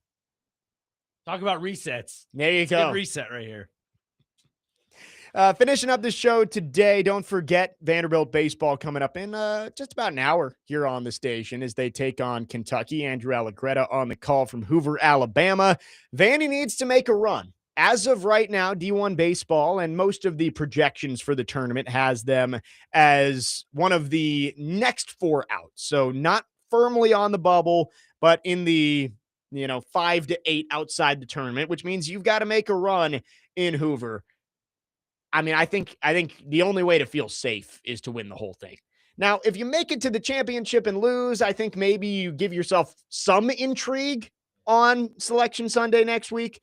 Talk about resets. There you Good go. reset right here. Finishing up the show today, don't forget Vanderbilt baseball coming up in just about an hour here on the station as they take on Kentucky. Andrew Allegretta on the call from Hoover, Alabama. Vandy needs to make a run. As of right now, D1 baseball and most of the projections for the tournament has them as one of the next 4 out. So not firmly on the bubble, but in the 5 to 8 outside the tournament, which means you've got to make a run in Hoover. I mean, I think the only way to feel safe is to win the whole thing. Now, if you make it to the championship and lose, I think maybe you give yourself some intrigue on Selection Sunday next week.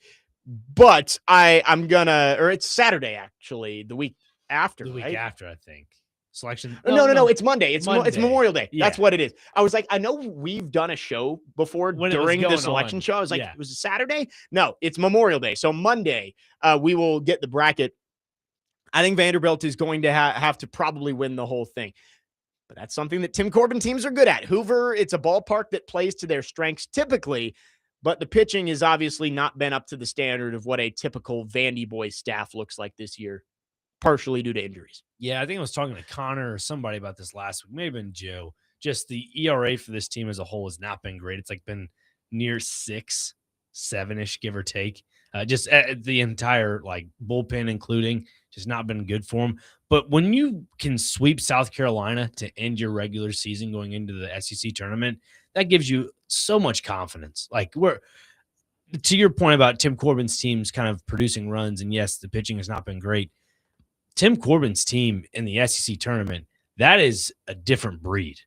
But it's Saturday, actually, the week after, The week right? after, I think. Selection. No, it's Monday. It's Monday. Memorial Day. Yeah. That's what it is. I was like, I know we've done a show before When it was during the going selection on. show. I was like, Yeah. Was it Saturday? No, it's Memorial Day. So Monday, we will get the bracket. I think Vanderbilt is going to have to probably win the whole thing. But that's something that Tim Corbin teams are good at. Hoover, it's a ballpark that plays to their strengths typically, but the pitching has obviously not been up to the standard of what a typical Vandy boys staff looks like this year, partially due to injuries. Yeah, I think I was talking to Connor or somebody about this last week. Maybe been Joe. Just the ERA for this team as a whole has not been great. It's like been near 6, 7-ish, give or take. Just the entire bullpen, including, just not been good for them. But when you can sweep South Carolina to end your regular season going into the SEC tournament, that gives you so much confidence. To your point about Tim Corbin's teams kind of producing runs, and yes, the pitching has not been great. Tim Corbin's team in the SEC tournament, that is a different breed.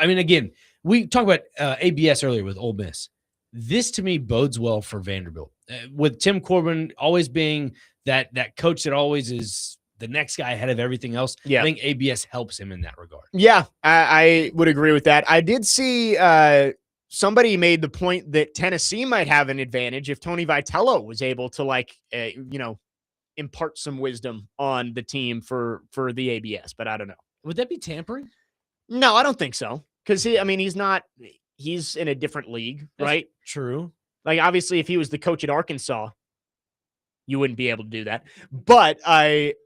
Again, we talked about ABS earlier with Ole Miss. This, to me, bodes well for Vanderbilt. With Tim Corbin always being that coach that always is the next guy ahead of everything else, Yeah. I think ABS helps him in that regard. Yeah, I would agree with that. I did see somebody made the point that Tennessee might have an advantage if Tony Vitello was able to impart some wisdom on the team for the ABS, but I don't know. Would that be tampering? No, I don't think so. Because he's in a different league, right? True. Like, obviously, if he was the coach at Arkansas, you wouldn't be able to do that. But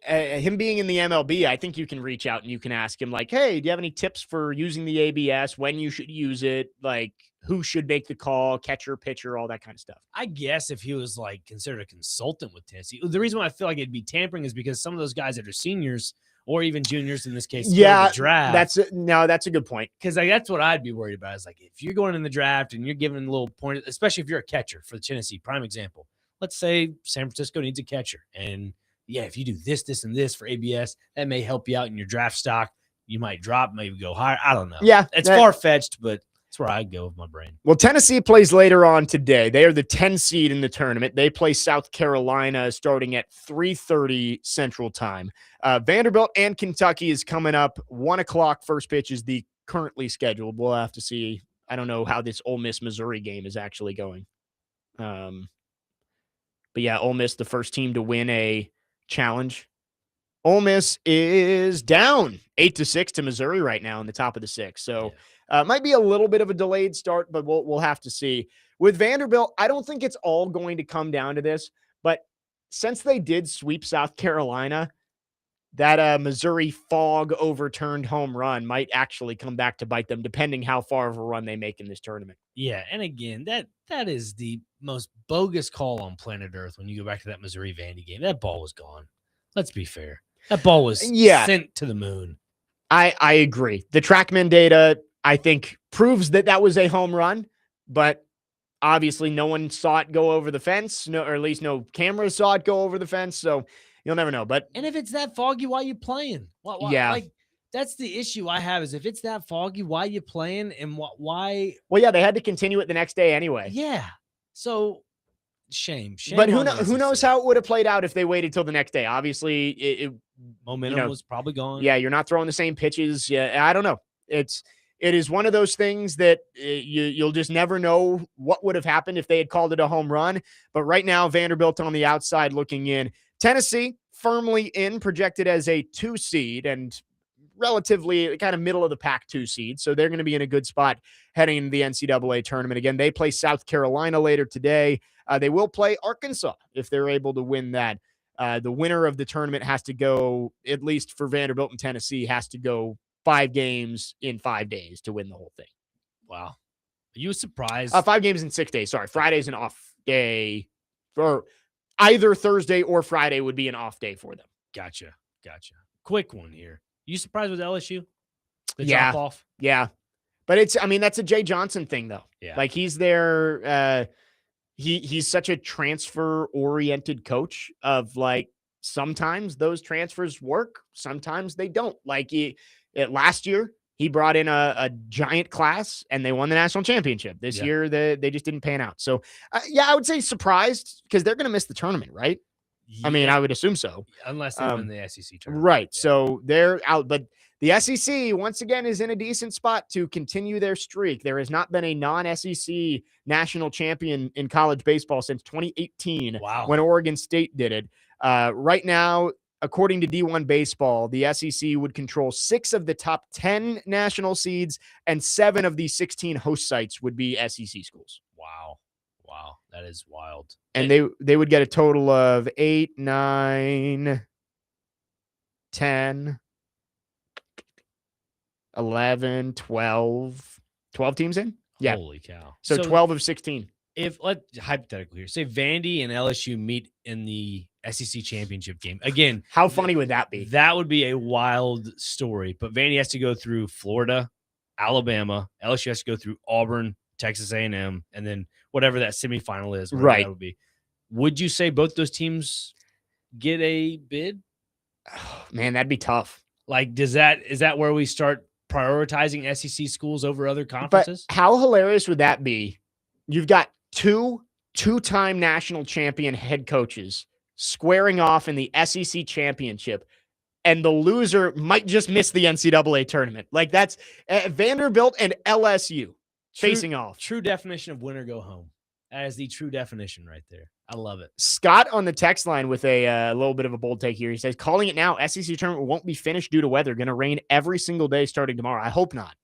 him being in the MLB, I think you can reach out and you can ask him, like, hey, do you have any tips for using the ABS, when you should use it, like who should make the call, catcher, pitcher, all that kind of stuff. I guess if he was considered a consultant with Tennessee, the reason why I feel like it'd be tampering is because some of those guys that are seniors or even juniors in this case, yeah, draft. That's a good point. Because that's what I'd be worried about. Is if you're going in the draft and you're giving a little point, especially if you're a catcher for Tennessee, prime example. Let's say San Francisco needs a catcher, and if you do this, and this for ABS, that may help you out in your draft stock. You might drop, maybe go higher. I don't know. Yeah, it's far-fetched, but that's where I go with my brain. Well, Tennessee plays later on today. They are the 10 seed in the tournament. They play South Carolina starting at 3:30 Central Time. Vanderbilt and Kentucky is coming up. 1 o'clock first pitch is the currently scheduled. We'll have to see. I don't know how this Ole Miss Missouri game is actually going. But yeah, Ole Miss, the first team to win a challenge. Ole Miss is down 8-6 to Missouri right now in the top of the 6. So might be a little bit of a delayed start, but we'll have to see. With Vanderbilt, I don't think it's all going to come down to this, but since they did sweep South Carolina, that Missouri fog overturned home run might actually come back to bite them, depending how far of a run they make in this tournament. Yeah, and again, that is the most bogus call on planet Earth when you go back to that Missouri Vandy game. That ball was gone. Let's be fair. That ball was sent to the moon. I agree. The TrackMan data, I think, proves that was a home run, but obviously no one saw it go over the fence, or at least no cameras saw it go over the fence, so you'll never know. And if it's that foggy, why are you playing? Why, that's the issue I have, is if it's that foggy, why are you playing, and why? Well, yeah, they had to continue it the next day anyway. Yeah. So shame. But who knows how it would have played out if they waited till the next day? Obviously, momentum was probably gone. Yeah, you're not throwing the same pitches. Yeah, I don't know. It is one of those things that you'll just never know what would have happened if they had called it a home run. But right now, Vanderbilt on the outside looking in. Tennessee firmly in, projected as a 2 seed and relatively kind of middle of the pack 2 seed. So they're going to be in a good spot heading into the NCAA tournament. Again, they play South Carolina later today. They will play Arkansas if they're able to win that. The winner of the tournament has to go, at least for Vanderbilt and Tennessee, has to go 5 games in 5 days to win the whole thing. Wow. Are you surprised? 5 games in 6 days. Sorry. Friday's an off day. Or either Thursday or Friday would be an off day for them. Gotcha. Quick one here. You surprised with LSU? The Yeah. drop off? Yeah. But that's a Jay Johnson thing, though. Yeah. Like, he's there. He's such a transfer-oriented coach of, like, sometimes those transfers work, sometimes they don't. Like, last year, he brought in a giant class, and they won the national championship. This year, they just didn't pan out. So, I would say surprised, because they're going to miss the tournament, right? Yeah. I mean, I would assume so. Unless they win the SEC tournament. Right. Yeah. So they're out. But the SEC, once again, is in a decent spot to continue their streak. There has not been a non-SEC national champion in college baseball since 2018 Wow. when Oregon State did it. Right now, according to D1 Baseball, the SEC would control 6 of the top 10 national seeds, and 7 of the 16 host sites would be SEC schools. Wow. That is wild. And they would get a total of 8, 9, 10, 11, 12 teams in? Yeah. Holy cow. So 12 of 16. If hypothetically here, say Vandy and LSU meet in the SEC championship game. Again, How funny would that be? that would be a wild story. But Vandy has to go through Florida, Alabama. LSU has to go through Auburn, Texas A&M, and then whatever that semifinal is. Right. That would be. Would you say both those teams get a bid? Oh, man, that'd be tough. Like, is that where we start prioritizing SEC schools over other But conferences? how hilarious would that be? You've got 2-time national champion head coaches squaring off in the SEC championship, and the loser might just miss the NCAA tournament. Like, that's Vanderbilt and LSU facing off. True definition of win or go home. That is the true definition right there. I love it. Scott on the text line with a little bit of a bold take here. He says, calling it now, SEC tournament won't be finished due to weather. Going to rain every single day starting tomorrow. I hope not.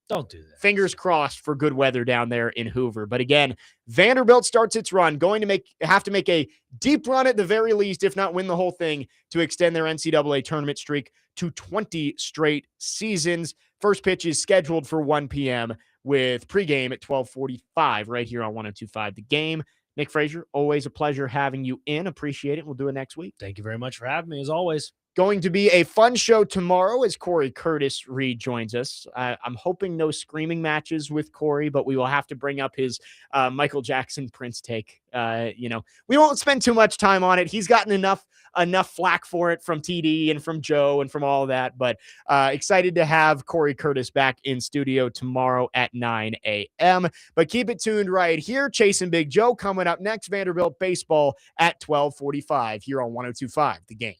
Don't do that. Fingers crossed for good weather down there in Hoover. But again, Vanderbilt starts its run, going to have to make a deep run at the very least, if not win the whole thing, to extend their NCAA tournament streak to 20 straight seasons. First pitch is scheduled for 1 p.m. with pregame at 12:45 right here on 102.5 The Game. Nick Frazier, always a pleasure having you in. Appreciate it. We'll do it next week. Thank you very much for having me, as always. Going to be a fun show tomorrow as Corey Curtis rejoins us. I'm hoping no screaming matches with Corey, but we will have to bring up his Michael Jackson Prince take. We won't spend too much time on it. He's gotten enough flack for it from TD and from Joe and from all of that, but excited to have Corey Curtis back in studio tomorrow at 9 a.m. But keep it tuned right here. Chasing Big Joe coming up next. Vanderbilt baseball at 12:45 here on 102.5 The Game.